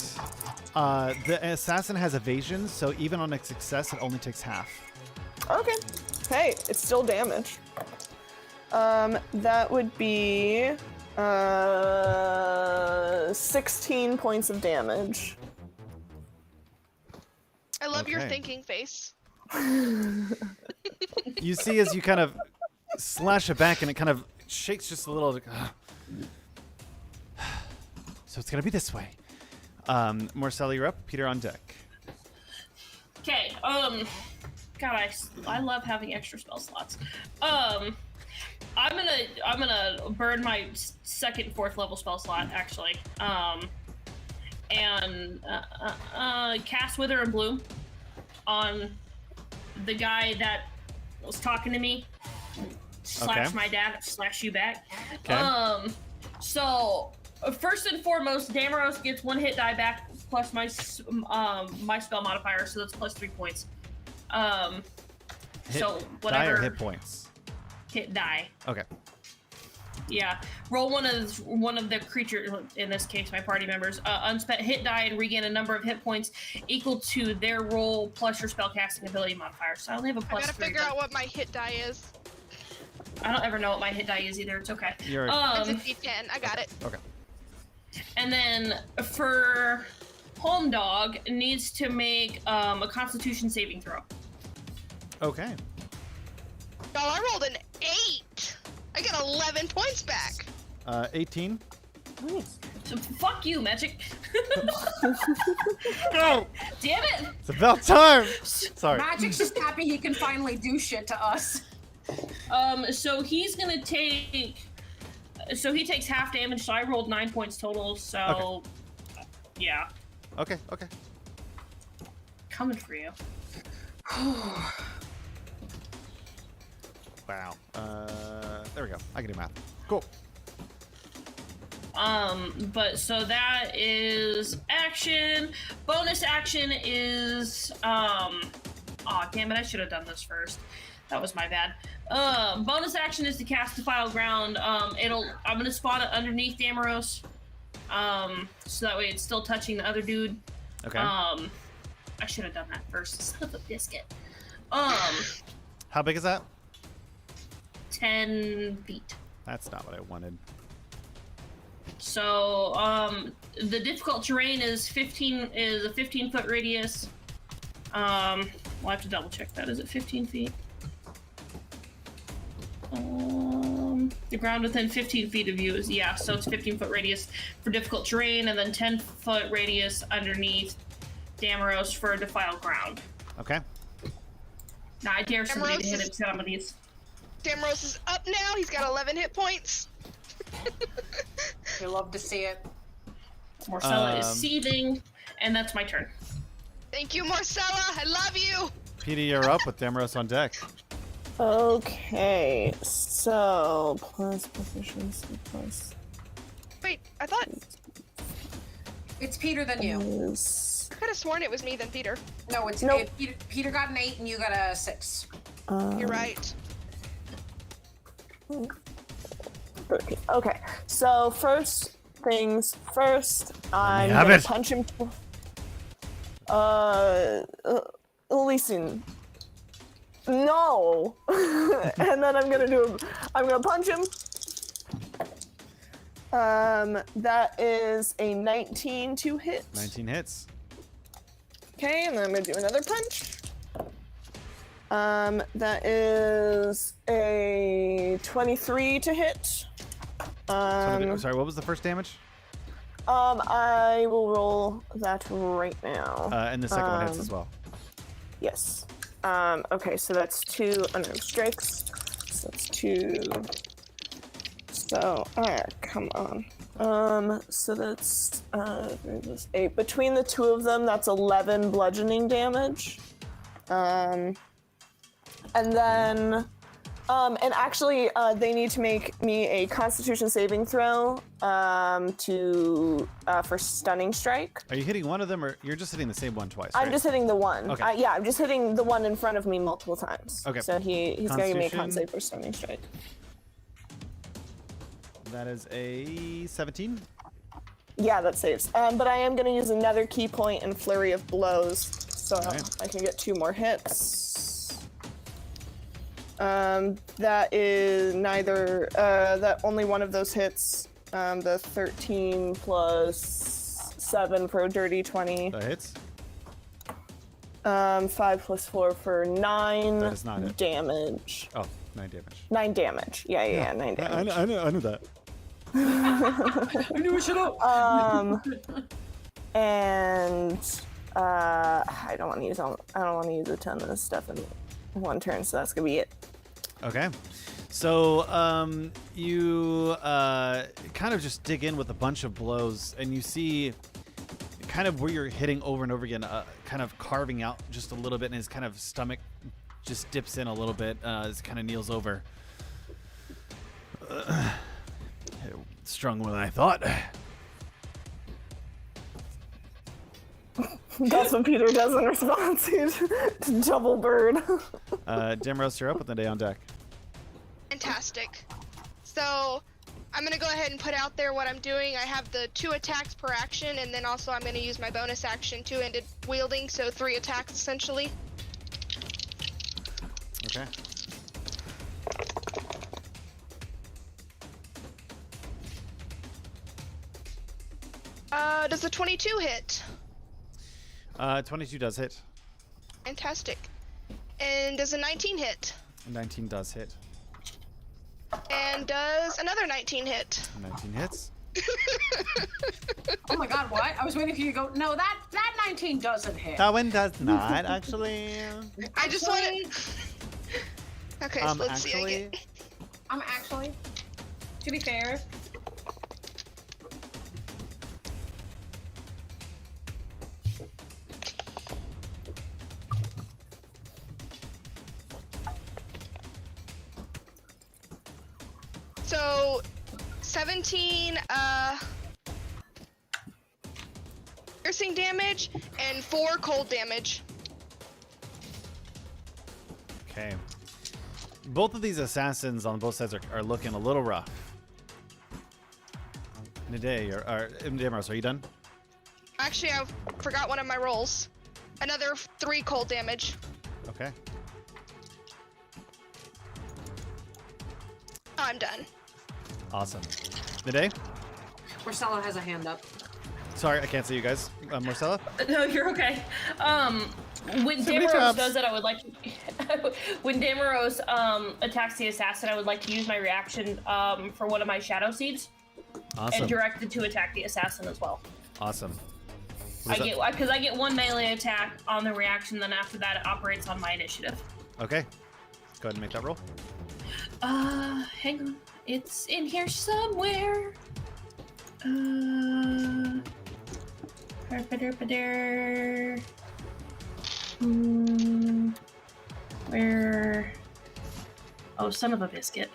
The assassin has evasion, so even on a success, it only takes half. Okay. Hey, it's still damage. That would be 16 points of damage. I love your Okay. thinking face. You see as you kind of slash it back and it kind of shakes just a little. Like, so it's going to be this way. Marcella, you're up. Peter on deck. Okay. God, I love having extra spell slots. I'm gonna burn my second, fourth level spell slot actually. And cast Wither and Bloom on the guy that was talking to me. Slash my dad. Slash you back. Okay. So first and foremost, Damaros gets 1 hit die back plus my spell modifier, so that's plus 3 points. So whatever. Die or hit points? Hit die. Okay. Yeah. Roll one of the creatures, in this case my party members, unspent hit die and regain a number of hit points equal to their roll plus your spellcasting ability modifier. So I only have a plus 3. I gotta figure out what my hit die is. I don't ever know what my hit die is either. It's okay. It's a D10. I got it. Okay. And then for Home Dog needs to make a Constitution saving throw. Okay. Y'all, I rolled an 8. I get 11 points back. 18. So fuck you, Magic. No! Damn it! It's about time! Sorry. Magic's just happy he can finally do shit to us. So he's gonna take... So he takes half damage, so I rolled 9 points total, so... Okay. Yeah. Okay, okay. Coming for you. Wow. There we go. I can do math. Cool. But so that is action. Bonus action is aw, damn it, I should have done this first. That was my bad. Bonus action is to cast Defile Ground. I'm gonna spawn it underneath Damaros. So that way it's still touching the other dude. Okay. I should have done that first. Son of a biscuit. How big is that? 10 feet. That's not what I wanted. So, the difficult terrain is a 15-foot radius. We'll have to double check that. Is it 15 feet? The ground within 15 feet of you is, yeah, so it's 15-foot radius for difficult terrain, and then 10-foot radius underneath Damaros for defiled ground. Okay. Now, I dare somebody to hit him some of these. Damaros is up now. He's got 11 hit points. We love to see it. Marcella is seething, and that's my turn. Thank you, Marcella. I love you. Petey, you're up with Damaros on deck. Okay, so plus proficiency plus. Wait, I thought It's Peter than you. I could have sworn it was me than Peter. No, it's Nope. Peter got an 8 and you got a 6. You're right. 13. Okay, so first things first, I'm have gonna it. punch him. Listen. No. And then I'm gonna punch him. That is a 19 to hit. 19 hits. Okay, and then I'm gonna do another punch. That is a 23 to hit. Sorry, what was the first damage? I will roll that right now. And the second one hits as well. Yes. Okay, so that's 2 unarmed strikes. So that's 2. So, come on. So that's 8. Between the two of them, that's 11 bludgeoning damage. And then, and actually, they need to make me a Constitution saving throw for stunning strike. Are you hitting one of them, or you're just hitting the same one twice? I'm right? just hitting the one. Okay. Yeah, I'm just hitting the one in front of me multiple times. Okay. So he's gonna give me a con Constitution. save for stunning strike. That is a 17. Yeah, that saves. But I am gonna use another key point and flurry of blows, so Alright. I can get 2 more hits. That is neither. That only one of those hits. The 13 plus 7 for a dirty 20. That hits. 5 plus 4 for 9 That is not it. damage. Oh, 9 damage. 9 damage. Yeah, 9 damage. I knew that. I knew it should up. And I don't want to use a ton of this stuff in one turn, so that's gonna be it. Okay. So you kind of just dig in with a bunch of blows, and you see kind of where you're hitting over and over again, kind of carving out just a little bit, and his kind of stomach just dips in a little bit as kind of kneels over. Stronger than I thought. That's what Peter does in response to double bird. Dimros, you're up with the day on deck. Fantastic. So I'm gonna go ahead and put out there what I'm doing. I have the 2 attacks per action, and then also I'm gonna use my bonus action, 2-handed wielding, so 3 attacks essentially. Okay. Does the 22 hit? 22 does hit. Fantastic. And does a 19 hit? 19 does hit. And does another 19 hit? 19 hits. Oh my god, what? I was waiting for you to go, no, that 19 doesn't hit. That one does not, actually. I just want to... Okay, so let's see. Actually, Actually, to be fair, So, 17 piercing damage and 4 cold damage. okay. Both of these assassins on both sides are looking a little rough. Nade, or Dimros, are you done? Actually, I forgot one of my rolls. Another 3 cold damage. Okay. I'm done. Awesome. Nade? Marcella has a hand up. Sorry, I can't see you guys. Marcella? No, you're okay. When Somebody Damaros drops. does it, I would like to... when Damaros attacks the assassin, I would like to use my reaction for one of my shadow seeds Awesome. and direct it to attack the assassin as well. Awesome. Because I get 1 melee attack on the reaction, then after that it operates on my initiative. Okay. Go ahead and make that roll. Hang on. It's in here somewhere. Where? Oh, son of a biscuit.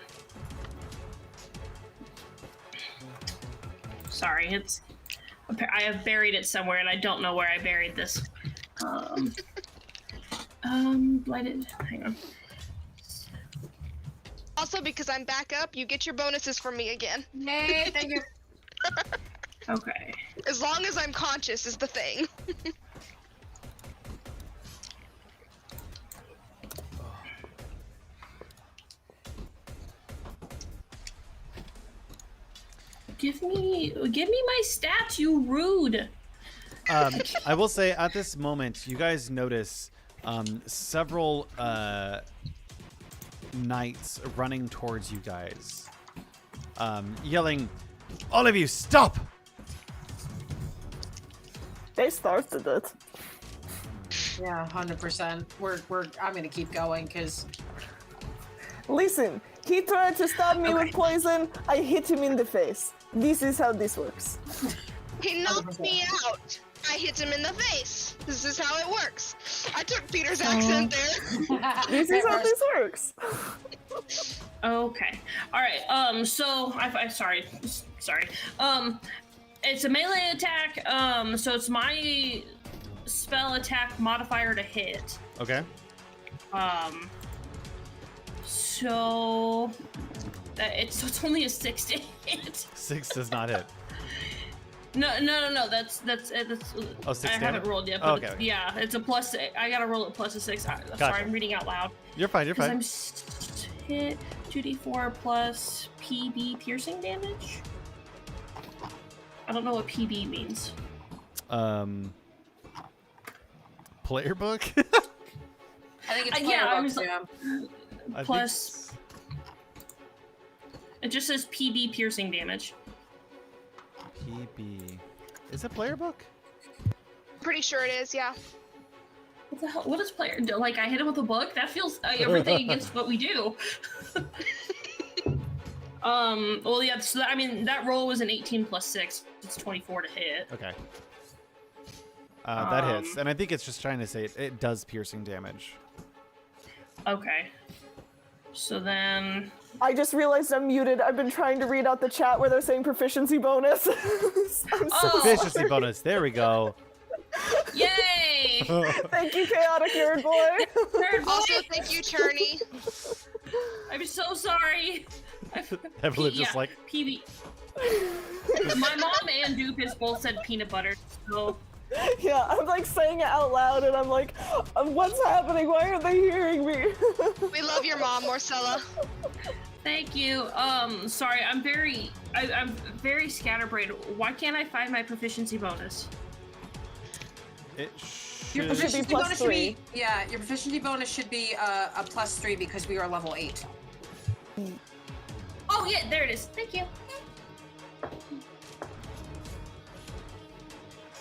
Sorry, I have buried it somewhere, and I don't know where I buried this. Blighted. Hang on. Also, because I'm back up, you get your bonuses from me again. Yay, thank you. Okay. As long as I'm conscious is the thing. Give me my stats, you rude. I will say at this moment, you guys notice several knights running towards you guys, yelling, "All of you, stop!" They started it. Yeah, 100%. I'm gonna keep going because Listen, he tried to stab me with poison. I hit him in the face. This is how this works. He knocked me out. I hit him in the face. This is how it works. I took Peter's accent there. This is how this works. Okay. All right. So sorry. It's a melee attack. So it's my spell attack modifier to hit. Okay. So it's only a 6 to hit. 6 does not hit. No. That's Oh, 6 I haven't damage? rolled yet. Oh, But okay. yeah, it's a plus. I gotta roll it plus a 6. Sorry, Gotcha. I'm reading out loud. You're fine. You're fine. I'm hit 2d4 plus PB piercing damage. I don't know what PB means. Player book. I think it's Yeah, I was I plus. It just says PB piercing damage. PB. Is it player book? Pretty sure it is, yeah. What the hell? What is player? Like I hit him with a book? That feels everything against what we do. Well, yeah. So I mean, that roll was an 18 plus 6. It's 24 to hit. Okay. That hits, and I think it's just trying to say it does piercing damage. Okay. So then. I just realized I'm muted. I've been trying to read out the chat where they're saying proficiency bonus. I'm so Proficiency sorry. bonus. There we go. Yay! Thank you, chaotic nerd boy. Nerd boy! Also, thank you, Churney. I'm so sorry. Evelyn just like. PB. My mom and Dupis both said peanut butter, so. Yeah, I'm like saying it out loud, and I'm like, what's happening? Why aren't they hearing me? We love your mom, Marcella. Thank you. Sorry, I'm very scatterbrained. Why can't I find my proficiency bonus? It Your should. proficiency plus bonus 3. should be your proficiency bonus should be a plus 3 because we are level 8. Oh yeah, there it is. Thank you.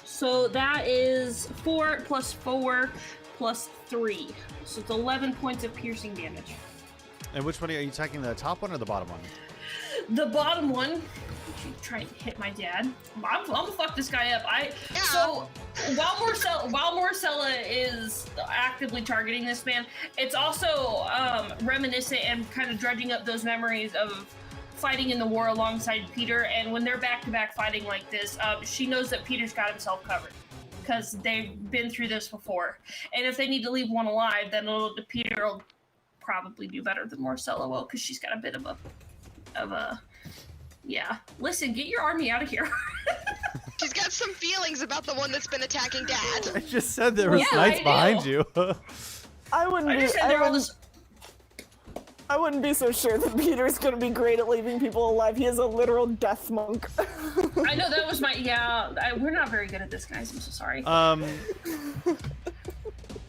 So that is 4 plus 4 plus 3. So it's 11 points of piercing damage. And which one are you attacking? The top one or the bottom one? The bottom one. Try and hit my dad. I'm gonna fuck this guy up. So while Marcella is actively targeting this man, it's also reminiscent and kind of dredging up those memories of fighting in the war alongside Peter. And when they're back to back fighting like this, she knows that Peter's got himself covered because they've been through this before. And if they need to leave one alive, then Peter will probably do better than Marcella will because she's got a bit of a. Yeah. Listen, get your army out of here. She's got some feelings about the one that's been attacking Dad. I just said there was Yeah, knights I behind do. you. I wouldn't be so sure that Peter's gonna be great at leaving people alive. He is a literal death monk. I know that was my we're not very good at this, guys. I'm so sorry.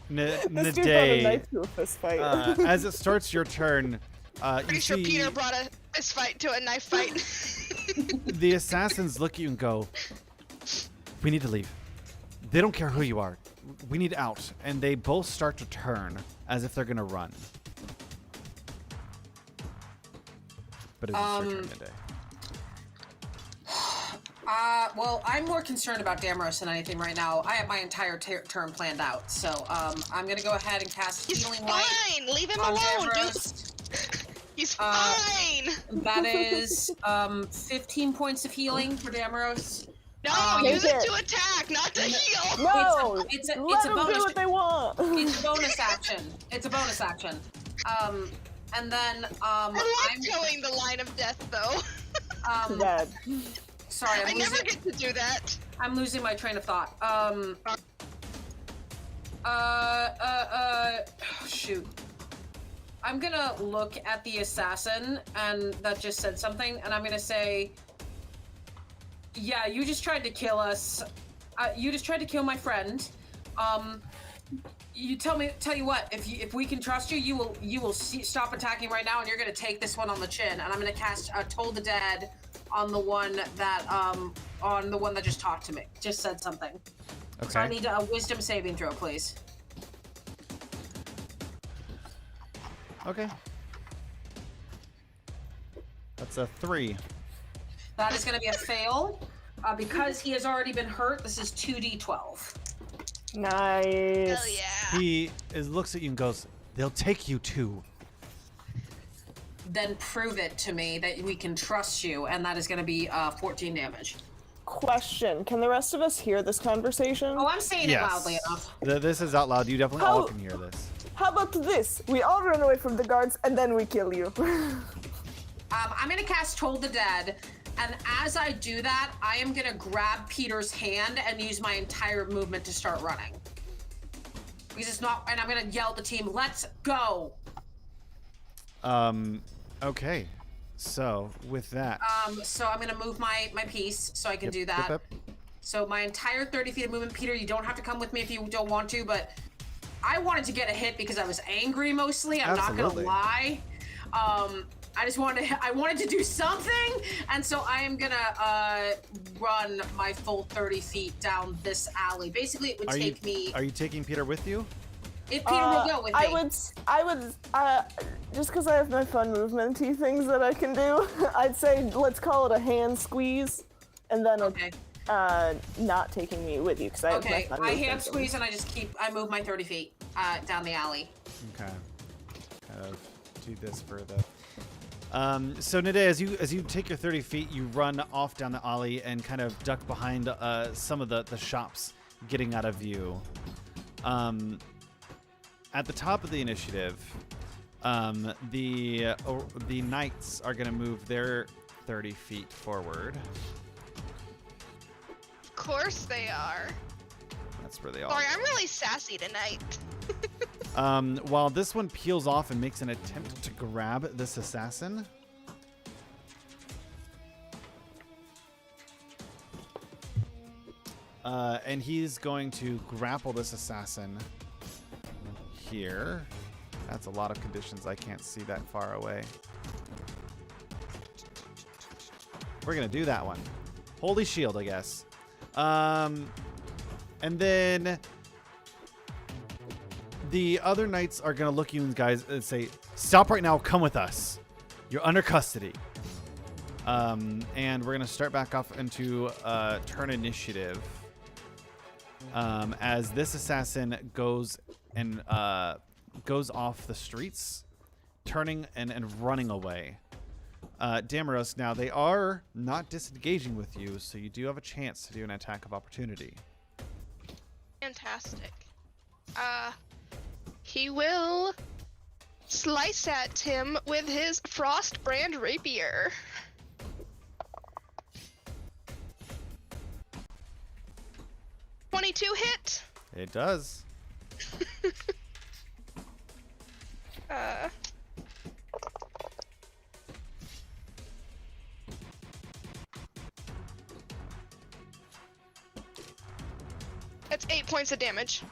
This dude brought a Naday, knife to a fist fight. as it starts your turn, Pretty you sure see Peter brought a fist fight to a knife fight. the assassins look at you and go, "We need to leave. They don't care who you are. We need out." And they both start to turn as if they're gonna run. But it is your turn, Naday. Well, I'm more concerned about Damaris than anything right now. I have my entire turn planned out, so I'm gonna go ahead and cast He's Healing fine. Light Leave him on alone, Damaris. dude. He's fine. That is 15 points of healing for Damaros. No, use it to attack, not to heal. No, it's a let them bonus. do what they want. It's a bonus action. It's a bonus action. And then I like towing the line of death, though. Dead. Sorry, I never get to do that. I'm losing my train of thought. Shoot. I'm gonna look at the assassin, and that just said something, and I'm gonna say, yeah, you just tried to kill us. You just tried to kill my friend. You tell you what, if we can trust you, you will stop attacking right now, and you're gonna take this one on the chin, and I'm gonna cast Toll the Dead on the one that just talked to me, just said something. Okay. So I need a wisdom saving throw, please. Okay. That's a 3. That is going to be a fail. Because he has already been hurt, this is 2d12. Nice. Hell yeah. He looks at you and goes, "They'll take you too." Then prove it to me that we can trust you, and that is going to be 14 damage. Question: can the rest of us hear this conversation? Oh, I'm saying it loudly enough. This is out loud. You definitely all can hear this. How about this? We all run away from the guards, and then we kill you. I'm going to cast Toll the Dead, and as I do that, I am going to grab Peter's hand and use my entire movement to start running. Because it's not, and I'm going to yell at the team, "Let's go!" Okay. So, with that... So I'm going to move my piece so I can do that. Yep. So my entire 30 feet of movement, Peter, you don't have to come with me if you don't want to, but I wanted to get a hit because I was angry mostly. I'm not going to lie. I wanted to do something, and so I am gonna run my full 30 feet down this alley. Basically, it would take me. Are you taking Peter with you? If Peter will go with me. I would, just because I have my fun movement-y things that I can do, I'd say let's call it a hand squeeze, and then not taking me with you because I have my fun movement. I hand squeeze and I move my 30 feet down the alley. Okay. Do this for the. So Nade, as you take your 30 feet, you run off down the alley and kind of duck behind some of the shops, getting out of view. At the top of the initiative, the knights are going to move their 30 feet forward. Of course they are. That's where they are. Sorry, I'm really sassy tonight. While this one peels off and makes an attempt to grab this assassin. And he's going to grapple this assassin here. That's a lot of conditions. I can't see that far away. We're going to do that one. Holy shield, I guess. And then the other knights are going to look at you guys and say, "Stop right now. Come with us. You're under custody." And we're going to start back off into turn initiative. As this assassin goes off the streets, turning and running away. Damaros, now they are not disengaging with you, so you do have a chance to do an attack of opportunity. Fantastic. He will slice at him with his Frostbrand rapier. .22 hit. It does. That's 8 points of damage.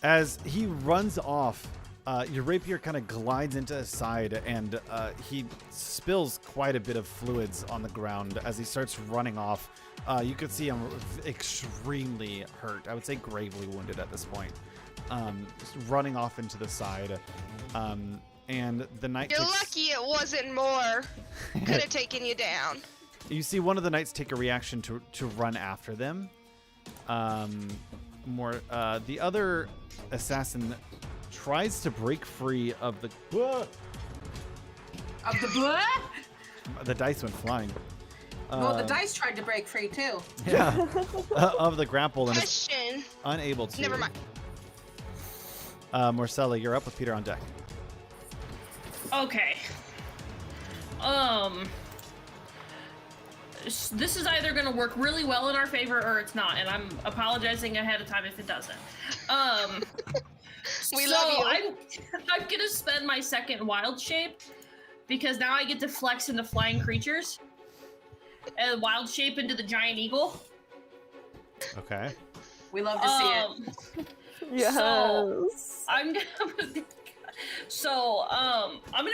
As he runs off, your rapier kind of glides into his side, and he spills quite a bit of fluids on the ground as he starts running off. You could see him extremely hurt. I would say gravely wounded at this point. Just running off into the side. And the knight You're lucky it wasn't more. Could have taken you down. You see one of the knights take a reaction to run after them. The other assassin tries to break free of the. Of the blood? The dice went flying. Well, the dice tried to break free too. Yeah. Of the grapple and is Question. unable to. Never mind. Marcella, you're up with Peter on deck. Okay. This is either going to work really well in our favor or it's not, and I'm apologizing ahead of time if it doesn't. We love you. I'm going to spend my second wild shape because now I get to flex into flying creatures and wild shape into the giant eagle. Okay. We love to see it. Yes. I'm gonna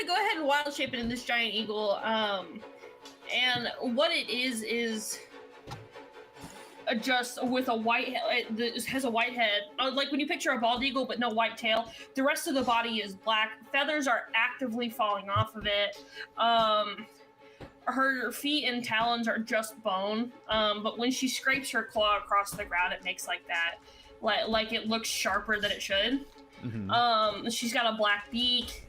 go ahead and wild shape it in this giant eagle. And what it is just with a white head. It has a white head, like when you picture a bald eagle, but no white tail. The rest of the body is black. Feathers are actively falling off of it. Her feet and talons are just bone. But when she scrapes her claw across the ground, it makes like that. Like it looks sharper than it should. Mm-hmm. She's got a black beak,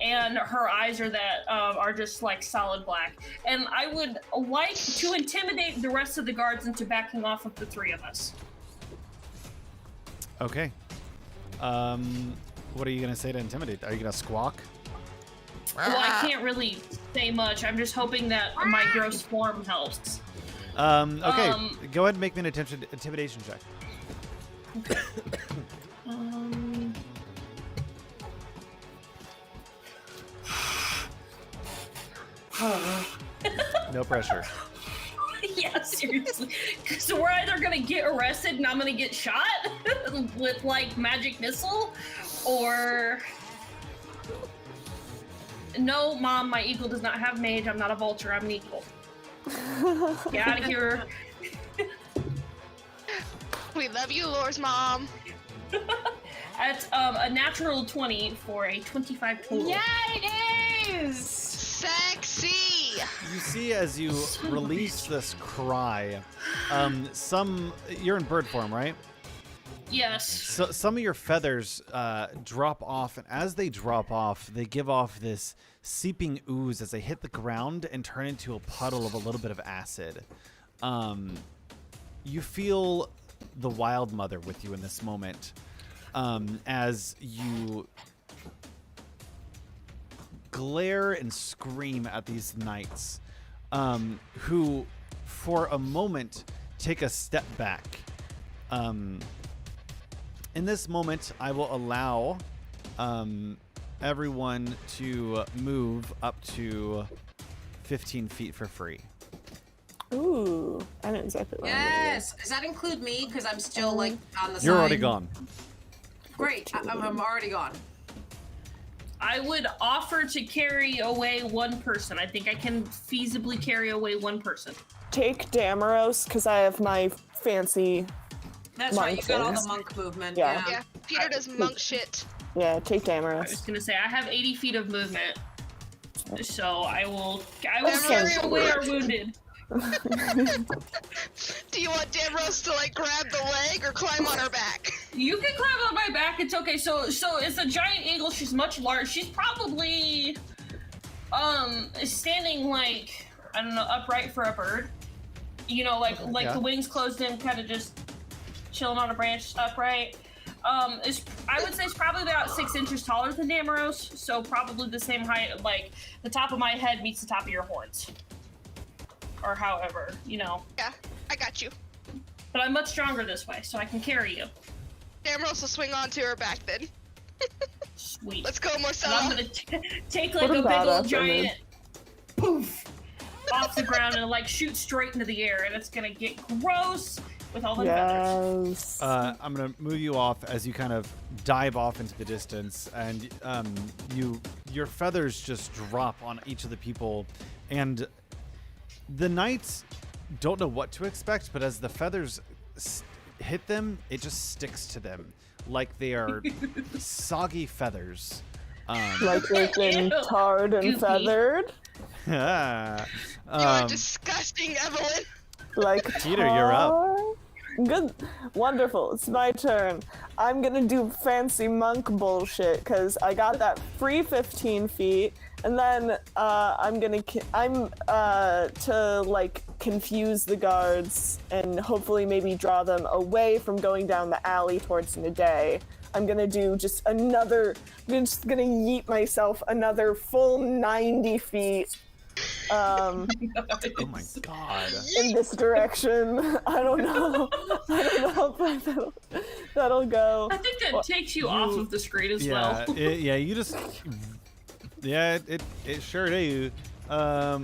and her eyes are just like solid black. And I would like to intimidate the rest of the guards into backing off of the three of us. Okay. What are you gonna say to intimidate? Are you gonna squawk? Well, I can't really say much. I'm just hoping that my gross form helps. Okay. Go ahead and make me an intimidation check. No pressure. Yeah, seriously. So we're either gonna get arrested and I'm gonna get shot with like magic missile, or no, Mom, my eagle does not have mage. I'm not a vulture. I'm an eagle. Get out of here. We love you, Lore's mom. That's a natural 20 for a 25 total. Yeah, it is! Sexy! You see, as you release this cry, you're in bird form, right? Yes. So some of your feathers drop off, and as they drop off, they give off this seeping ooze as they hit the ground and turn into a puddle of a little bit of acid. You feel the Wild Mother with you in this moment, as you glare and scream at these knights, who, for a moment, take a step back. In this moment, I will allow everyone to move up to 15 feet for free. Ooh, I didn't exactly want Yes! Does that include me? Because I'm still like on the side. You're already gone. Great. I'm already gone. I would offer to carry away one person. I think I can feasibly carry away one person. Take Damaros, because I have my fancy. That's right, you got all the monk movement. Yeah. Yeah, Peter does monk shit. Yeah, take I was Damaros. gonna say I have 80 feet of movement, so I will That's carry so away our weird. wounded. Do you want Damaros to like grab the leg or climb on her back? You can climb on my back. It's okay. So it's a giant eagle. She's much larger. She's probably standing like, I don't know, upright for a bird. You know, like Yeah. the wings closed in, kind of just chilling on a branch upright. I would say it's probably about 6 inches taller than Damaros, so probably the same height. Like the top of my head meets the top of your horns, or however, you know. Yeah, I got you. But I'm much stronger this way, so I can carry you. Damaros will swing onto her back then. Sweet. Let's go, And I'm Marcella. gonna take like What a a big old badass giant image. poof off the ground and like shoot straight into the air, and it's gonna get gross with all the feathers. Yes. I'm gonna move you off as you kind of dive off into the distance, and your feathers just drop on each of the people, and the knights don't know what to expect, but as the feathers hit them, it just sticks to them like they are soggy feathers. Like they've been tarred and Goopy. feathered. You are disgusting, Evelyn. Like Peter, you're up. tar. Good. Wonderful. It's my turn. I'm gonna do fancy monk bullshit because I got that free 15 feet, and then I'm to like confuse the guards and hopefully maybe draw them away from going down the alley towards Naday. I'm gonna do just another. I'm just gonna yeet myself another full 90 feet. Oh my god. In this direction. I don't know if that'll go. I think that takes you off of the screen as well. You just. Yeah, it sure do. I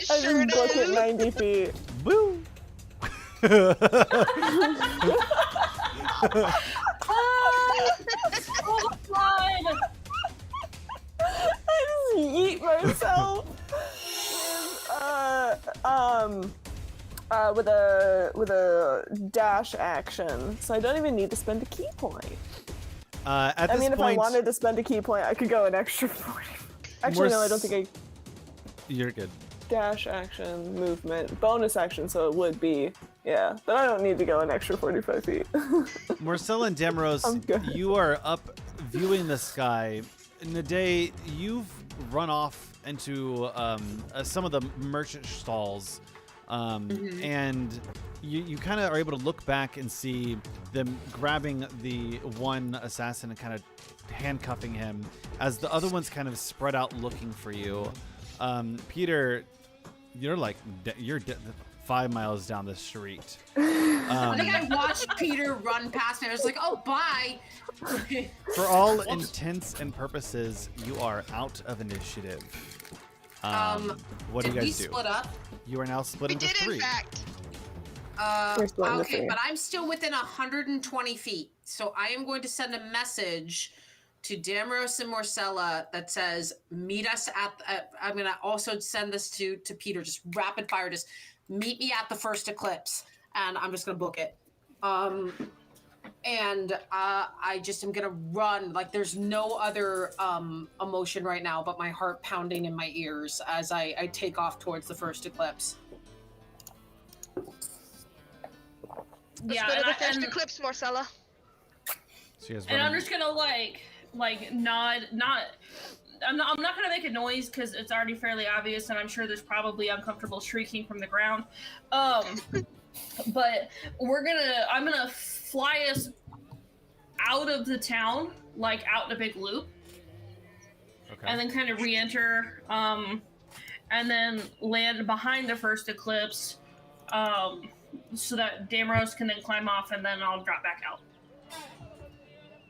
just book it 90 feet. Woo! Oh God! I just yeet myself with a dash action, so I don't even need to spend a key point. At this if I point, wanted to spend a key point, I could go an extra 40. Actually, no, I don't think You're good. dash action, movement, bonus action, so it would be, yeah. But I don't need to go an extra 45 feet. Marcella and Damaros, you are up viewing the sky. Naday, you've run off into some of the merchant stalls, and you kind of are able to look back and see them grabbing the one assassin and kind of handcuffing him as the other one's kind of spread out looking for you. Peter, you're 5 miles down the street. I think I watched Peter run past me. I was like, oh, bye. For all intents and purposes, you are out of initiative. What do you guys do? Did we split up? You are now split into 3. In fact. Okay, but I'm still within 120 feet. So I am going to send a message to Damaros and Marcella that says, meet us at, I'm going to also send this to Peter, just rapid fire, just meet me at the first eclipse. And I'm just going to book it. And I just am going to run. Like, there's no other emotion right now but my heart pounding in my ears as I take off towards the first eclipse. Let's go to the first eclipse, Marcella. And I'm just gonna like nod. I'm not gonna make a noise because it's already fairly obvious, and I'm sure there's probably uncomfortable shrieking from the ground. But I'm gonna fly us out of the town, like out in a big loop, and then kind of re-enter, and then land behind the first eclipse, so that Damaros can then climb off, and then I'll drop back out.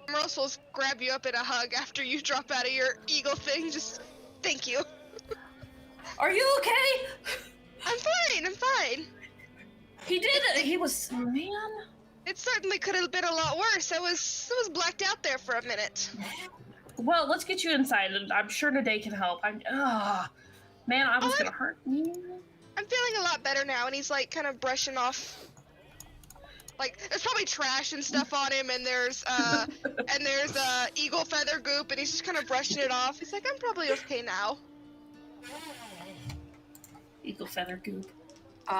Damaros will grab you up in a hug after you drop out of your eagle thing. Just thank you. Are you okay? I'm fine. He did it. He was, man. It certainly could have been a lot worse. I was blacked out there for a minute. Well, let's get you inside, and I'm sure Naday can help. Man, I was gonna hurt you. I'm feeling a lot better now, and he's like kind of brushing off. Like, there's probably trash and stuff on him, and there's eagle feather goop, and he's just kind of brushing it off. He's like, I'm probably okay now. Eagle feather goop.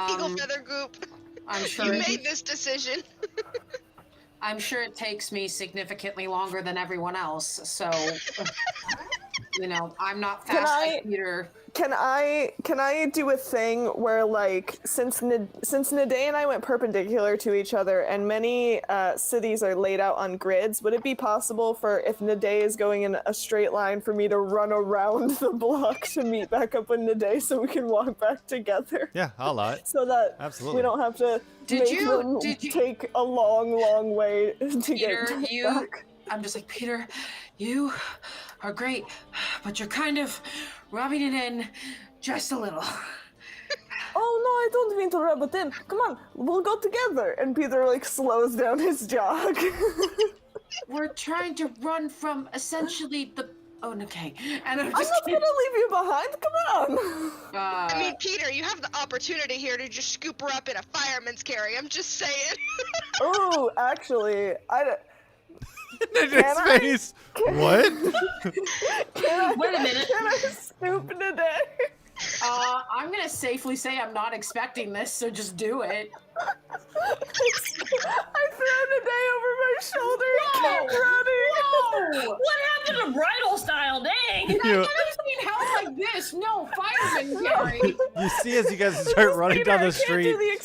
Eagle feather goop. I'm sure you made this decision. I'm sure it takes me significantly longer than everyone else, so I'm not fast like Peter. Can I do a thing where, like, since Naday and I went perpendicular to each other, and many cities are laid out on grids, would it be possible for, if Naday is going in a straight line, for me to run around the block to meet back up with Naday so we can walk back together? Yeah, I'll allow it. So that Absolutely. we don't have to take a long way to get back. I'm just like, Peter, you are great, but you're kind of rubbing it in just a little. Oh no, I don't mean to rub it in. Come on, we'll go together. And Peter slows down his jog. We're trying to run from essentially the. Oh, okay. And I'm not gonna leave you behind. Come on. I mean, Peter, you have the opportunity here to just scoop her up in a fireman's carry. I'm just saying. Oh, actually, Naday's face. What? Wait a minute. Can I scoop Naday? I I'm gonna safely say I'm not expecting this, so just do it. I threw Day over my shoulder and kept running. Whoa! What happened to bridal style? Dang! I don't need help like this. No, fireman, Gary. You see as you guys start running down the Peter, I can't street, do the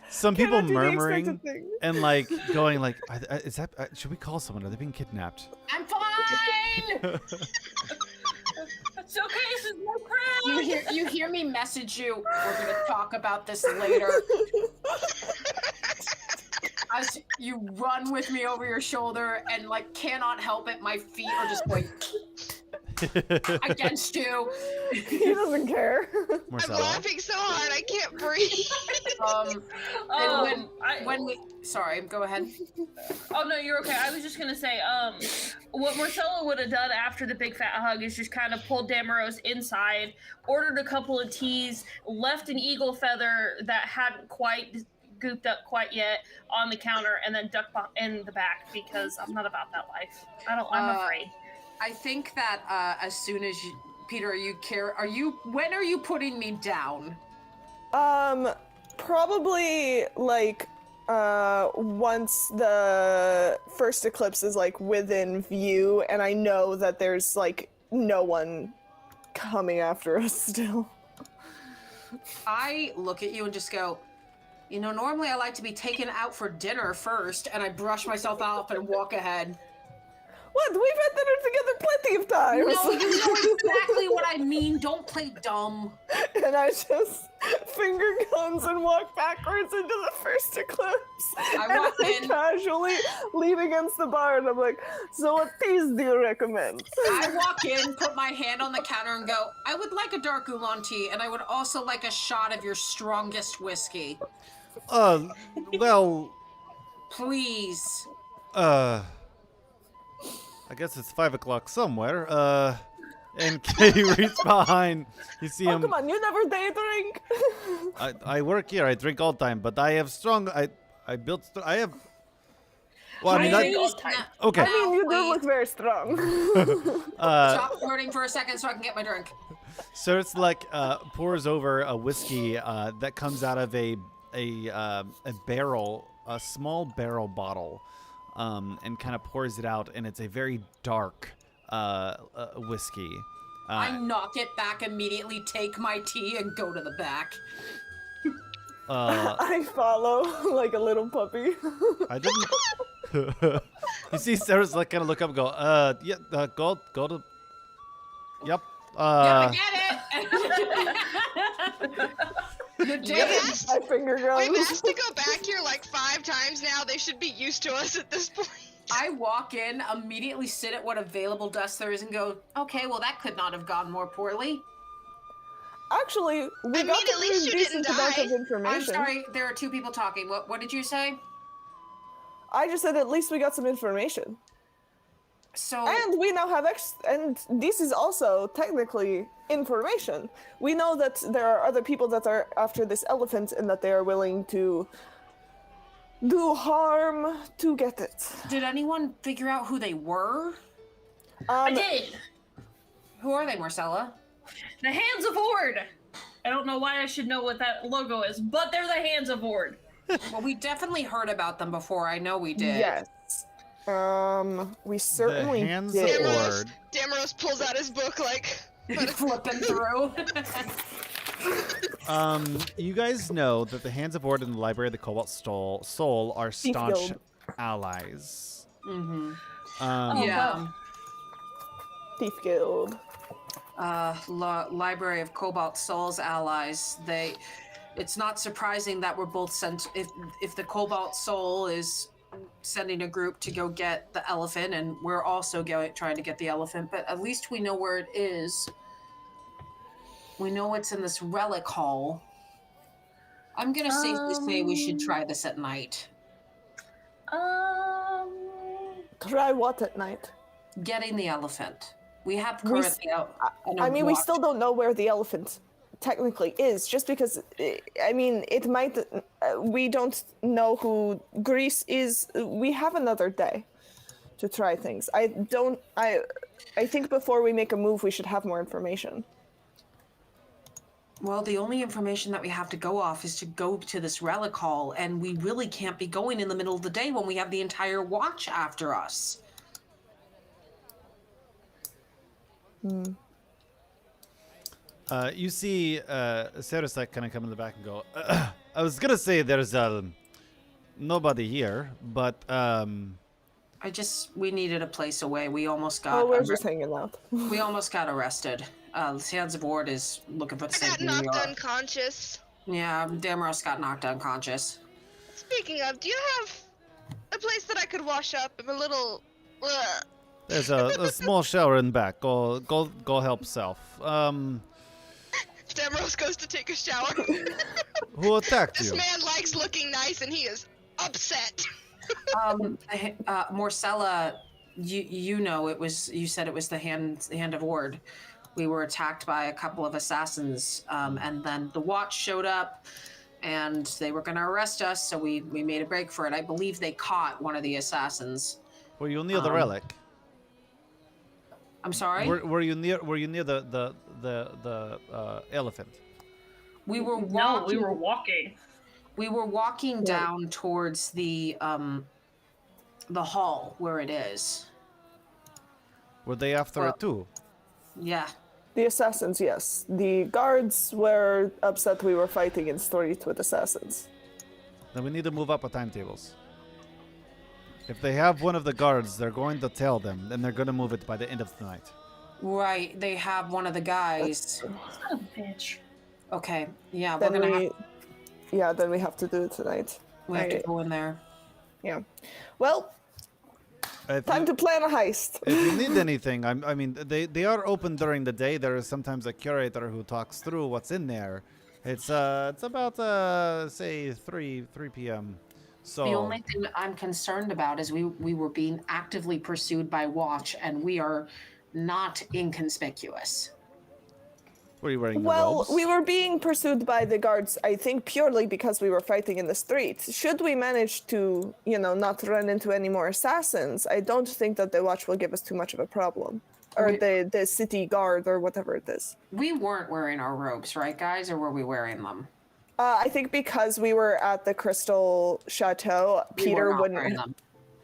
some people cannot do the murmuring expected thing. and like going like, is that? Should we call someone? Are they being kidnapped? I'm fine. It's okay, this is my friend! You hear me message you. We're gonna talk about this later. As you run with me over your shoulder and like cannot help it, my feet are just like against you. He doesn't care. Marcella? I'm laughing so hard I can't breathe. When we sorry, go ahead. Oh no, you're okay. I was just gonna say, what Marcella would have done after the big fat hug is just kind of pulled Damaros inside, ordered a couple of teas, left an eagle feather that hadn't quite gooped up quite yet on the counter, and then ducked in the back because I'm not about that life. I'm afraid. I think that as soon as you, Peter, when are you putting me down? Probably like once the first eclipse is like within view and I know that there's like no one coming after us still. I look at you and just go, you know, normally I like to be taken out for dinner first, and I brush myself off and walk ahead. What? We've had dinner together plenty of times. No, you know exactly what I mean. Don't play dumb. And I just finger guns and walk backwards into the first eclipse. I and walk I in. casually lean against the bar and I'm like, so what teas do you recommend? I walk in, put my hand on the counter and go, I would like a dark oolong tea, and I would also like a shot of your strongest whiskey. Well, Please. I guess it's 5 o'clock somewhere. And Kay reaches behind. You see him. Come on, you never day drink. I work here. I drink all time, but I have strong. I built. I have. Well, I mean, okay. I mean, you do look very strong. Stop flirting for a second so I can get my drink. So it's like pours over a whiskey that comes out of a barrel, a small barrel bottle, and kind of pours it out, and it's a very dark whiskey. I knock it back immediately, take my tea, and go to the back. I follow like a little puppy. I didn't. You see, Sarah's like kind of look up and go, yeah, go to. Yep. Yeah, I get it. My finger guns. We've asked to go back here like 5 times now. They should be used to us at this point. I walk in, immediately sit at what available dust there is, and go, okay, well, that could not have gone more poorly. Actually, we got at least you decent didn't amount die. of information. I'm sorry, there are 2 people talking. What did you say? I just said at least we got some information. So, And we now have and this is also technically information. We know that there are other people that are after this elephant and that they are willing to do harm to get it. did anyone figure out who they were? I did. Who are they, Marcella? The Hands of Horde. I don't know why I should know what that logo is, but they're the Hands of Horde. Well, we definitely heard about them before. I know we did. Yes. We certainly The Hands did. of Horde. Damaros pulls out his book like, Flipping through. You guys know that the Hands of Horde and the Library of the Cobalt Soul are staunch Guild. allies. Mm-hmm. Yeah. Thief Guild. Library of Cobalt Souls allies. It's not surprising that we're both sent. If the Cobalt Soul is sending a group to go get the elephant, and we're also trying to get the elephant, but at least we know where it is. We know it's in this relic hall. I'm gonna safely say we should try this at night. Try what at night? Getting the elephant. We have currently out. I mean, we still don't know where the elephant technically is, just because, I mean, it might, we don't know who Greece is. We have another day to try things. I think before we make a move, we should have more information. Well, the only information that we have to go off is to go to this relic hall, and we really can't be going in the middle of the day when we have the entire watch after us. You see Sarasek kind of come in the back and go, I was going to say there's nobody here, but... we needed a place away. We almost got... Oh, we're just hanging out. We almost got arrested. Sands of Ward is looking for the same I got thing we knocked are. unconscious. Yeah, Damaros got knocked unconscious. Speaking of, do you have a place that I could wash up? I'm a little... There's a small shower in back. Go help self. Damaros goes to take a shower. Who attacked This you? man likes looking nice and he is upset. Morcella, you know it was. You said it was the hand of Ward. We were attacked by a couple of assassins, and then the watch showed up, and they were going to arrest us. So we made a break for it. I believe they caught one of the assassins. Were you near the relic? I'm sorry. Were you near the elephant? We were walking. No, we were walking. We were walking down towards the hall where it is. Were they after it too? Yeah. The assassins, yes. The guards were upset we were fighting in street with assassins. Then we need to move up our timetables. If they have one of the guards, they're going to tell them, and they're going to move it by the end of the night. Right. They have one of the guys. Son of a bitch. Okay. Yeah, Then we're gonna then we have to do it tonight. we have to go in there. Yeah. Well, If time you, to plan a heist. if you need anything, I mean, they are open during the day. There is sometimes a curator who talks through what's in there. It's about say 3 p.m. So The only thing I'm concerned about is we were being actively pursued by Watch, and we are not inconspicuous. were you wearing the Well, robes? we were being pursued by the guards, I think, purely because we were fighting in the streets. Should we manage to, not run into any more assassins, I don't think that the watch will give us too much of a problem. Or the city guard, or whatever it is. We weren't wearing our robes, right, guys? Or were we wearing them? I think because we were at the Crystal Chateau, We were Peter not wearing wouldn't. them.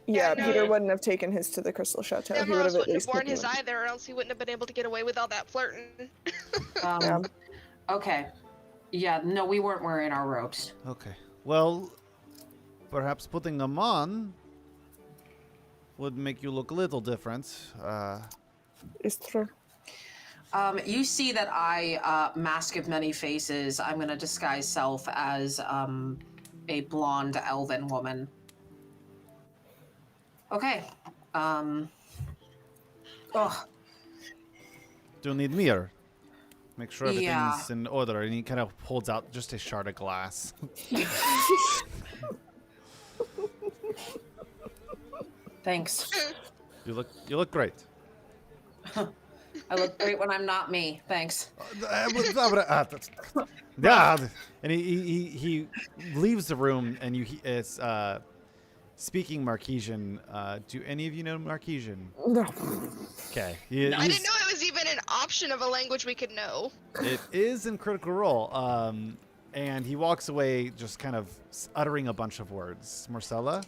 Yeah, no. Peter wouldn't have taken his to the Crystal Chateau. He would Damaros have at wouldn't have least worn taken his them. either, or else he wouldn't have been able to get away with all that flirting. Yeah. Okay. Yeah, no, we weren't wearing our robes. Okay. Well, perhaps putting them on would make you look a little different. It's true. You see that I, Mask of Many Faces, I'm going to disguise self as a blonde elven woman. Okay. Oh, Do you need mirror? Make sure everything's Yeah. in order. And he kind of holds out just a shard of glass. thanks. You look great. I look great when I'm not me. Thanks. Yeah, and he leaves the room, and it's speaking Marquesian. Do any of you know Marquesian? No. Okay, I didn't know it was even an option of a language we could know. It is in Critical Role. And he walks away, just kind of uttering a bunch of words. Marcella.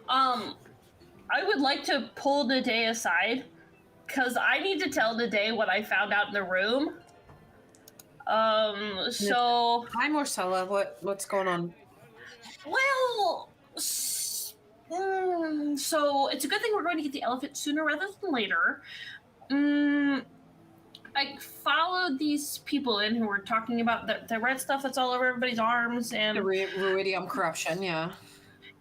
I would like to pull Naday aside, because I need to tell Naday what I found out in the room. So... Hi, Marcella. What's going on? Well... so, it's a good thing we're going to get the elephant sooner rather than later. I followed these people in who were talking about the red stuff that's all over everybody's arms, and... The ruidium corruption, yeah.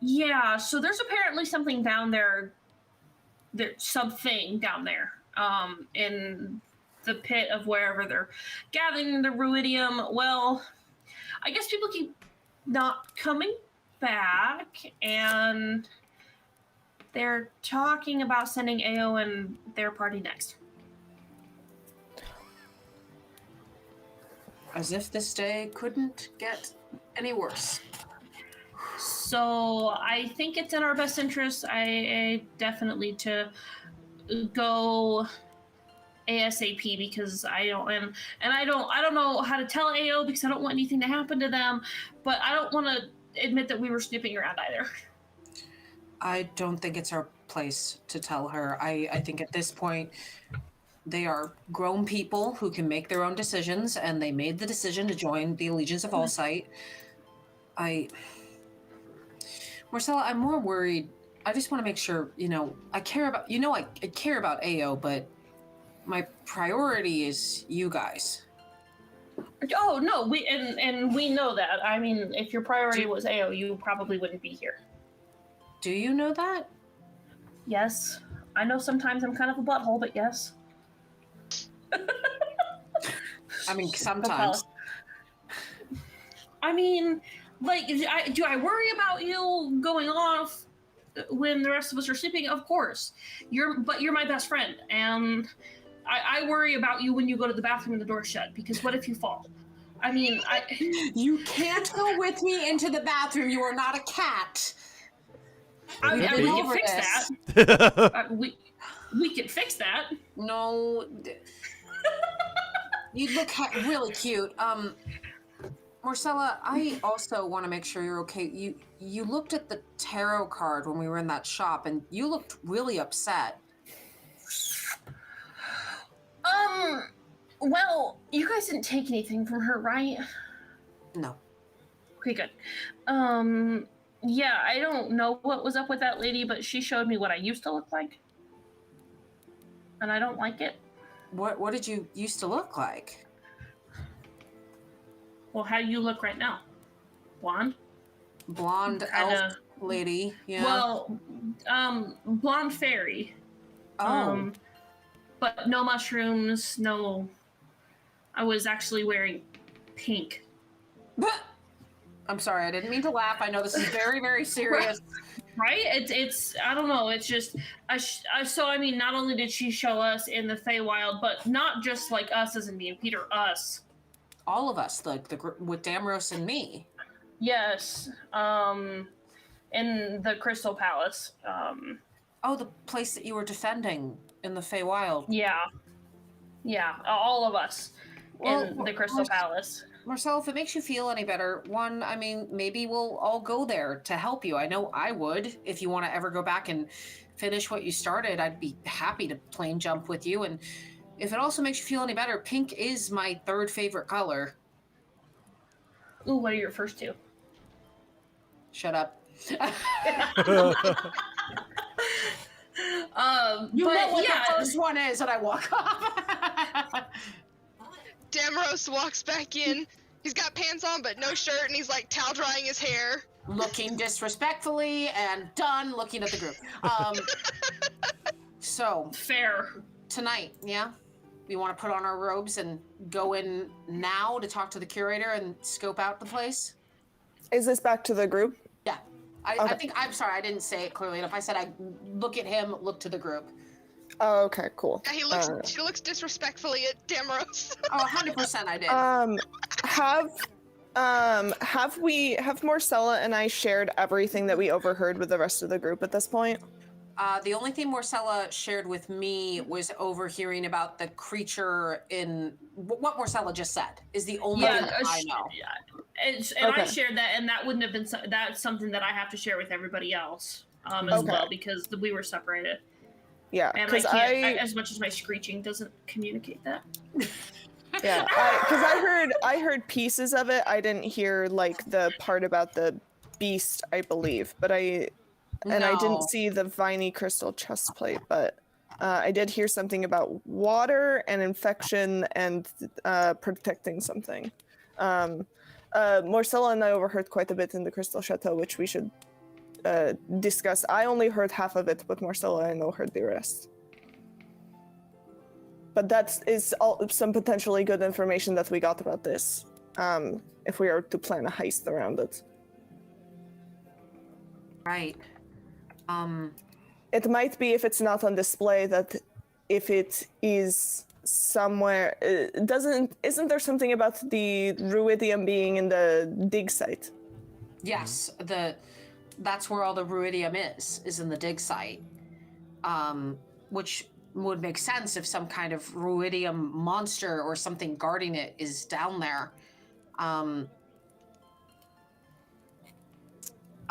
Yeah, so there's apparently something down there. There's something down there, in the pit of wherever they're gathering the ruidium. Well, I guess people keep not coming back, and they're talking about sending AO and their party next. As if this day couldn't get any worse. So I think it's in our best interest. I definitely to go ASAP because I don't and I don't know how to tell AO because I don't want anything to happen to them, but I don't want to admit that we were snooping around either. I don't think it's our place to tell her. I think at this point they are grown people who can make their own decisions, and they made the decision to join the Allegiance of Allsight. Marcella, I'm more worried. I just want to make sure, I care about, I care about AO, but my priority is you guys. Oh no, we know that. I mean, if your priority was AO, you probably wouldn't be here. Do you know that? Yes. I know sometimes I'm kind of a butthole, but yes. I mean, sometimes. I mean, like, do I worry about you going off when the rest of us are sleeping? Of course. But you're my best friend, and I worry about you when you go to the bathroom and the door's shut, because what if you fall? I mean, You can't go with me into the bathroom. You are not a cat. I mean, we can fix that. We can fix that. No. You look really cute. Marcella, I also want to make sure you're okay. You looked at the tarot card when we were in that shop, and you looked really upset. Well, you guys didn't take anything from her, right? No. Okay, good. Yeah, I don't know what was up with that lady, but she showed me what I used to look like. And I don't like it. What did you used to look like? Well, how do you look right now? Blonde? Blonde elf lady, yeah. Well, blonde fairy. Oh. But no mushrooms, no... I was actually wearing pink. I'm sorry, I didn't mean to laugh. I know this is very, very serious. Right? It's I don't know. It's just so I mean, not only did she show us in the Feywild, but not just like us as in me and Peter, us. All of us, like with Damros and me. Yes. In the Crystal Palace. Oh, the place that you were defending in the Feywild. Yeah. Yeah, all of us in the Crystal Palace. Marcel, if it makes you feel any better, I mean, maybe we'll all go there to help you. I know I would. If you want to ever go back and finish what you started, I'd be happy to plane jump with you. And if it also makes you feel any better, pink is my third favorite color. Ooh, what are your first two? Shut up. You know what the first one is, and I walk off. Damros walks back in. He's got pants on, but no shirt, and he's like towel drying his hair. Looking disrespectfully and done looking at the group. So. Fair. Tonight, yeah? We want to put on our robes and go in now to talk to the curator and scope out the place? Is this back to the group? Yeah. I think, I'm sorry, I didn't say it clearly enough. I said I look at him, look to the group. Oh, okay, cool. Yeah, she looks disrespectfully at Damros. Oh, 100% I did. Have Marcella and I shared everything that we overheard with the rest of the group at this point? The only thing Marcella shared with me was overhearing about the creature in what Marcella just said is the only thing that I know. I shared that, and that wouldn't have been that's something that I have to share with everybody else as well, because we were separated. Yeah, and I can't, as much as my screeching doesn't communicate that. Yeah, because I heard pieces of it. I didn't hear like the part about the beast, I believe, but I didn't see the viney crystal chest plate, but I did hear something about water and infection and protecting something. Marcella and I overheard quite a bit in the Crystal Chateau, which we should discuss. I only heard half of it, but Marcella I know heard the rest. But that is some potentially good information that we got about this, if we are to plan a heist around it. Right. It might be, if it's not on display, that if it is somewhere, isn't there something about the ruidium being in the dig site? Yes, that's where all the ruidium is in the dig site. Which would make sense if some kind of ruidium monster or something guarding it is down there. I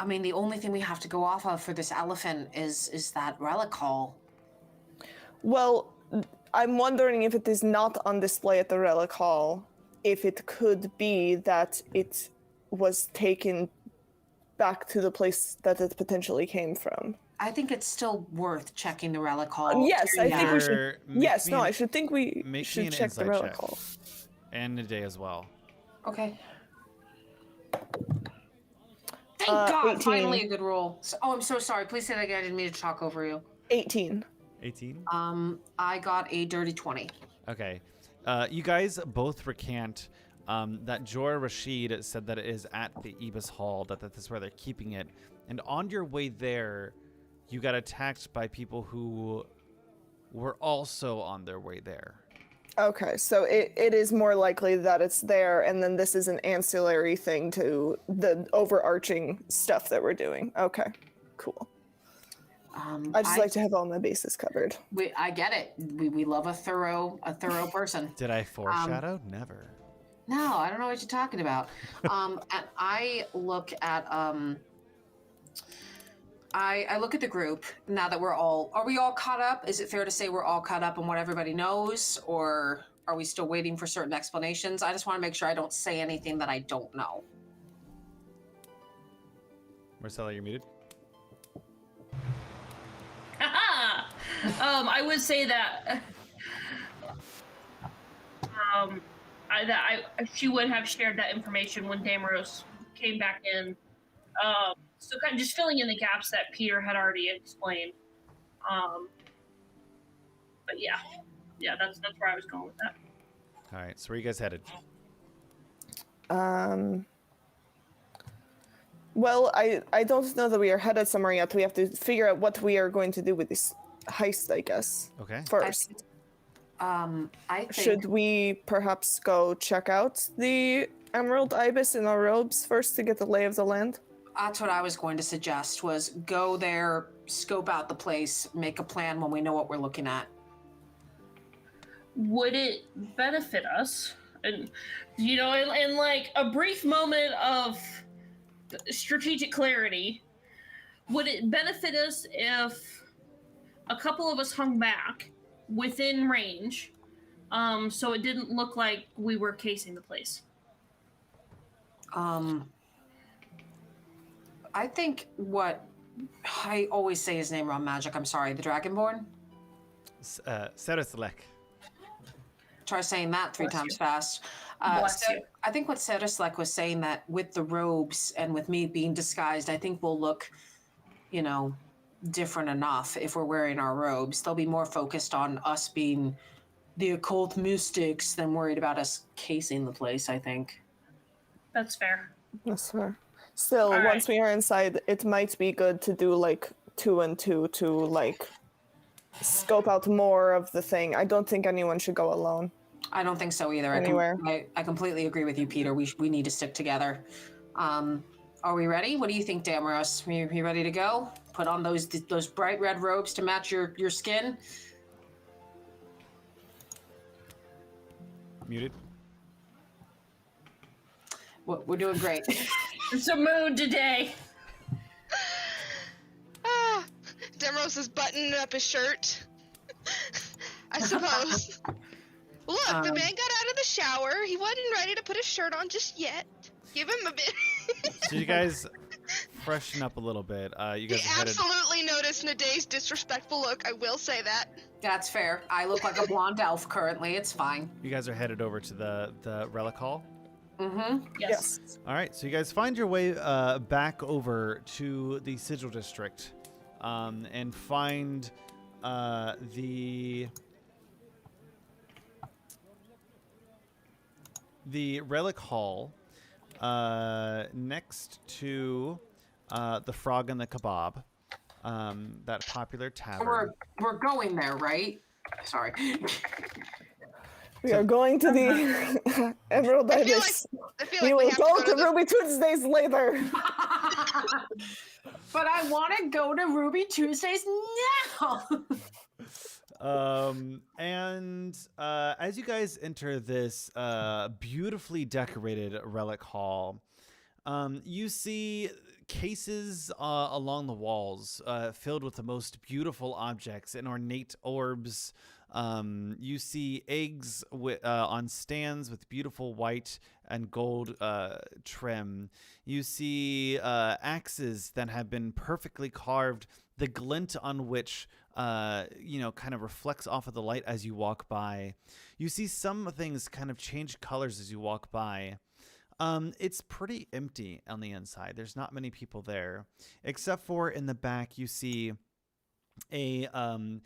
mean, the only thing we have to go off of for this elephant is that relic hall. Well, I'm wondering if it is not on display at the relic hall, if it could be that it was taken back to the place that it potentially came from. I think it's still worth checking the relic hall. Yes, I think we should. Or Yes, make no, me I should think we make me should an check the insight relic check. hall. And Naday as well. Okay. Thank 18. God, finally a good roll. Oh, I'm so sorry. Please say that again. I didn't mean to talk over you. 18. 18? I got a dirty 20. Okay. You guys both recant that Jor Rashid said that it is at the Ibis Hall, that is where they're keeping it. And on your way there, you got attacked by people who were also on their way there. Okay, so it is more likely that it's there, and then this is an ancillary thing to the overarching stuff that we're doing. Okay, cool. I just like to have all my bases covered. I get it. We love a thorough person. Did I foreshadow? Never. No, I don't know what you're talking about. And I look at I look at the group now that are we all caught up? Is it fair to say we're all caught up on what everybody knows, or are we still waiting for certain explanations? I just want to make sure I don't say anything that I don't know. Marcella, you're muted. I would say that she would have shared that information when Damaros came back in. So kind of just filling in the gaps that Peter had already explained. But yeah, that's where I was going with that. All right, so where are you guys headed? Well, I don't know that we are headed somewhere yet. We have to figure out what we are going to do with this heist, I guess. Okay. First. I think Should we perhaps go check out the Emerald Ibis in our robes first to get the lay of the land? that's what I was going to suggest, was go there, scope out the place, make a plan when we know what we're looking at. Would it benefit us? And, you know, in like a brief moment of strategic clarity, would it benefit us if a couple of us hung back within range, so it didn't look like we were casing the place? I think what I always say his name wrong, Magic. I'm sorry, the Dragonborn. Seraslek. Try saying that three Bless times you. fast. Bless you. I think what Seraslek was saying, that with the robes and with me being disguised, I think we'll look, you know, different enough if we're wearing our robes. They'll be more focused on us being the occult mystics than worried about us casing the place, I think. That's fair. That's fair. Still, All once right. we are inside, it might be good to do like 2 and 2 to like scope out more of the thing. I don't think anyone should go alone. I don't think so either. Anywhere. I completely agree with you, Peter. We need to stick together. Are we ready? What do you think, Damaros? You ready to go? Put on those bright red robes to match your skin. Muted. We're doing great. It's a mood today. Demaros is buttoning up his shirt. I suppose. Look, the man got out of the shower. He wasn't ready to put his shirt on just yet. Give him a bit. So you guys freshen up a little bit. You guys He are headed. absolutely noticed Nadee's disrespectful look. I will say that. That's fair. I look like a blonde elf currently. It's fine. You guys are headed over to the relic hall. Mm-hmm. Yes. All right, so you guys find your way back over to the Sigil District, and find the relic hall next to the Frog and the Kebab, that popular tavern. We're going there, right? Sorry. We are going to the Emerald I feel Ibis. like We we will have go to to go to the... Ruby Tuesdays later. But I want to go to Ruby Tuesdays now. And as you guys enter this beautifully decorated relic hall, you see cases along the walls filled with the most beautiful objects and ornate orbs. You see eggs on stands with beautiful white and gold trim. You see axes that have been perfectly carved, the glint on which kind of reflects off of the light as you walk by. You see some things kind of change colors as you walk by. It's pretty empty on the inside. There's not many people there, except for in the back you see an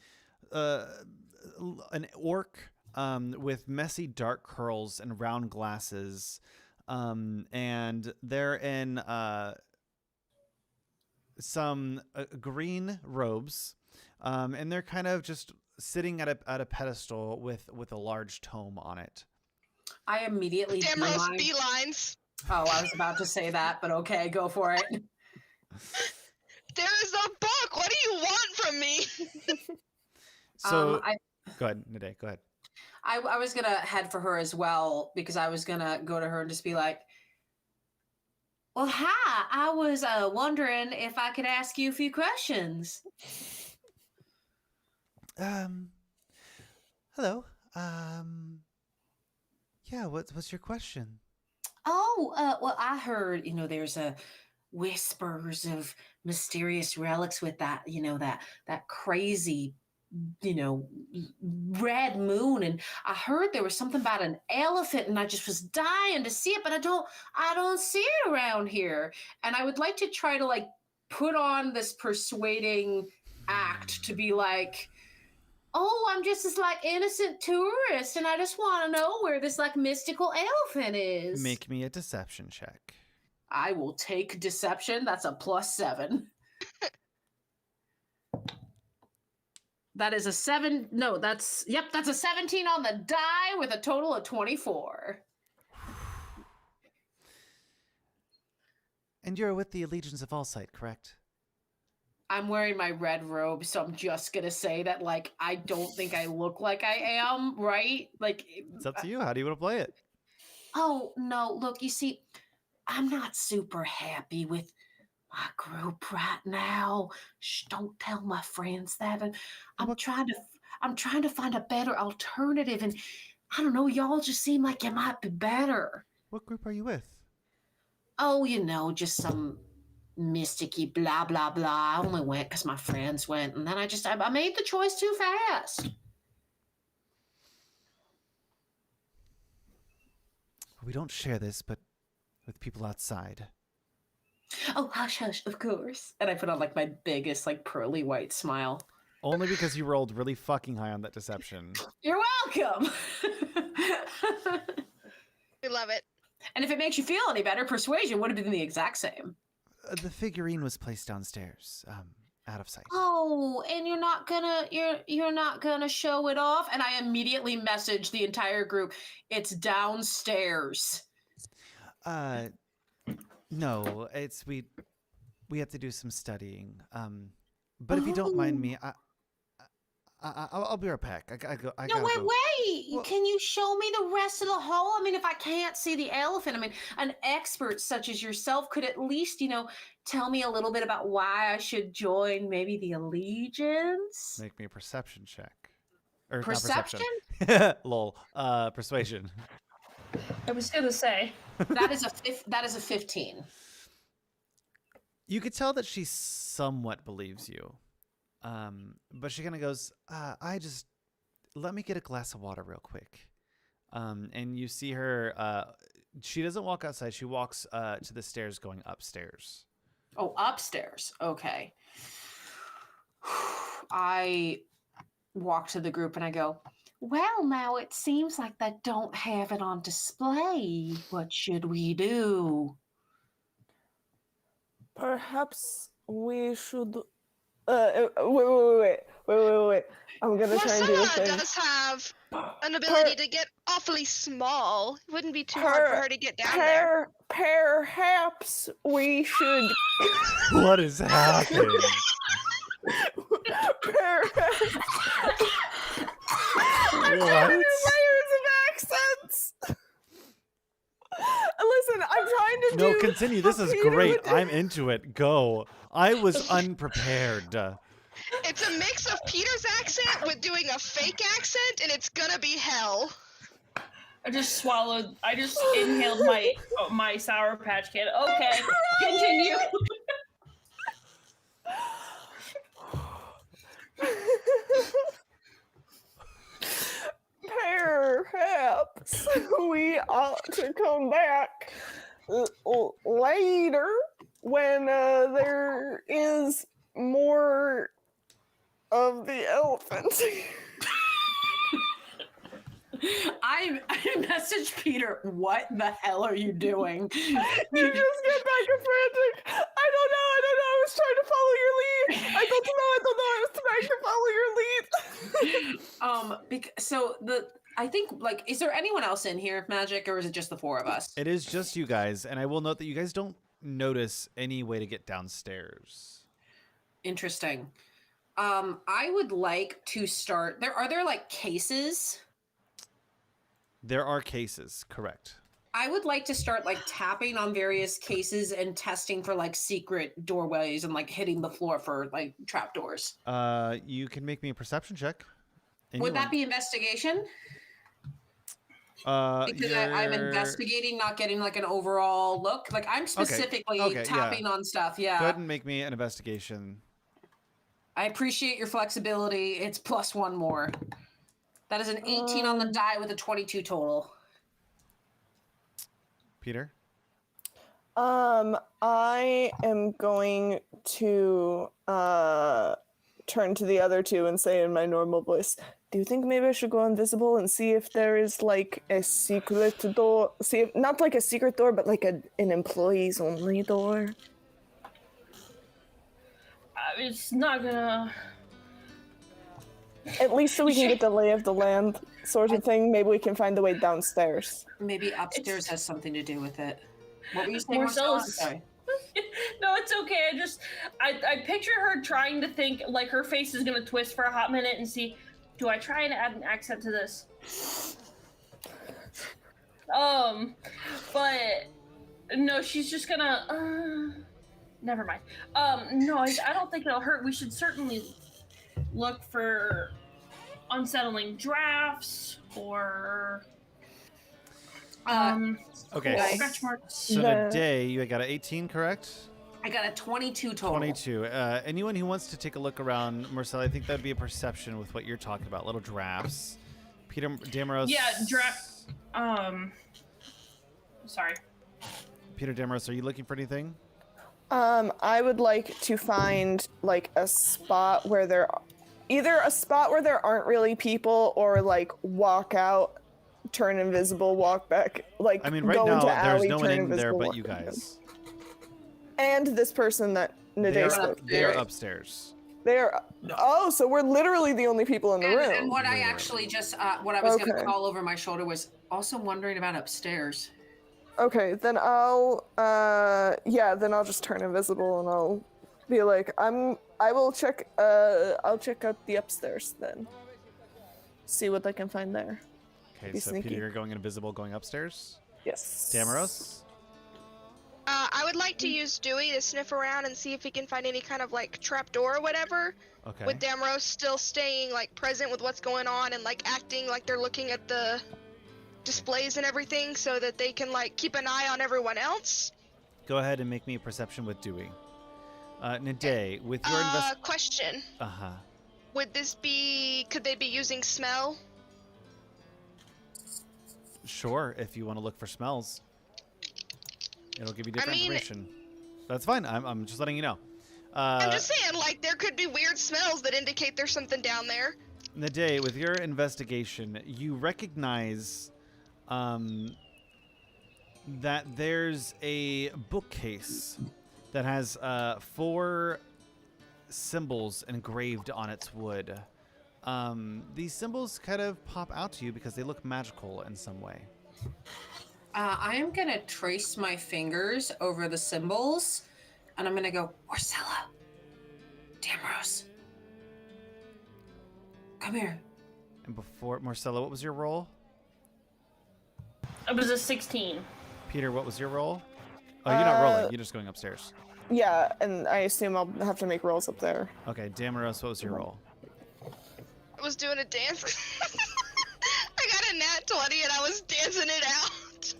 orc with messy dark curls and round glasses, and they're in some green robes, and they're kind of just sitting at a pedestal with a large tome on it. I immediately Damrose beelines. Oh, I was about to say that, but okay, go for it. There is a book. What do you want from me? So, go ahead, Nade, go ahead. I was gonna head for her as well because I was gonna go to her and just be like, "Well, hi. I was wondering if I could ask you a few questions." Hello. Yeah. What's your question? Oh, well, I heard, there's whispers of mysterious relics with that, that crazy, red moon. And I heard there was something about an elephant and I just was dying to see it, but I don't see it around here. And I would like to try to put on this persuading act to be like, oh, I'm just this innocent tourist, and I just want to know where this mystical elephant is. Make me a deception check. I will take deception. That's a +7. That is a 7. No, that's a 17 on the die with a total of 24. And you're with the Allegiance of Allsight, correct? I'm wearing my red robe, so I'm just gonna say that, I don't think I look like I am, right? It's up to you. How do you want to play it? Oh, no, look, you see, I'm not super happy with my group right now. Shh, don't tell my friends that. And I'm trying to find a better alternative, and I don't know, y'all just seem like it might be better. What group are you with? Oh, just some mysticky blah blah blah. I only went because my friends went, and then I made the choice too fast. We don't share this, but with people outside. Oh, hush hush, of course. And I put on my biggest pearly white smile. Only because you rolled really fucking high on that deception. You're welcome. We love it. And if it makes you feel any better, persuasion would have been the exact same. The figurine was placed downstairs, out of sight. Oh, and you're not gonna show it off? And I immediately messaged the entire group. It's downstairs. No, we have to do some studying. But if you don't mind me, I'll be right back. Wait. Well, can you show me the rest of the hall? I mean, if I can't see the elephant, an expert such as yourself could at least, tell me a little bit about why I should join maybe the Allegiance. Make me a perception check. Or perception? Not perception. Lol. Persuasion. I was gonna say that is a 15. You could tell that she somewhat believes you. But she kind of goes, let me get a glass of water real quick. And you see her, she doesn't walk outside. She walks to the stairs going upstairs. Oh, upstairs. Okay. I walk to the group and I go, well, now it seems like they don't have it on display. What should we do? Perhaps we should... Wait. I'm gonna try and do a thing. Does have an ability to get awfully small. It wouldn't be too hard for her to get down there. Perhaps we should... What is happening? What? Layers of accents. Listen, I'm trying to No, do. continue. This is Peter great. with the- I'm into it. Go. I was unprepared. It's a mix of Peter's accent with doing a fake accent, and it's gonna be hell. I just inhaled my Sour Patch Kid. Okay, continue. Perhaps we ought to come back later when there is more of the elephant. I messaged Peter, what the hell are you doing? You just get back a frantic. I don't know. I was trying to follow your lead. I don't know. I was trying to follow your lead. I think, like, is there anyone else in here, Magic, or is it just the four of us? It is just you guys, and I will note that you guys don't notice any way to get downstairs. Interesting. I would like to start. Are there like cases? There are cases, correct. I would like to start like tapping on various cases and testing for like secret doorways and like hitting the floor for like trapdoors. You can make me a perception check. Would that be investigation? Because I'm investigating, not getting like an overall look. Like I'm specifically tapping on stuff. Yeah. Go ahead and make me an investigation. I appreciate your flexibility. It's +1 more. That is an 18 on the die with a 22 total. Peter? I am going to turn to the other two and say in my normal voice, do you think maybe I should go invisible and see if there is like a secret door? See if not like a secret door, but like an employees only door. It's not gonna. At least so we can get the lay of the land sort of thing. Maybe we can find the way downstairs. Maybe upstairs has something to do with it. What were you saying, Marcella? Marcella? Sorry. No, it's okay. I picture her trying to think, like her face is gonna twist for a hot minute and see, do I try and add an accent to this? But no, she's just gonna. Never mind. No, I don't think it'll hurt. We should certainly look for unsettling drafts or okay. Scratch marks. So today you got an 18, correct? I got a 22 total. 22. Anyone who wants to take a look around, Marcella, I think that would be a perception with what you're talking about. Little drafts. Peter Damaros. Yeah, sorry. Peter Damaros, are you looking for anything? I would like to find like a spot where there aren't really people, or like walk out, turn invisible, walk back. Like I mean, right go now into there's alley, no one turn in there invisible, but walk you back guys. in. And this person that Nade spoke to. They're upstairs. So we're literally the only people in the room. And what I actually just, what I was going to call over my shoulder was also wondering about upstairs. Okay, then I'll just turn invisible and I'll be like, I'll check out the upstairs then. See what I can find there. Okay, Be so sneaky. Peter, you're going invisible, going upstairs? Yes. Damaros? I would like to use Dewey to sniff around and see if he can find any kind of like trapdoor or whatever. Okay. With Damaros still staying like present with what's going on and like acting like they're looking at the displays and everything so that they can like keep an eye on everyone else. Go ahead and make me a perception with Dewey. Nade, with your question. Uh-huh. Could they be using smell? Sure, if you want to look for smells. It'll give you different information. That's fine. I'm just letting you know. I'm just saying, like, there could be weird smells that indicate there's something down there. Nade, with your investigation, you recognize that there's a bookcase that has 4 symbols engraved on its wood. These symbols kind of pop out to you because they look magical in some way. I am going to trace my fingers over the symbols, and I'm going to go, Marcella, Damaros, come here. And before Marcella, what was your roll? It was a 16. Peter, what was your roll? Oh, you're not rolling. You're just going upstairs. Yeah, and I assume I'll have to make rolls up there. Okay, Damaros, what was your roll? I was doing a dance. I got a nat 20 and I was dancing it out.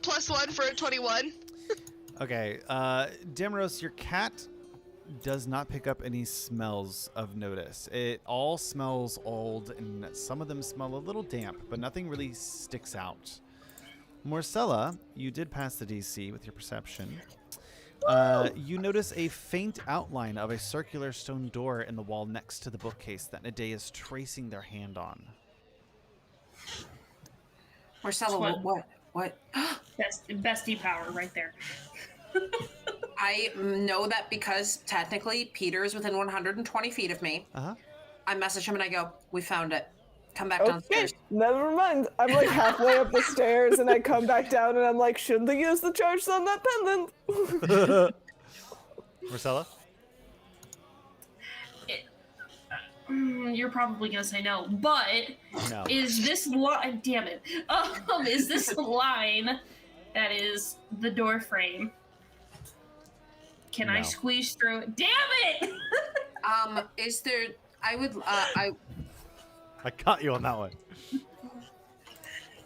+1 for a 21. Okay, Damaros, your cat does not pick up any smells of notice. It all smells old, and some of them smell a little damp, but nothing really sticks out. Marcella, you did pass the DC with your perception. You notice a faint outline of a circular stone door in the wall next to the bookcase that Nadea is tracing their hand on. Marcella, what? Bestie power right there. I know that because technically Peter is within 120 feet of me. I message him and I go, "We found it. Come back downstairs." Never mind. I'm like halfway up the stairs and I come back down and I'm like, shouldn't they use the charge on that pendant? Marcella? You're probably gonna say no, but No. is this line? Damn it! Is this line that is the door frame? Can I No. squeeze through it? Damn it! Is there? I caught you on that one.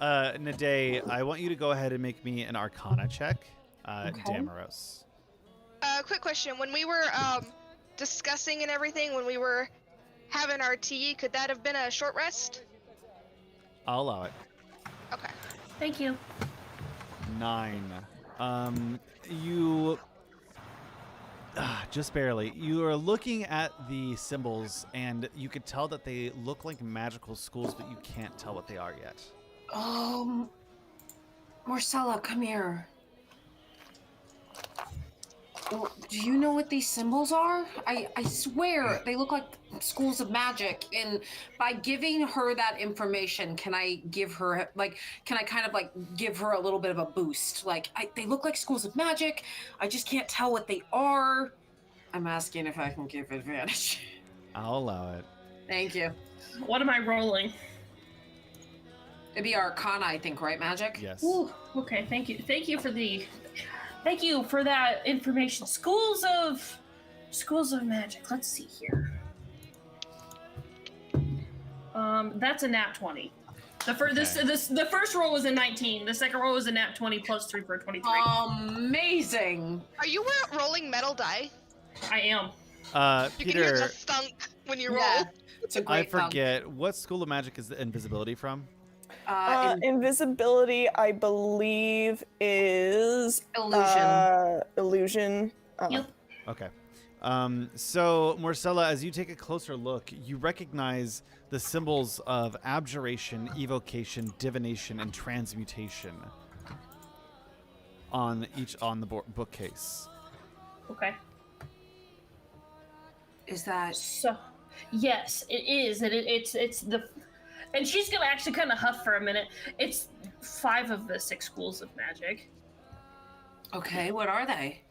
Nadea, I want you to go ahead and make me an Arcana check. Damaros. Quick question. When we were discussing and everything, when we were having our tea, could that have been a short rest? I'll allow it. Okay. Thank you. 9. You... just barely. You are looking at the symbols, and you could tell that they look like magical schools, but you can't tell what they are yet. Marcella, come here. Do you know what these symbols are? I swear they look like schools of magic. And by giving her that information, can I give her give her a little bit of a boost? They look like schools of magic. I just can't tell what they are. I'm asking if I can give advantage. I'll allow it. Thank you. What am I rolling? It'd be Arcana, I think, right, Magic? Yes. Ooh, okay, thank you. Thank you for that information. Schools of magic. Let's see here. That's a nat 20. The first roll was a 19. The second roll was a nat 20 plus 3 for a 23. Amazing. Are you rolling metal die? I am. You can hear the Peter, thunk when you roll. Yeah, it's a I great forget. What school of magic is the invisibility from? Invisibility, I believe, is Illusion. Illusion. Yep. Okay. So, Marcella, as you take a closer look, you recognize the symbols of abjuration, evocation, divination, and transmutation on the bookcase. Okay. Is that... So, yes, it is. It's the... And she's gonna actually kind of huff for a minute. It's 5 of the 6 schools of magic. Okay, what are they?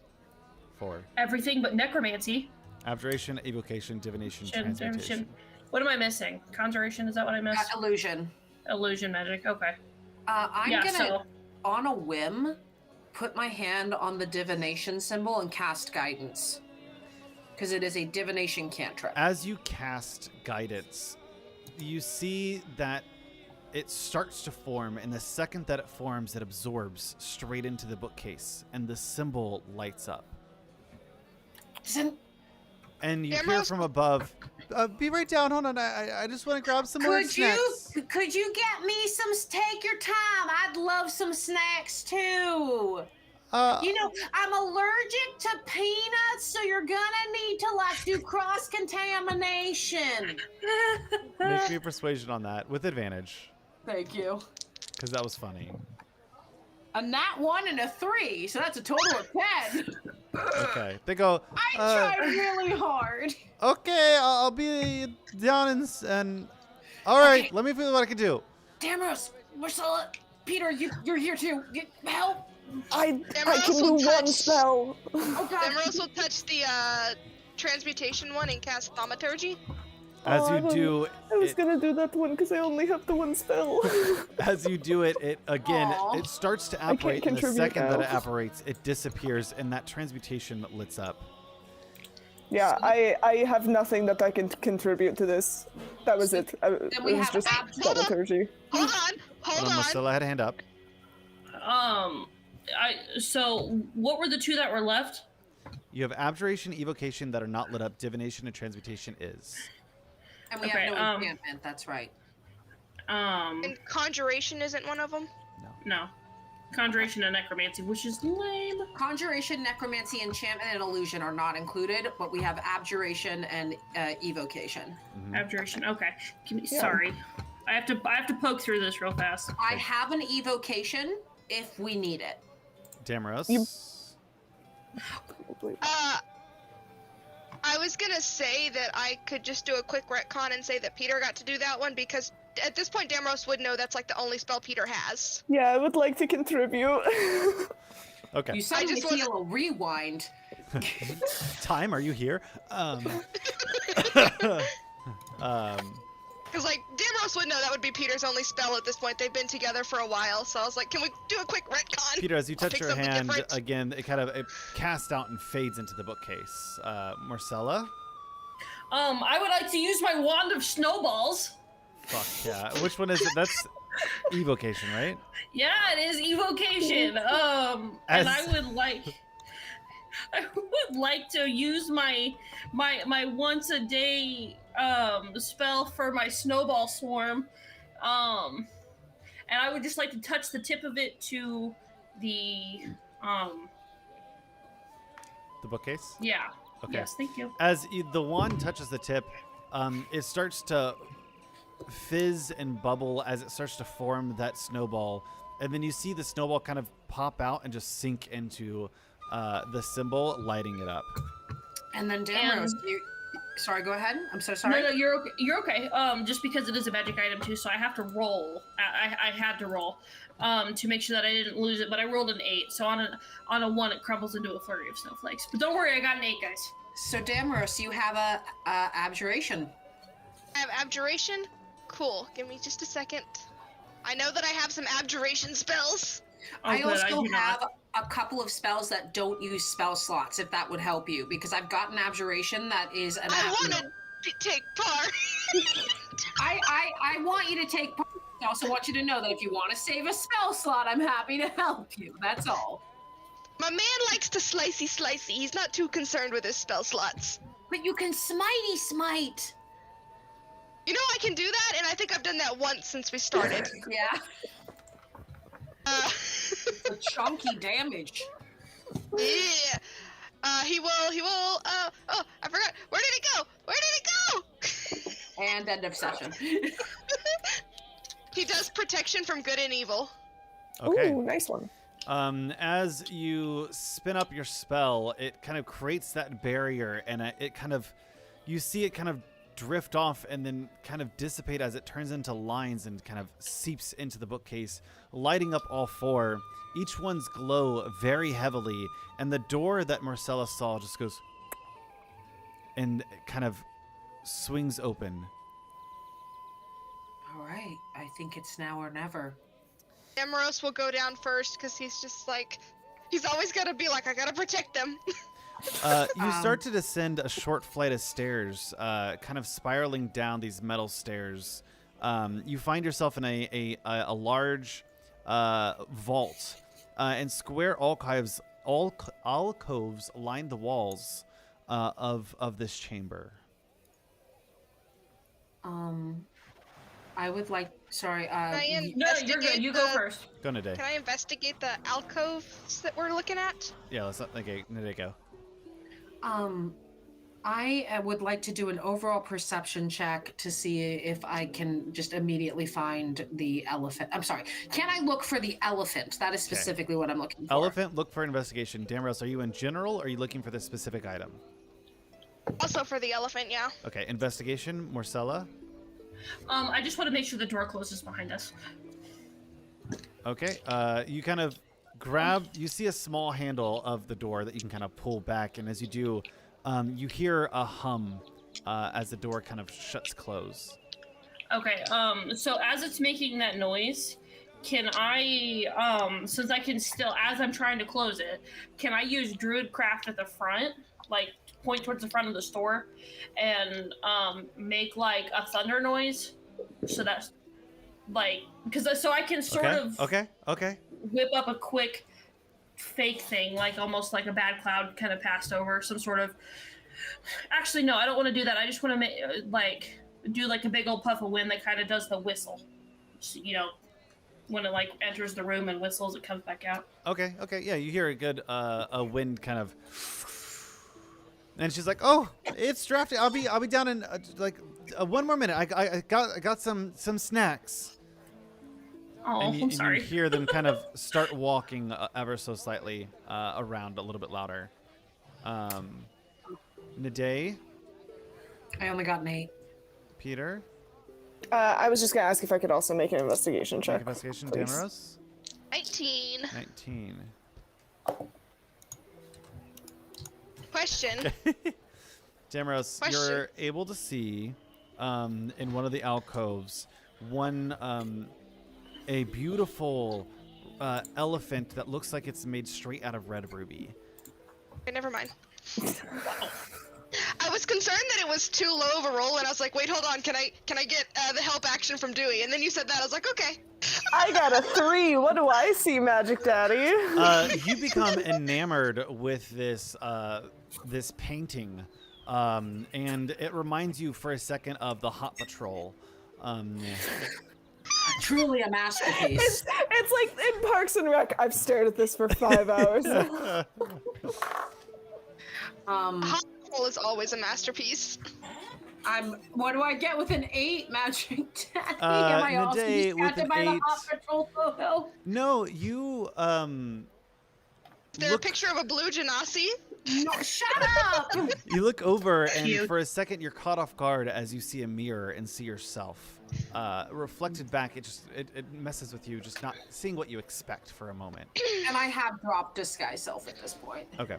4. Everything but necromancy. Abjuration, evocation, divination, transmutation. What am I missing? Conjuration, is that what I missed? Illusion. Illusion magic, okay. I'm gonna, on a whim, put my hand on the divination symbol and cast guidance. Because it is a divination cantrip. As you cast guidance, you see that it starts to form, and the second that it forms, it absorbs straight into the bookcase, and the symbol lights up. And you hear from above, be right down, hold on, I just want to grab some more snacks. Could you get me some, take your time, I'd love some snacks too. I'm allergic to peanuts, so you're gonna need to do cross-contamination. Make me a persuasion on that with advantage. Thank you. Because that was funny. A nat 1 and a 3, so that's a total of 10. Okay, they go. I tried really hard. Okay, I'll be down and all right. Okay. Let me feel what I can do. Damaros, Marcella, Peter, you're here too. Help. I can do one spell. Damaros will touch the transmutation one and cast thaumaturgy. As Oh, you do, I was gonna do that one because I only have the one spell. as you do it, it again, Aw. it starts to can't apparate, and the contribute second that now. it apparates, it disappears, and that transmutation lits up. Yeah, I have nothing that I can contribute to this. That was it. It we was have just hold on. thaumaturgy. Hold on. Marcella had a hand up. So what were the two that were left? You have abjuration, evocation that are not lit up. Divination and transmutation is. And we Okay, have no enchantment. That's right. And conjuration isn't one of them. No. Conjuration and necromancy, which is lame. Conjuration, necromancy, enchantment, and illusion are not included, but we have abjuration and evocation. Abjuration. Okay. Sorry, I have to poke through this real fast. I have an evocation if we need it. Damaros. I was gonna say that I could just do a quick retcon and say that Peter got to do that one because at this point Damaros would know that's like the only spell Peter has. Yeah, I would like to contribute. Okay. You suddenly feel a rewind. Time, are you here? Because like Damaros would know that would be Peter's only spell at this point. They've been together for a while, so I was like, can we do a quick retcon? Peter, as you touch Pick your something hand different. again, it casts out and fades into the bookcase. Marcella. I would like to use my wand of snowballs. Fuck yeah. Which one is it? That's evocation, right? Yeah, it is evocation. And I would like to use my once a day spell for my snowball swarm. And I would just like to touch the tip of it to the bookcase? Yeah. Okay. Yes, thank you. As the wand touches the tip, it starts to fizz and bubble as it starts to form that snowball. And then you see the snowball kind of pop out and just sink into the symbol, lighting it up. And then Damaros, sorry, go ahead. I'm so sorry. No, you're okay. You're okay. Just because it is a magic item too, so I have to roll. I had to roll to make sure that I didn't lose it, but I rolled an 8. So on a 1, it crumbles into a flurry of snowflakes. But don't worry, I got an 8, guys. So Damaros, you have a abjuration. I have abjuration? Cool. Give me just a second. I know that I have some abjuration spells. I also have a couple of spells that don't use spell slots, if that would help you, because I've got an abjuration that is an. I want to take part. I want you to take part. I also want you to know that if you want to save a spell slot, I'm happy to help you. That's all. My man likes to slicey. He's not too concerned with his spell slots. But you can smitey smite. You know I can do that, and I think I've done that once since we started. Yeah. The chunky damage. Yeah. He will, oh, I forgot. Where did it go? And end of session. He does protection from good and evil. Okay. Ooh, nice one. As you spin up your spell, it kind of creates that barrier, and you see it kind of drift off and then kind of dissipate as it turns into lines and kind of seeps into the bookcase, lighting up all 4. Each one's glow very heavily, and the door that Marcella saw just goes and kind of swings open. All right, I think it's now or never. Damaros will go down first because he's just like, he's always got to be like, I got to protect them. You start to descend a short flight of stairs, kind of spiraling down these metal stairs. You find yourself in a large vault, and square alcoves line the walls of this chamber. I would like. Sorry. No, you're good. You go first. Go Nade. Can I investigate the alcoves that we're looking at? Yeah, let's not. Okay, Nade, go. I would like to do an overall perception check to see if I can just immediately find the elephant. I'm sorry. Can I look for the elephant? That is specifically what I'm looking for. Elephant, look for investigation. Damaros, are you in general, or are you looking for this specific item? Also for the elephant, yeah. Okay, investigation. Marcella? I just want to make sure the door closes behind us. Okay, you kind of you see a small handle of the door that you can kind of pull back, and as you do, you hear a hum as the door kind of shuts close. Okay. So as it's making that noise, can I, since I can still, as I'm trying to close it, can I use Druidcraft at the front, like point towards the front of the store, and make like a thunder noise? So that's like, so I can sort of whip up a quick fake thing, like almost like a bad cloud kind of passed over, some sort of. Actually, no, I don't want to do that. I just want to make do like a big old puff of wind that kind of does the whistle. So, you know, when it like enters the room and whistles, it comes back out. Okay, yeah, you hear a good a wind kind of, and she's like, "Oh, it's drafty. I'll be down in one more minute. I got some snacks." Oh, I'm sorry. And you hear them kind of start walking ever so slightly around a little bit louder. Naday? I only got an 8. Peter? I was just gonna ask if I could also make an investigation check. Make investigation, please. Damaros? 19. 19. Question. Damaros, you're able to see in one of the alcoves a beautiful elephant that looks like it's made straight out of red ruby. Okay, never mind. I was concerned that it was too low of a roll, and I was like, wait, hold on, can I get the help action from Dewey? And then you said that, I was like, okay. I got a 3. What do I see, Magic Daddy? You become enamored with this painting, and it reminds you for a second of the Hot Patrol. Truly a masterpiece. It's like in Parks and Rec. I've stared at this for 5 hours. Hot Roll is always a masterpiece. What do I get with an 8, Magic Daddy? Am I also distracted by the Hot Patrol photo? No, you Is there a picture of a blue Genasi? No, shut up! You look over, and for a second, you're caught off guard as you see a mirror and see yourself reflected back. It messes with you, just not seeing what you expect for a moment. And I have dropped Disguise Self at this point. Okay.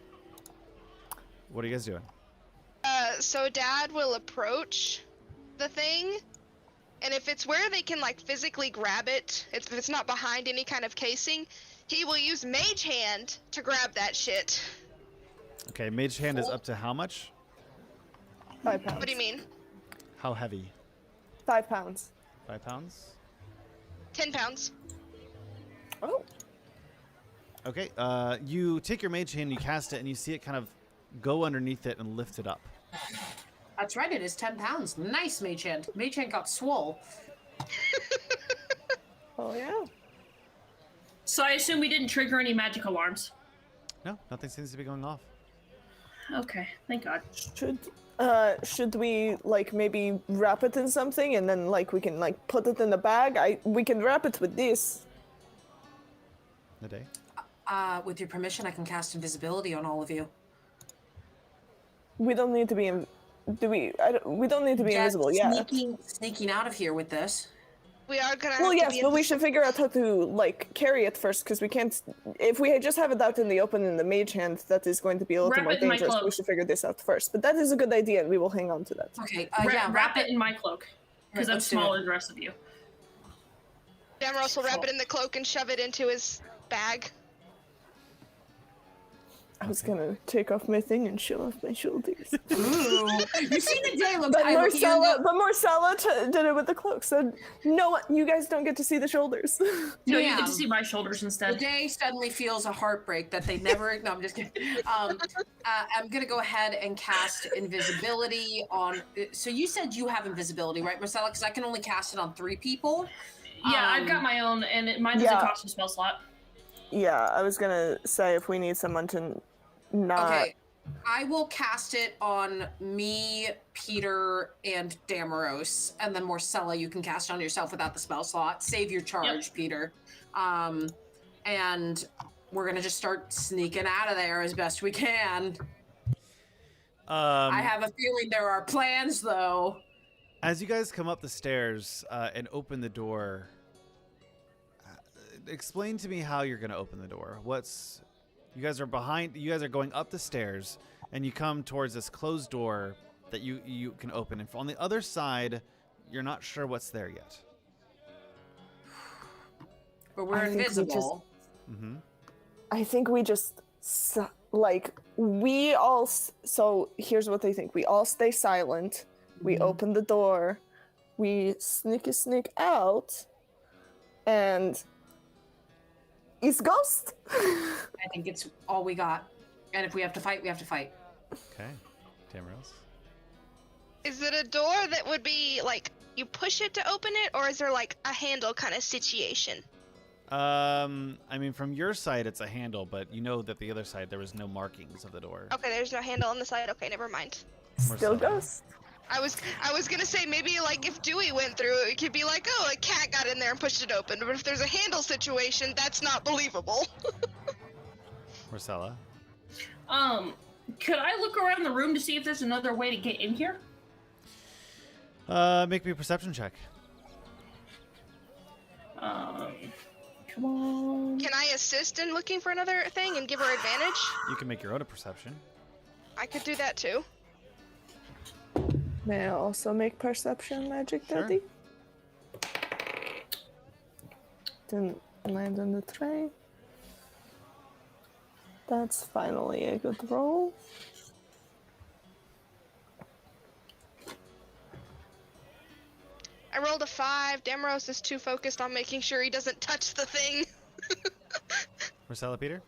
What are you guys doing? So Dad will approach the thing, and if it's where they can like physically grab it, if it's not behind any kind of casing, he will use Mage Hand to grab that shit. Okay, Mage Hand is up to how much? 5 pounds. What do you mean? How heavy? 5 pounds. 5 pounds? 10 pounds. Oh. Okay, you take your Mage Hand, you cast it, and you see it kind of go underneath it and lift it up. That's right, it is 10 pounds. Nice, Mage Hand. Mage Hand got swole. Oh, yeah. So I assume we didn't trigger any magic alarms. No, nothing seems to be going off. Okay, thank God. Should we like maybe wrap it in something and then like we can like put it in the bag? We can wrap it with this. Naday? With your permission, I can cast invisibility on all of you. We don't need to be we don't need to be invisible. Yeah. Sneaking out of here with this. We are gonna. Well, yes, but we should figure out how to like carry it first, because we can't. If we just have it out in the open in the Mage Hand, that is going to be a little more dangerous. We should figure this out first. But that is a good idea, and we will hang on to that. Okay. Wrap it in my cloak, because I'm smaller than the rest of you. Damaros will wrap it in the cloak and shove it into his bag. I was gonna take off my thing and show off my shoulders. Ooh, you see the day look. But Marcella did it with the cloak, so no, you guys don't get to see the shoulders. No, you get to see my shoulders instead. The day suddenly feels a heartbreak that they never. No, I'm just kidding. I'm gonna go ahead and cast invisibility on. So you said you have invisibility, right, Marcella? Because I can only cast it on 3 people. Yeah, I've got my own, and mine doesn't cost a spell slot. Yeah, I was gonna say if we need someone to not. Okay, I will cast it on me, Peter, and Damaros, and then Marcella, you can cast it on yourself without the spell slot. Save your charge, Peter. And we're gonna just start sneaking out of there as best we can. I have a feeling there are plans, though. As you guys come up the stairs and open the door, explain to me how you're going to open the door. You guys are going up the stairs, and you come towards this closed door that you can open. And on the other side, you're not sure what's there yet. But we're invisible. I think we just so here's what they think. We all stay silent. We open the door. We sneak out. And it's ghost. I think it's all we got. And if we have to fight, we have to fight. Okay. Tamriels? Is it a door that would be like you push it to open it, or is there like a handle kind of situation? I mean, from your side, it's a handle, but you know that the other side, there was no markings of the door. Okay, there's no handle on the side. Okay, never mind. Still ghost. I was gonna say maybe like if Dewey went through it, it could be like, oh, a cat got in there and pushed it open. But if there's a handle situation, that's not believable. Marcella? Could I look around the room to see if there's another way to get in here? Make me a perception check. Come on. Can I assist in looking for another thing and give her advantage? You can make your own a perception. I could do that too. May I also make perception magic, Daddy? Didn't land on the tray. That's finally a good roll. I rolled a 5. Damaros is too focused on making sure he doesn't touch the thing. Marcella, Peter?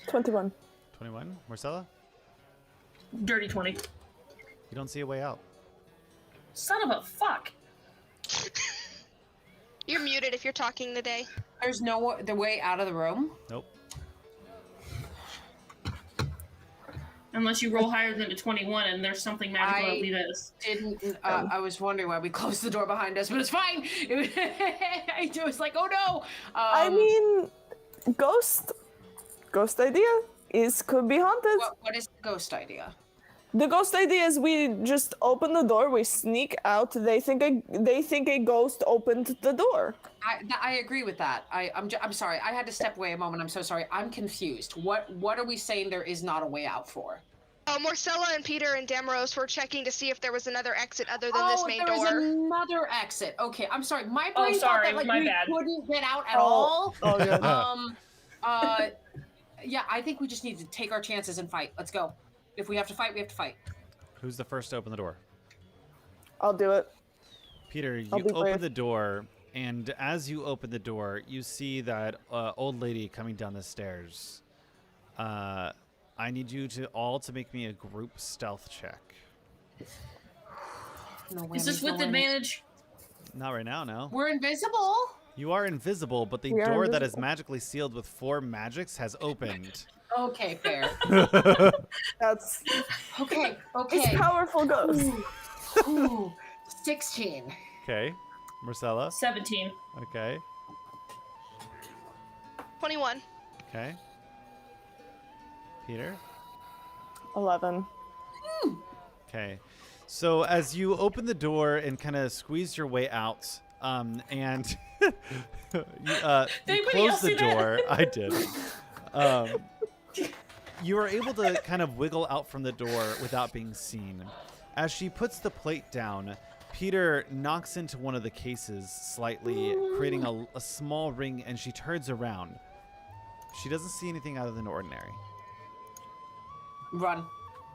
21. 21. Marcella? Dirty 20. You don't see a way out. Son of a fuck. You're muted if you're talking today. There's no the way out of the room? Nope. Unless you roll higher than a 21 and there's something magical that leads us. I was wondering why we closed the door behind us, but it's fine. I was like, oh no. I mean, ghost idea could be haunted. What is the ghost idea? The ghost idea is we just open the door, we sneak out. They think a ghost opened the door. I agree with that. I'm sorry. I had to step away a moment. I'm so sorry. I'm confused. What are we saying there is not a way out for? Oh, Marcella and Peter and Damaros were checking to see if there was another exit other than this main door. Oh, there was another exit. Okay, I'm sorry. My brain thought that like we couldn't get out at all. Oh, yeah. Yeah, I think we just need to take our chances and fight. Let's go. If we have to fight, we have to fight. Who's the first to open the door? I'll do it. Peter, you open the door, and as you open the door, you see that old lady coming down the stairs. I need you to make me a group stealth check. No Is this with advantage? Not right now, no. We're invisible. You are invisible, but the door that is magically sealed with 4 magics has opened. Okay, fair. That's okay. It's powerful ghost. Ooh, 16. Okay. Marcella? 17. Okay. 21. Okay. Peter? 11. Okay. So as you open the door and kind of squeeze your way out, and you close the door. I did. You are able to kind of wiggle out from the door without being seen. As she puts the plate down, Peter knocks into one of the cases slightly, creating a small ring, and she turns around. She doesn't see anything other than ordinary. Run.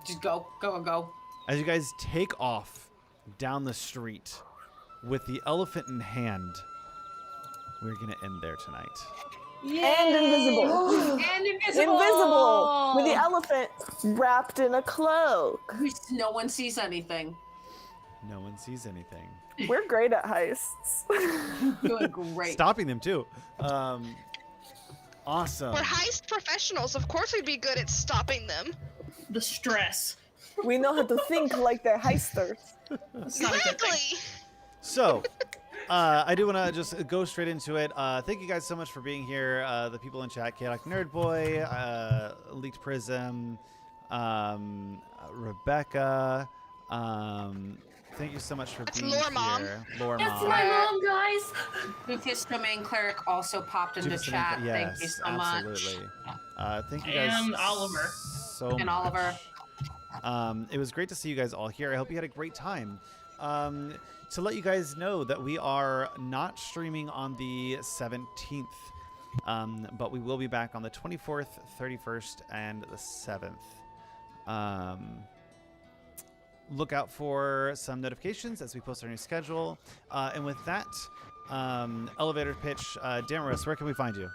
Just go. Go. As you guys take off down the street with the elephant in hand, we're going to end there tonight. Yay! And invisible. And invisible. Invisible. With the elephant wrapped in a cloak. No one sees anything. No one sees anything. We're great at heists. Doing great. Stopping them too. Awesome. We're heist professionals. Of course we'd be good at stopping them. The stress. We know how to think like the heisters. Exactly. So, I do want to just go straight into it. Thank you guys so much for being here. The people in chat, Chaotic Nerd Boy, Leaked Prism, Rebecca. Thank you so much for being Lore here. Mom. Lore That's Mom. my mom, guys. Mephisto Main Cleric also popped into Yes, chat. Thank you so absolutely. much. Thank you guys And Oliver. so And much. Oliver. It was great to see you guys all here. I hope you had a great time. To let you guys know that we are not streaming on the 17th, but we will be back on the 24th, 31st, and the 7th. Look out for some notifications as we post our new schedule. And with that, elevator pitch, Damaris, where can we find you?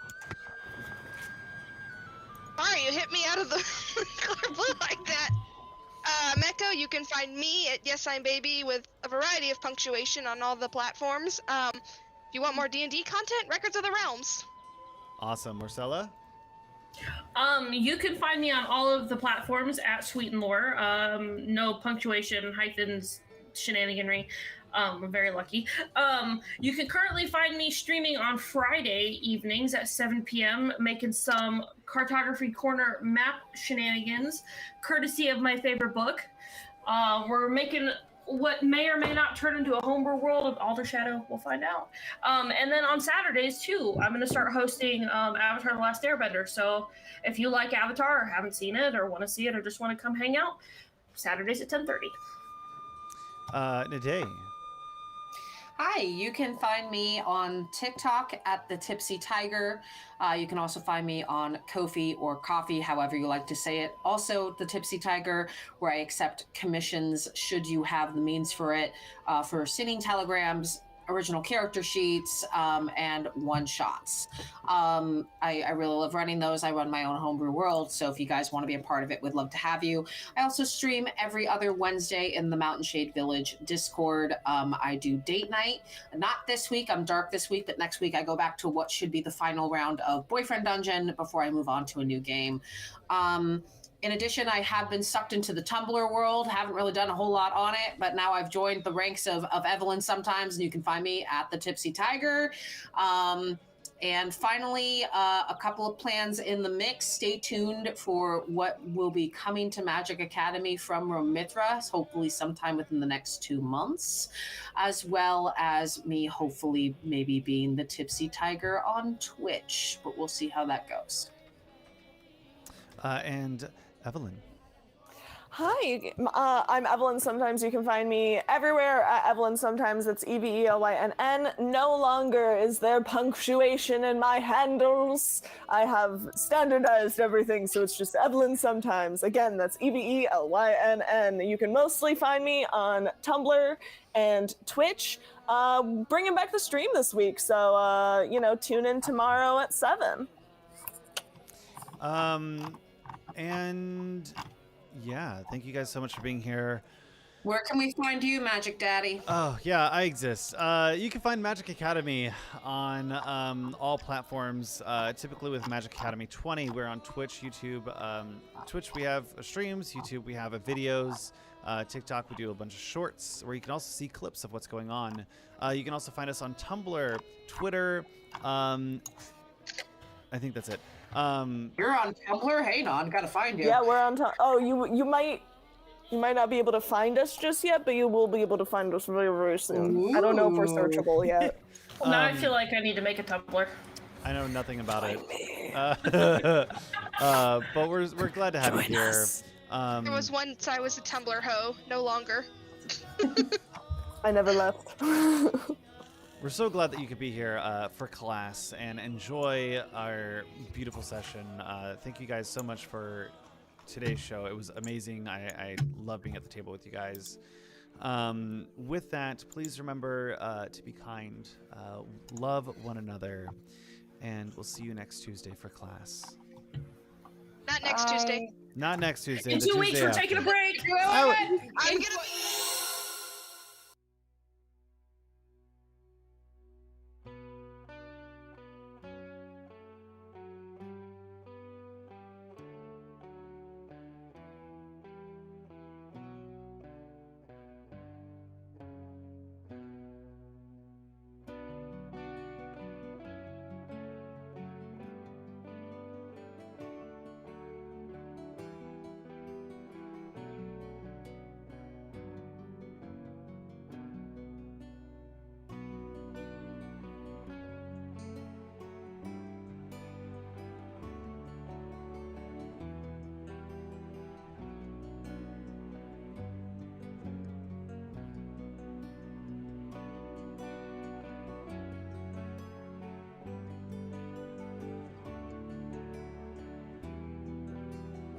Sorry, you hit me out of the clear blue like that. Mecca, you can find me at Yes I'm Baby with a variety of punctuation on all the platforms. If you want more D&D content, Records of the Realms. Awesome. Marcella? You can find me on all of the platforms at Sweet and Lore. No punctuation, hyphens, shenaniganry. I'm very lucky. You can currently find me streaming on Friday evenings at 7 p.m. making some Cartography Corner map shenanigans, courtesy of my favorite book. We're making what may or may not turn into a homebrew world of Alder Shadow. We'll find out. And then on Saturdays, too, I'm going to start hosting Avatar: The Last Airbender. So if you like Avatar or haven't seen it or want to see it or just want to come hang out, Saturdays at 10:30. Naday. Hi, you can find me on TikTok at the Tipsy Tiger. You can also find me on Ko-fi or Coffee, however you like to say it. Also, the Tipsy Tiger, where I accept commissions should you have the means for it, for singing telegrams, original character sheets, and one-shots. I really love running those. I run my own homebrew world, so if you guys want to be a part of it, we'd love to have you. I also stream every other Wednesday in the Mountain Shade Village Discord. I do date night. Not this week, I'm dark this week, but next week I go back to what should be the final round of Boyfriend Dungeon before I move on to a new game. In addition, I have been sucked into the Tumblr world. Haven't really done a whole lot on it, but now I've joined the ranks of Evelyn sometimes, and you can find me at the Tipsy Tiger. And finally, a couple of plans in the mix. Stay tuned for what will be coming to Magic Academy from Romithra, hopefully sometime within the next 2 months, as well as me hopefully maybe being the Tipsy Tiger on Twitch, but we'll see how that goes. And Evelyn. Hi, I'm Evelyn. Sometimes you can find me everywhere at Evelyn. Sometimes it's EVELYNN. No longer is there punctuation in my handles. I have standardized everything, so it's just Evelyn sometimes. Again, that's EVELYNN. You can mostly find me on Tumblr and Twitch. Bringing back the stream this week, so tune in tomorrow at 7. And yeah, thank you guys so much for being here. Where can we find you, Magic Daddy? Oh, yeah, I exist. You can find Magic Academy on all platforms, typically with Magic Academy 20. We're on Twitch, YouTube. Twitch, we have streams. YouTube, we have videos. TikTok, we do a bunch of shorts where you can also see clips of what's going on. You can also find us on Tumblr, Twitter. I think that's it. You're on Tumblr? Hang on, gotta find you. Yeah, we're on Tumblr. Oh, you might not be able to find us just yet, but you will be able to find us very, very soon. Ooh. I don't know if we're searchable yet. Now I feel like I need to make a Tumblr. I know nothing about it. But we're glad to have you here. There was once I was a Tumblr hoe, no longer. I never left. We're so glad that you could be here for class and enjoy our beautiful session. Thank you guys so much for today's show. It was amazing. I love being at the table with you guys. With that, please remember to be kind, love one another, and we'll see you next Tuesday for class. Not next Tuesday. Not next Tuesday. In 2 weeks, we're taking a break. I'm gonna be